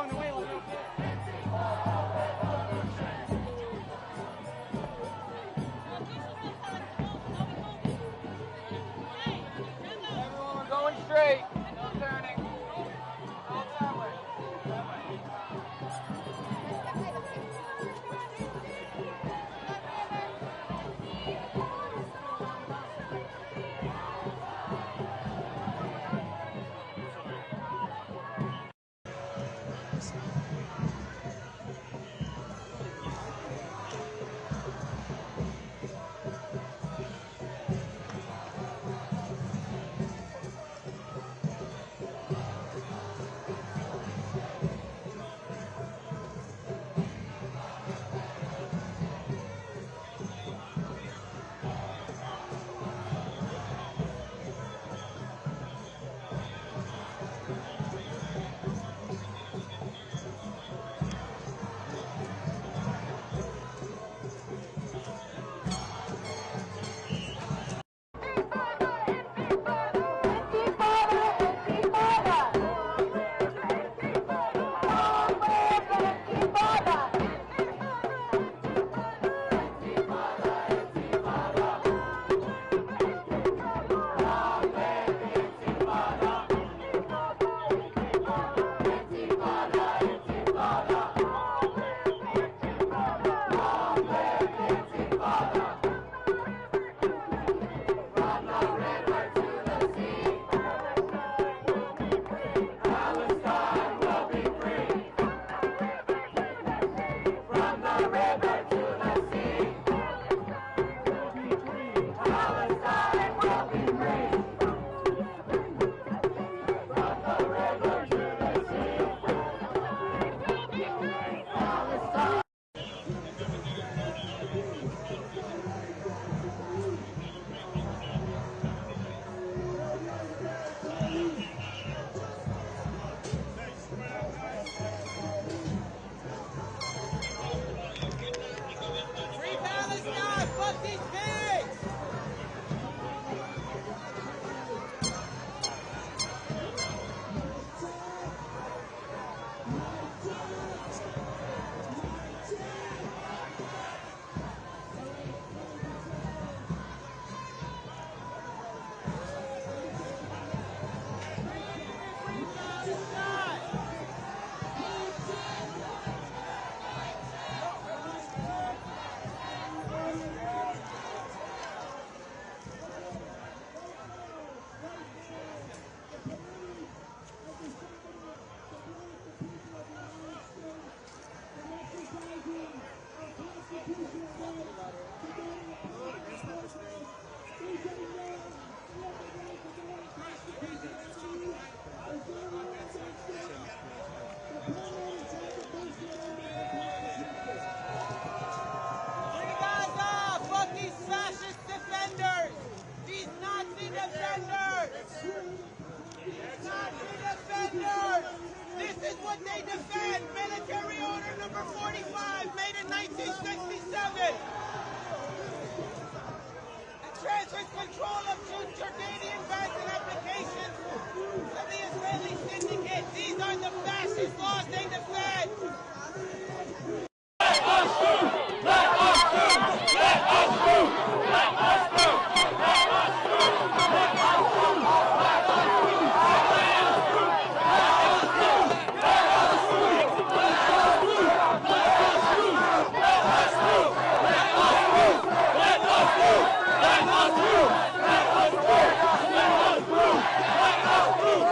along the way. Everyone, we're going straight. No turning. Go that way. That way. This is what they defend. Military Order number 45, made in 1967. It transfers control of Jordanian banks and applications to the Israeli syndicate. These are the fascist laws they defend. Let us through! Let us through! Let us through! Let us through! Let us through! Let us through! Let us through! Let us through!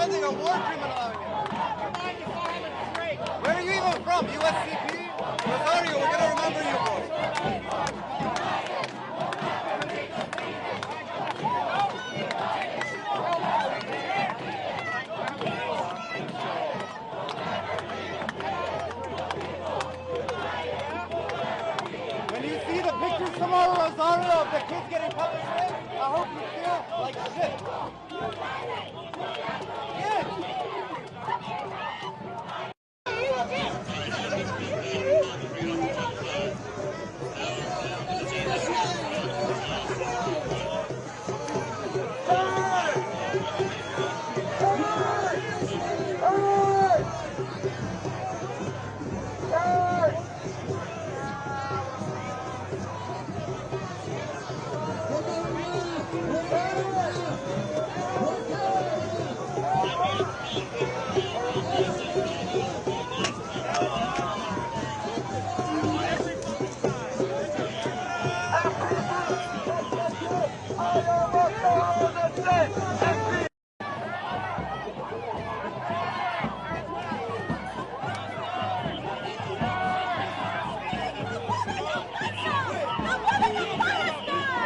defending a war criminal out here. Where are you even from? USCP? Rosario, we're gonna remember you, bro. When you see the pictures tomorrow, Rosario, of the kids getting pepper sprayed, I hope you feel like shit. Yeah.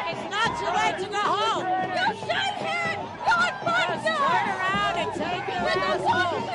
It's not too late to go home. You should hit. Don't just turn around and take your ass home.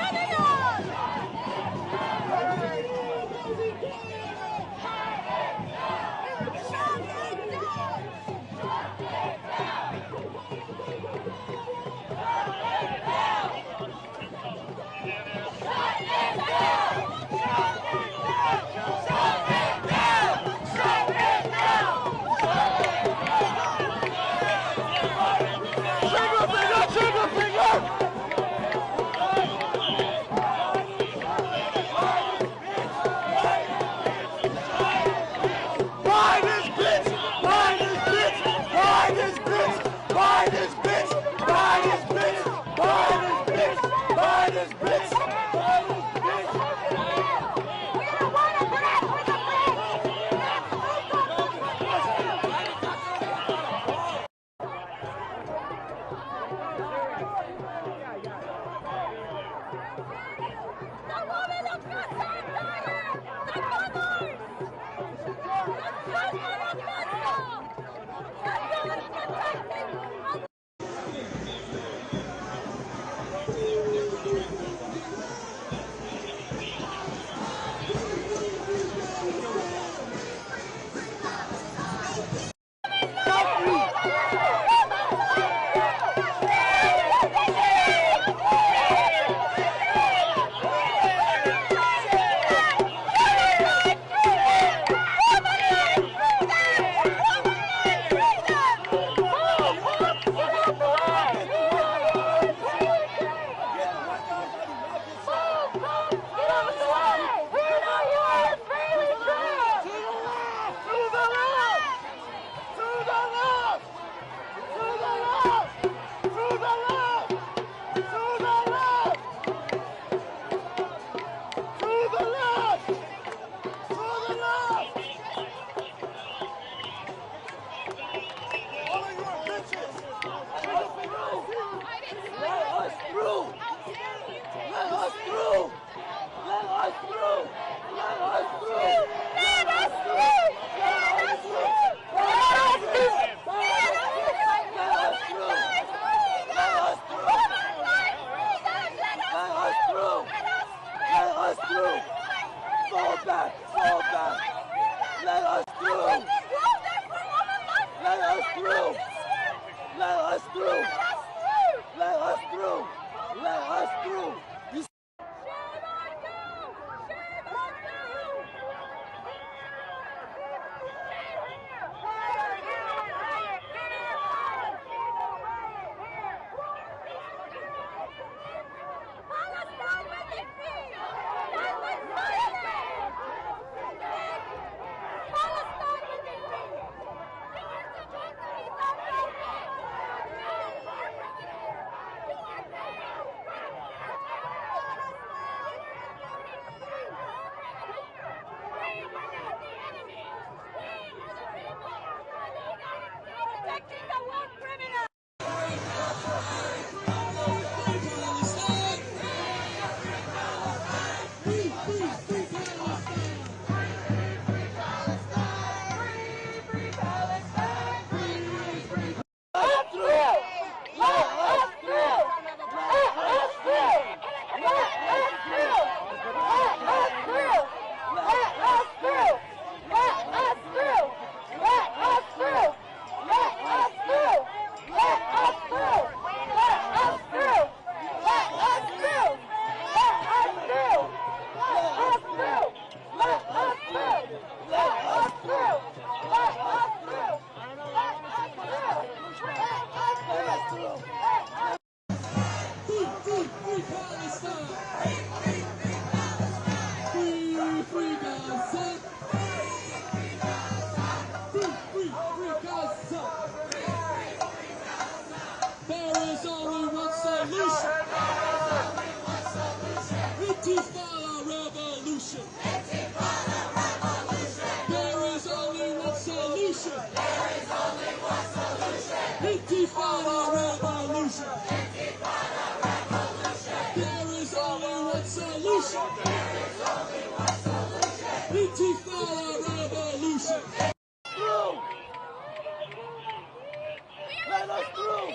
Let us through!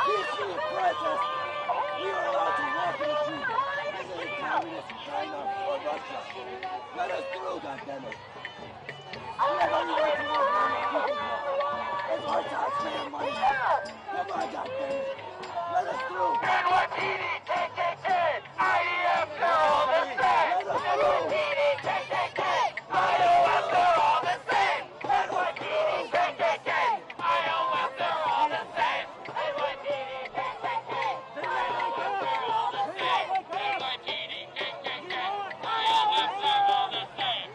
Peacefully protest! We are allowed to walk in the street. This isn't communist China or Russia. Let us through, goddammit! We have every right to work on our people's law. It's our taxpayer money. Come on, goddammit! Let us through! NYPD, KKK, IEF, they're all the same! Let us through! NYPD, KKK, IOF, they're all the same! NYPD, KKK, IOF, they're all the same! NYPD, KKK, IOF, they're all the same! NYPD, KKK, IOF, they're all the same!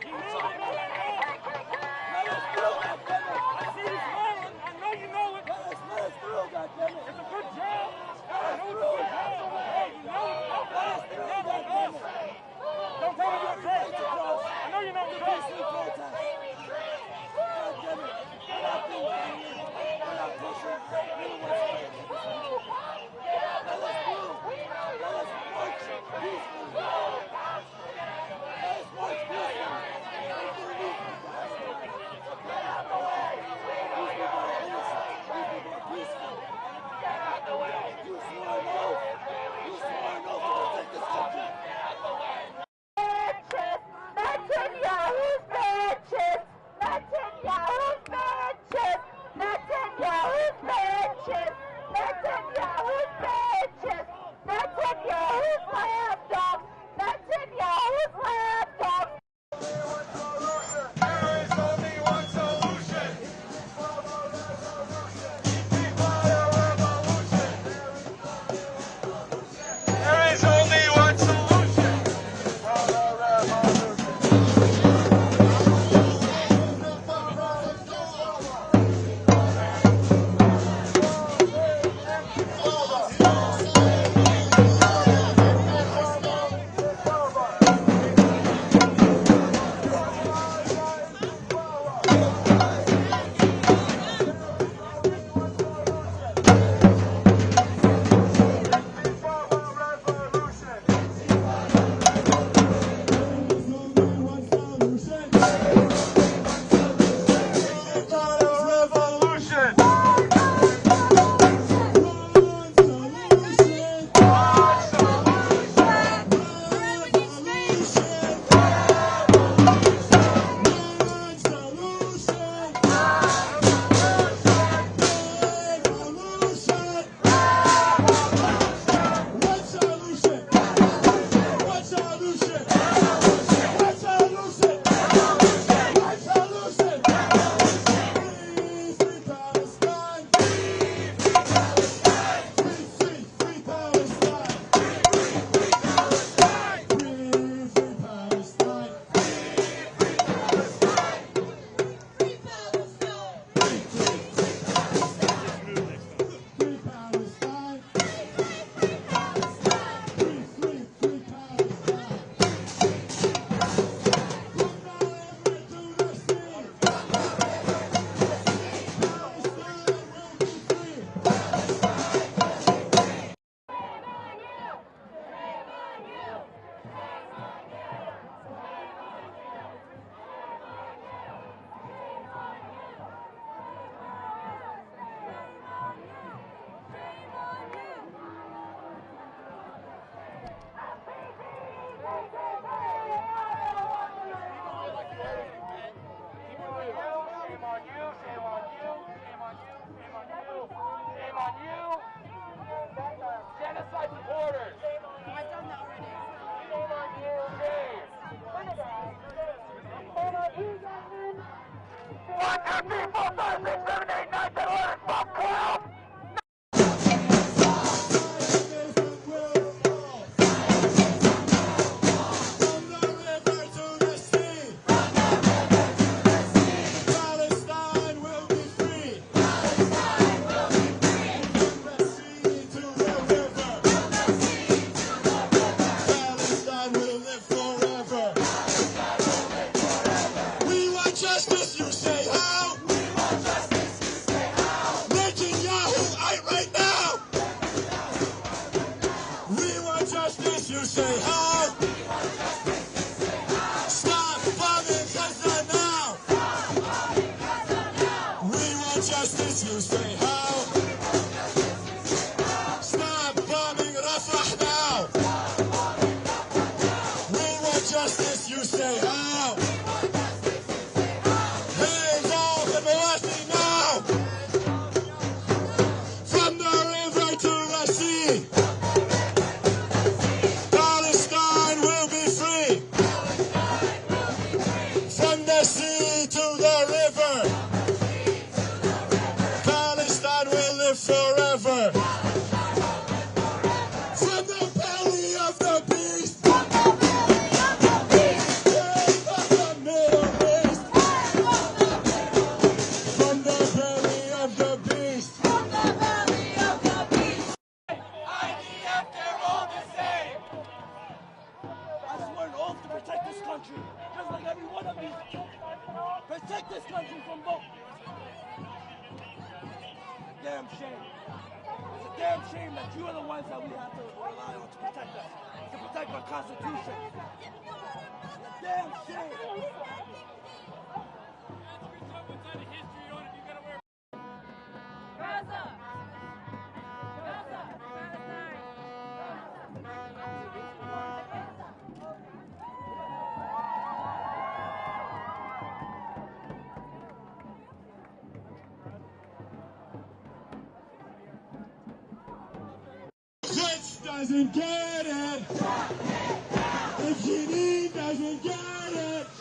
Let us through, goddammit! I see you smiling. I know you know it. Let us through, goddammit! It's a good job. Let us through. Hey, you know it. Let us through, goddammit! Don't tell me you're afraid. I know you're not peacefully protest. Goddammit! We're not being violent. We're not pushing. We're what's right. Let us through. Let us march peacefully. Let us march peacefully. Get out the way! These people are innocent. These people are peaceful. Get out the way! You swore an oath. You swore an oath to protect this country. Get out the way! Netanyahu's bitches! Netanyahu's bitches! Netanyahu's bitches! Netanyahu's bitches! Netanyahu's lapdogs! Netanyahu's lapdogs! There is only one solution. There is only one solution. Genocide supporters! I've done that already. Shame on you, Dave! 1, 2, 3, 4, 5, 6, 7, 8, 9, 10, 11, 12, 12! Justice, you say how? forever. From the belly of the beast. From the belly of the beast. Of the Middle East. From the belly of the beast. From the belly of the beast. IDF, they're all the same. I swear an oath to protect this country, just like every one of you. Protect this country from both. Damn shame. It's a damn shame that you are the ones that we have to rely on to protect us, to protect our Constitution. It's a damn shame. Gaza! Twitch doesn't get it. If Janine doesn't get it. If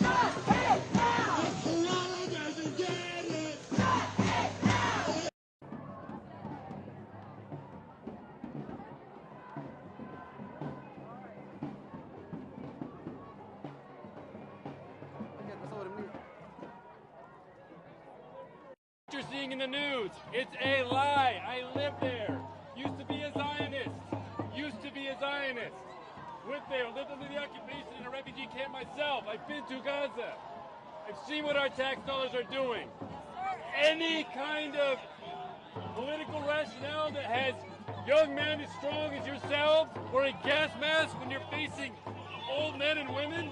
Kalala doesn't get it. What you're seeing in the news, it's a lie. I live there. Used to be a Zionist. Used to be a Zionist. Went there, lived under the occupation in a refugee camp myself. I've been to Gaza. I've seen what our tax dollars are doing. Any kind of political rationale that has young men as strong as yourselves wearing gas masks when you're facing old men and women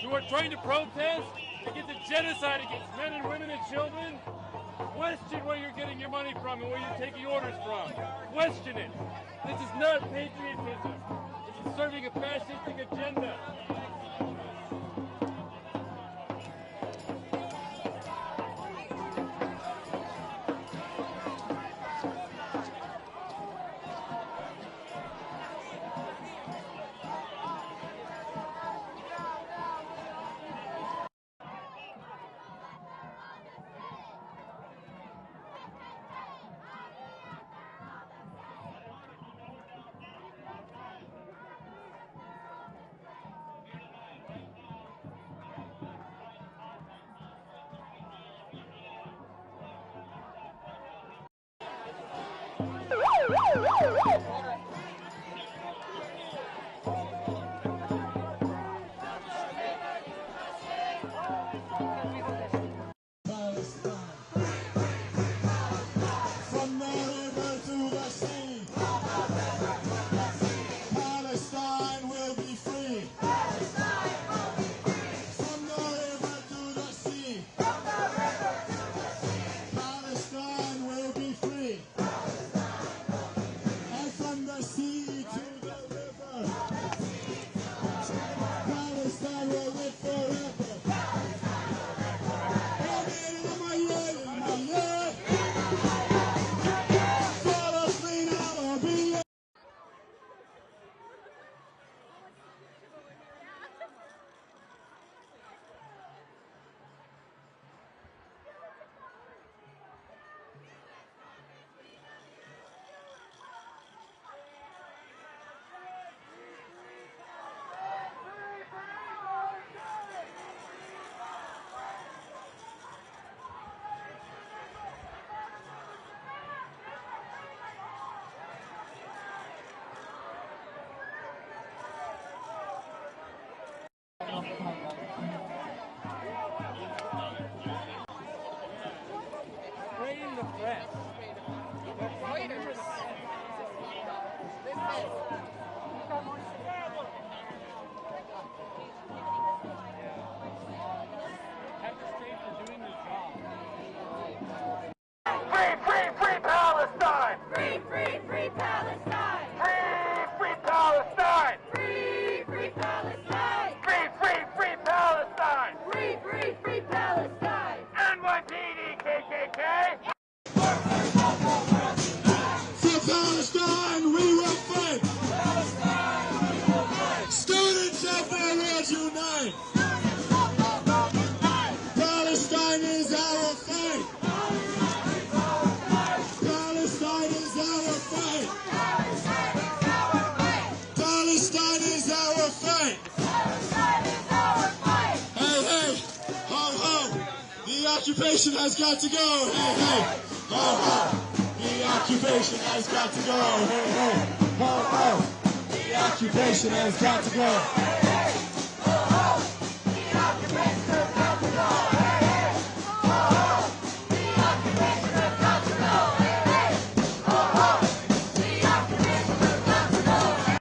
who are trying to protest against a genocide against men and women and children, question where you're getting your money from and where you're taking orders from. Question it. This is not patriotism. This is serving a fascistic agenda. From the river to the sea, Palestine will be free. From the river to the sea, Palestine will be free. And from the sea to the river, Palestine will live forever. occupation has got to go. Hey, hey. Ho, ho. The occupation has got to go. Hey, hey. Ho, ho. The occupation has got to go. Hey, hey. Ho, ho. The occupation has got to go. Hey, hey. Ho, ho. The occupation has got to go. Hey, hey. Ho, ho. The occupation has got to go.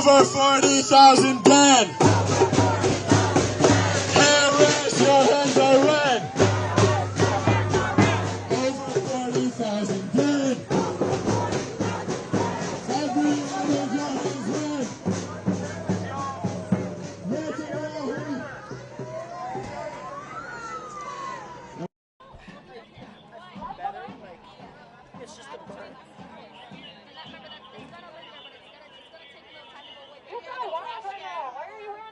Over 40,000 dead. Can't raise your hands are red. Over 40,000 dead. Every one of your hands red. Netanyahu. It's just a bird. What are you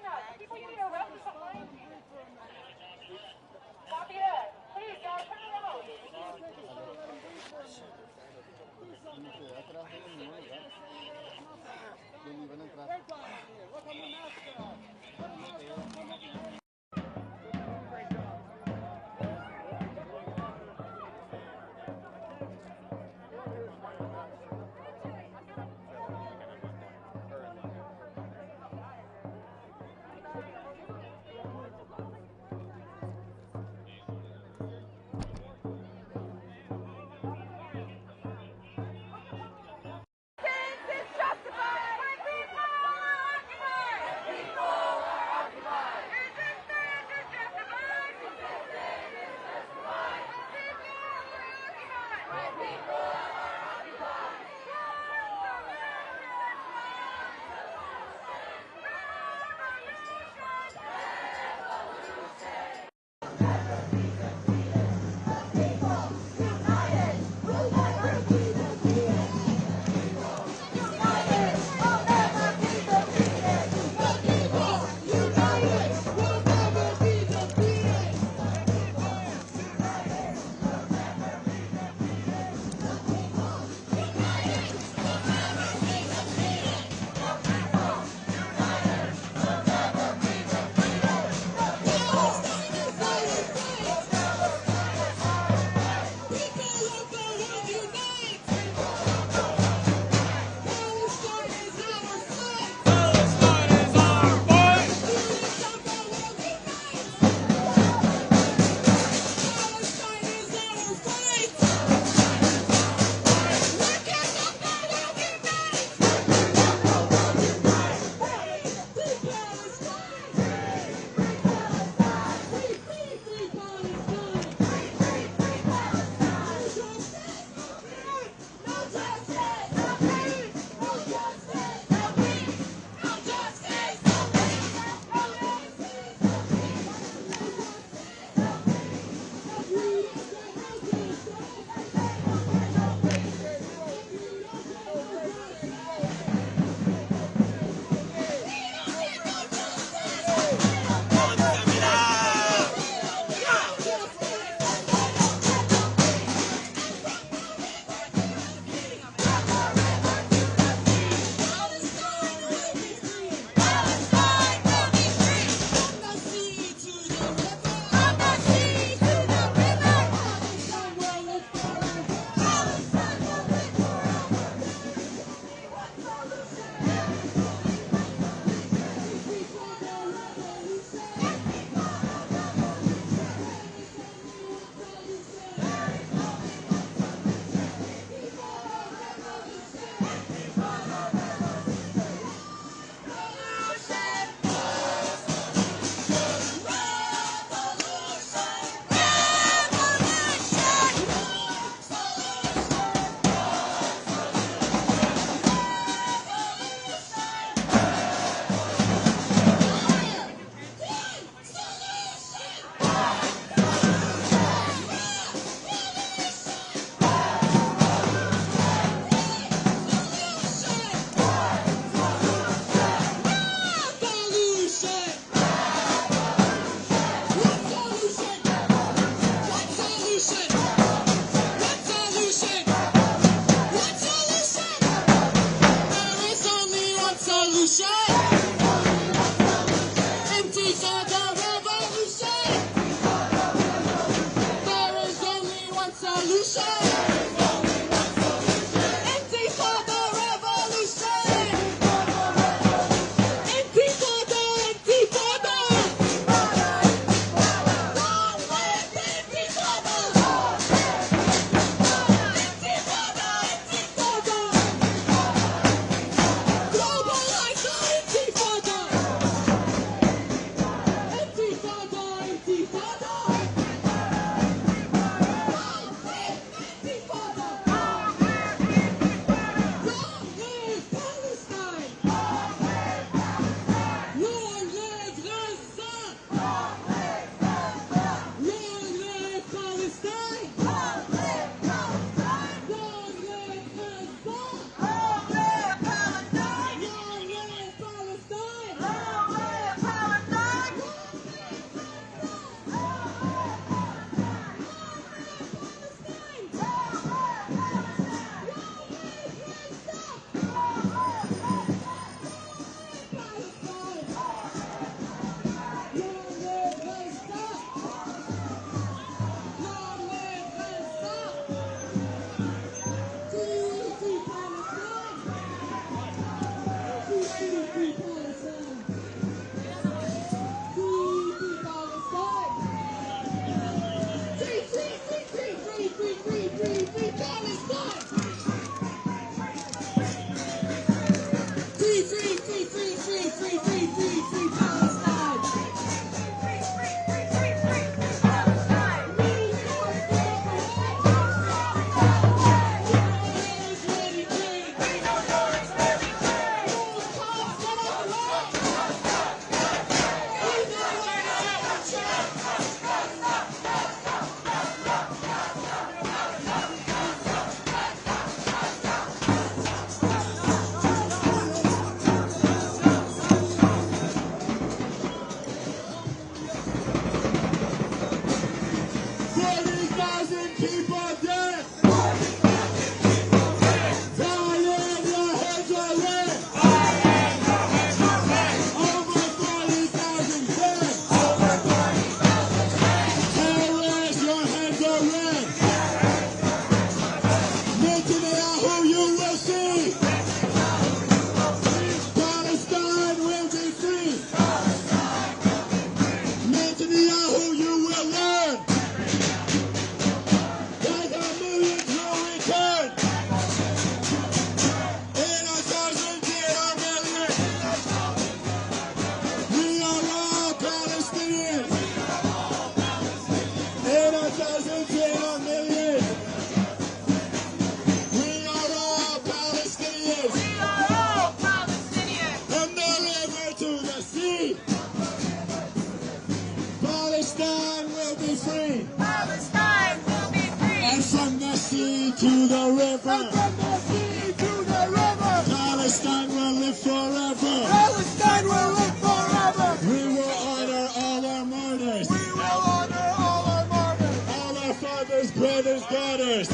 to the river. From the sea to the river. Palestine will live forever. Palestine will live forever. We will honor all our martyrs. We will honor all our martyrs. All our fathers, brothers, daughters.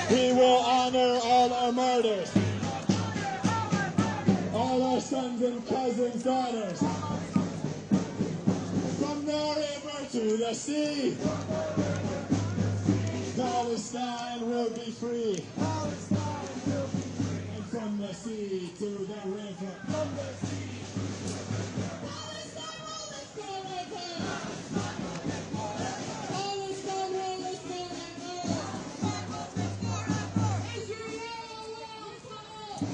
We will honor all our martyrs. All our sons and cousins, daughters. From the river to the sea. Palestine will be free. And from the sea to the river. Palestine will live forever. Palestine will live forever. Israel will fall.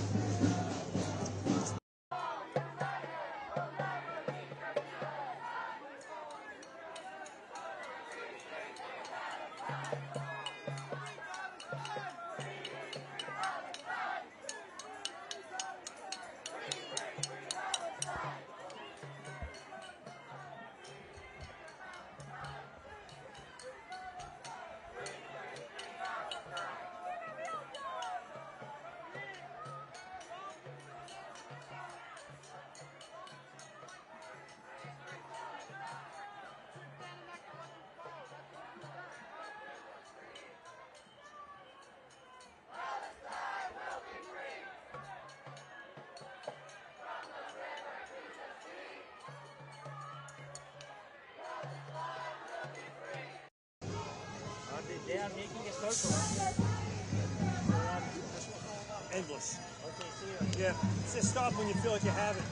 They are making a circle. Endless. Okay, see you. Yeah, just stop when you feel like you have it.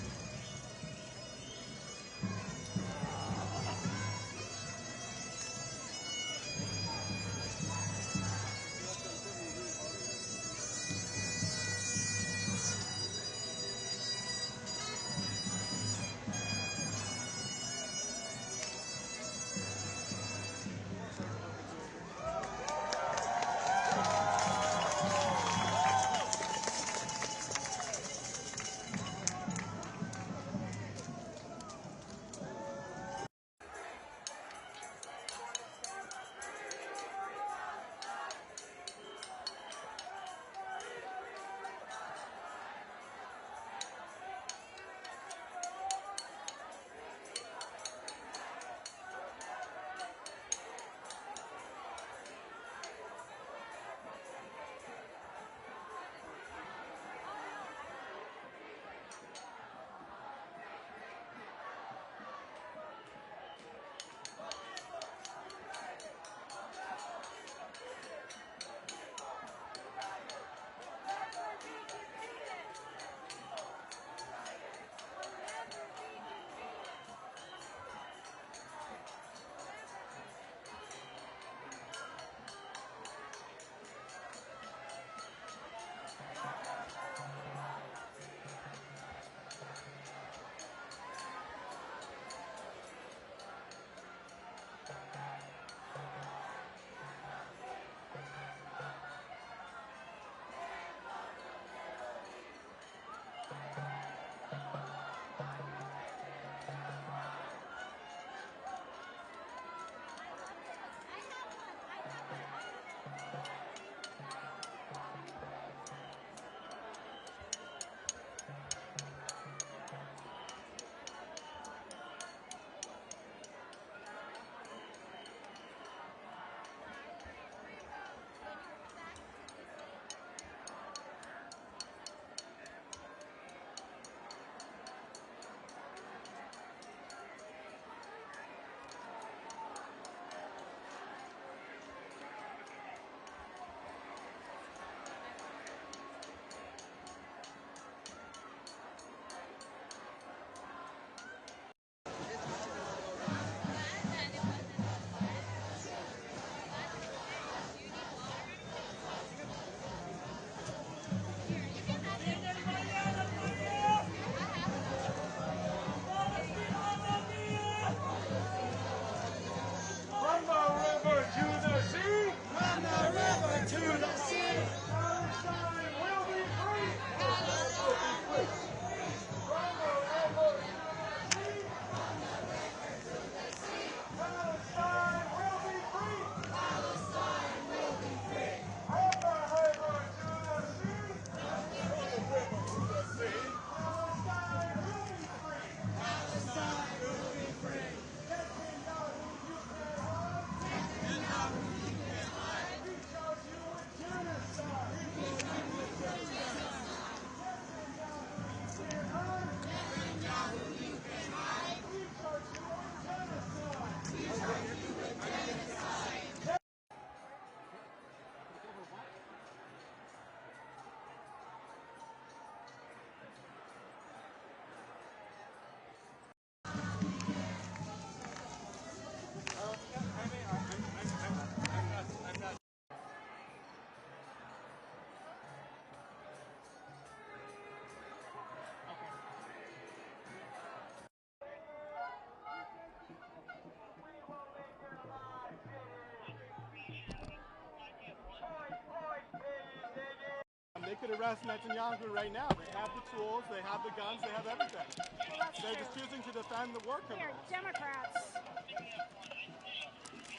they could arrest Netanyahu right now. They have the tools, they have the guns, they have everything. Well, They're just choosing to defend the war They're criminals. Democrats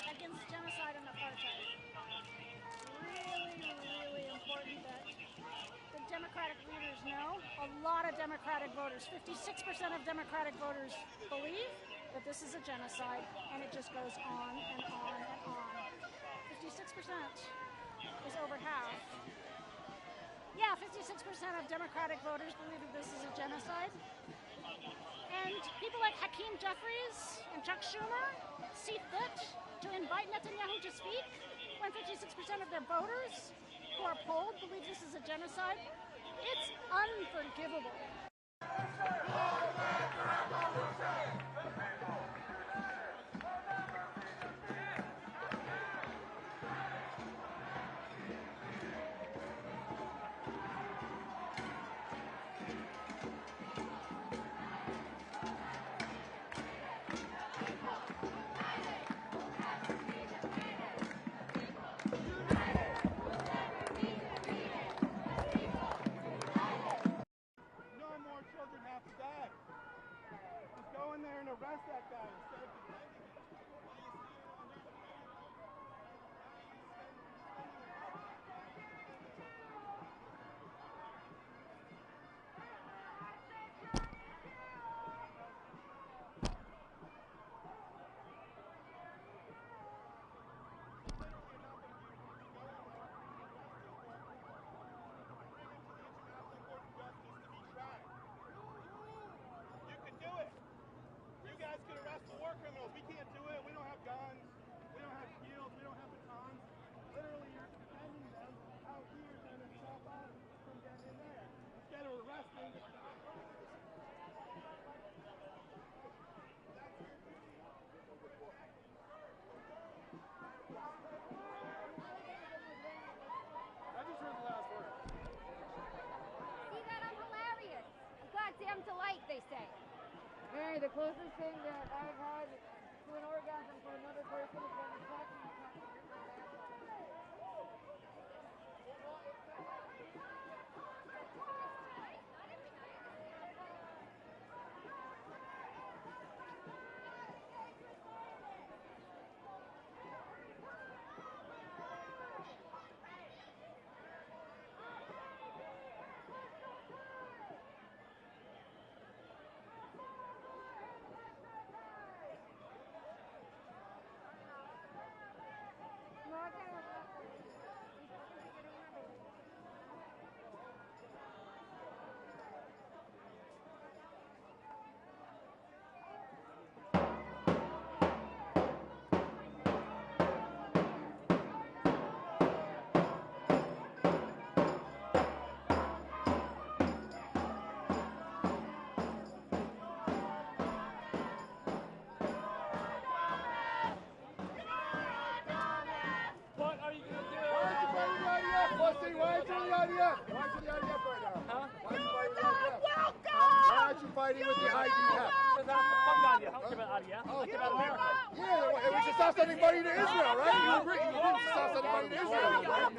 against genocide and apartheid. Really, really important that the Democratic leaders know. A lot of Democratic voters, 56% of Democratic voters believe that this is a genocide, and it just goes on and on and on. 56% is over half. Yeah, 56% of Democratic voters believe that this is a genocide. And people like Hakeem Jeffries and Chuck Schumer see fit to invite Netanyahu to speak when 56% of their voters who are polled believe this is a genocide. It's unforgivable. No more children have to die. Just go in there and arrest that guy instead of defending him. You can do it. You guys can arrest the war criminals. We can't do it. We don't have guns. We don't have shields. We don't have batons. Literally, you're defending them out here trying to stop us from getting in there. Instead of arresting. I just heard the last word. See that? I'm hilarious. A goddamn delight, they say. Mary, the closest thing that I've had to an orgasm for another person is when I'm talking to What are you going to do? Why aren't you fighting the IDF? Pussy, why aren't you in the IDF? Why aren't you in the IDF right now? Huh? Why aren't you fighting with the IDF? Why aren't you fighting with the IDF? Fuck IDF. I don't care about IDF. I care about America. Yeah, we should stop sending money to Israel, right? You agree? You agree we should stop sending money to Israel, right?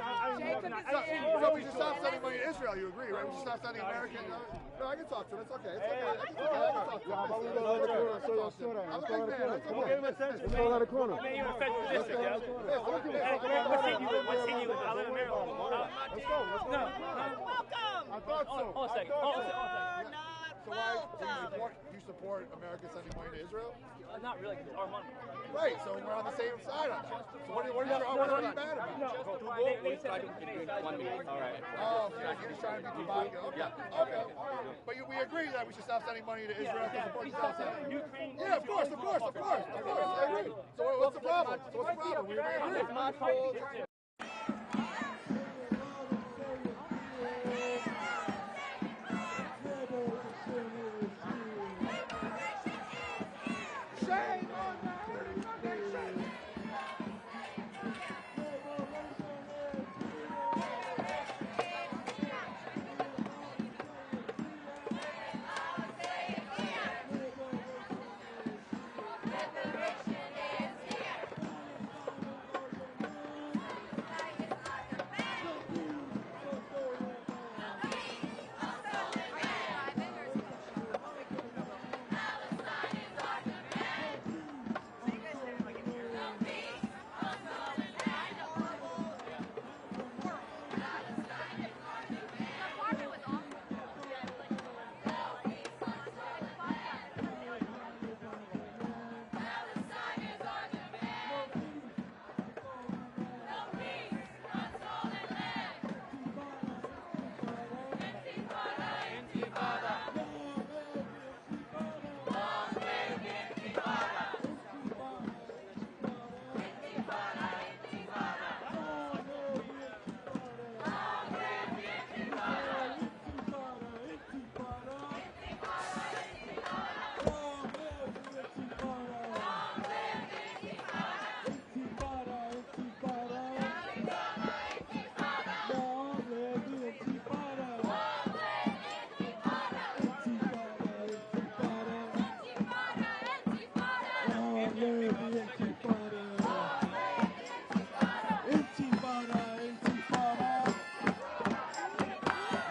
So we should stop sending money to Israel, you agree, right? We should stop sending American... No, I can talk to him. It's okay. It's okay. I can talk to him. I'm a big man. It's okay. Give him attention. Let's go around the corner. I mean, you're a federal district, yo. What's in you? I live in Maryland. Let's go. No. Welcome. I thought so. Hold on a second. So why do you support America sending money to Israel? Not really, because it's our money. Right, so we're on the same side on that. So what are you mad about? They said in 1 minute. All right. Oh, so you're just trying to be provocative. Okay. Yeah. Okay. But we agree that we should stop sending money to Israel to support Ukraine. Yeah, of course. I agree. So what's the problem? We agree. It's my fight.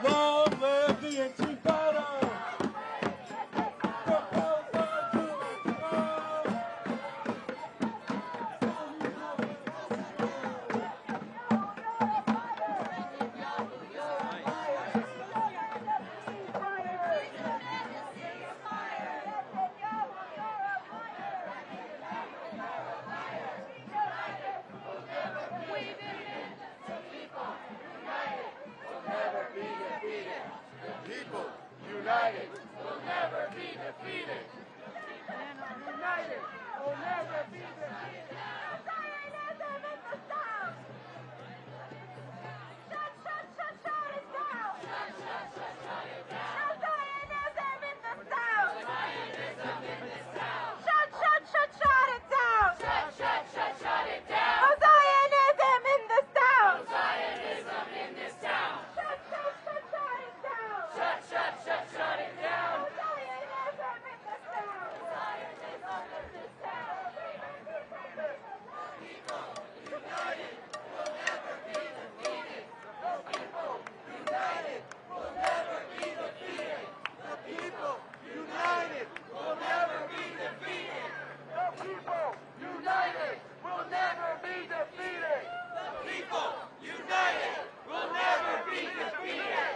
Long live the Intifada! United will never be defeated. United will never be defeated. Zionism in the South. Shut it down. Shut it down. Zionism in the South. Zionism in the South. Shut it down. Shut it down. Oh, Zionism in the South. Zionism in this town. Shut it down. Shut it down. Oh, Zionism in the South. Zionism in this town. People united will never be defeated. The people united will never be defeated. The people united will never be defeated. The people united will never be defeated. The people united will never be defeated.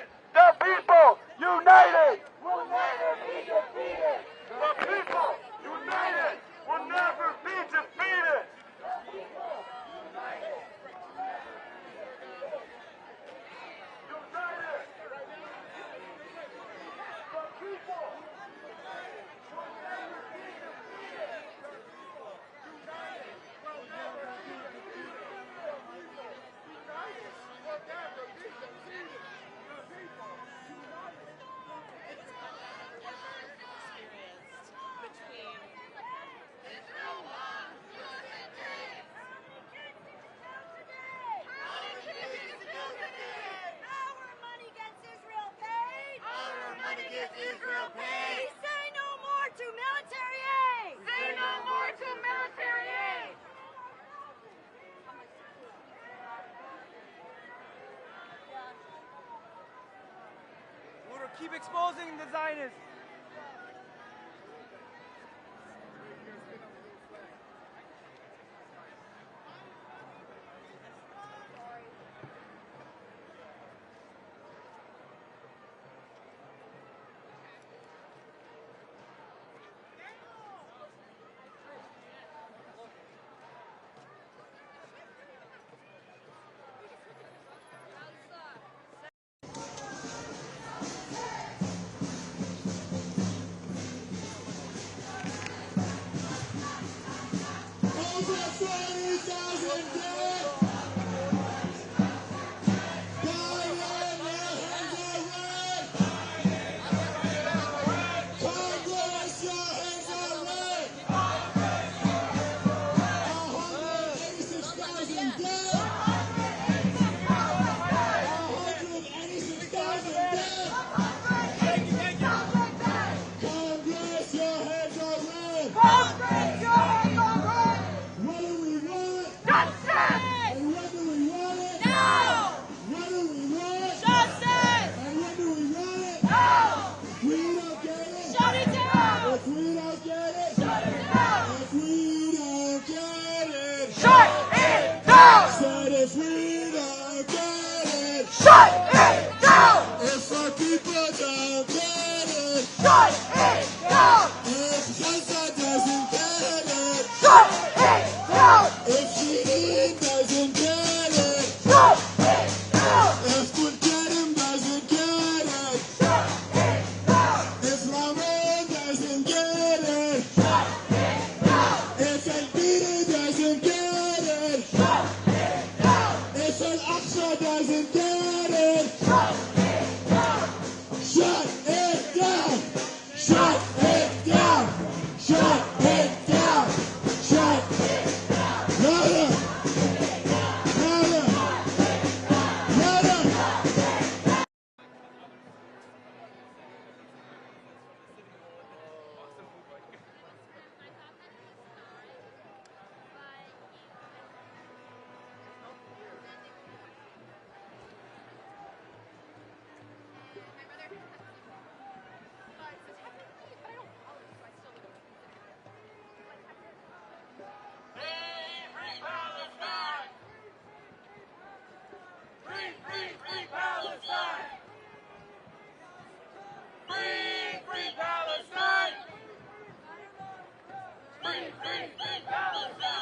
The people united will never be defeated. The people united will never be defeated. The people united. United. The people will never be defeated. United will never be defeated. The people united will never be defeated. The people united. Israel paid. Say no more to military aid. Say no more to military aid. We'll keep exposing the Zionists. Doesn't get it. Free Palestine!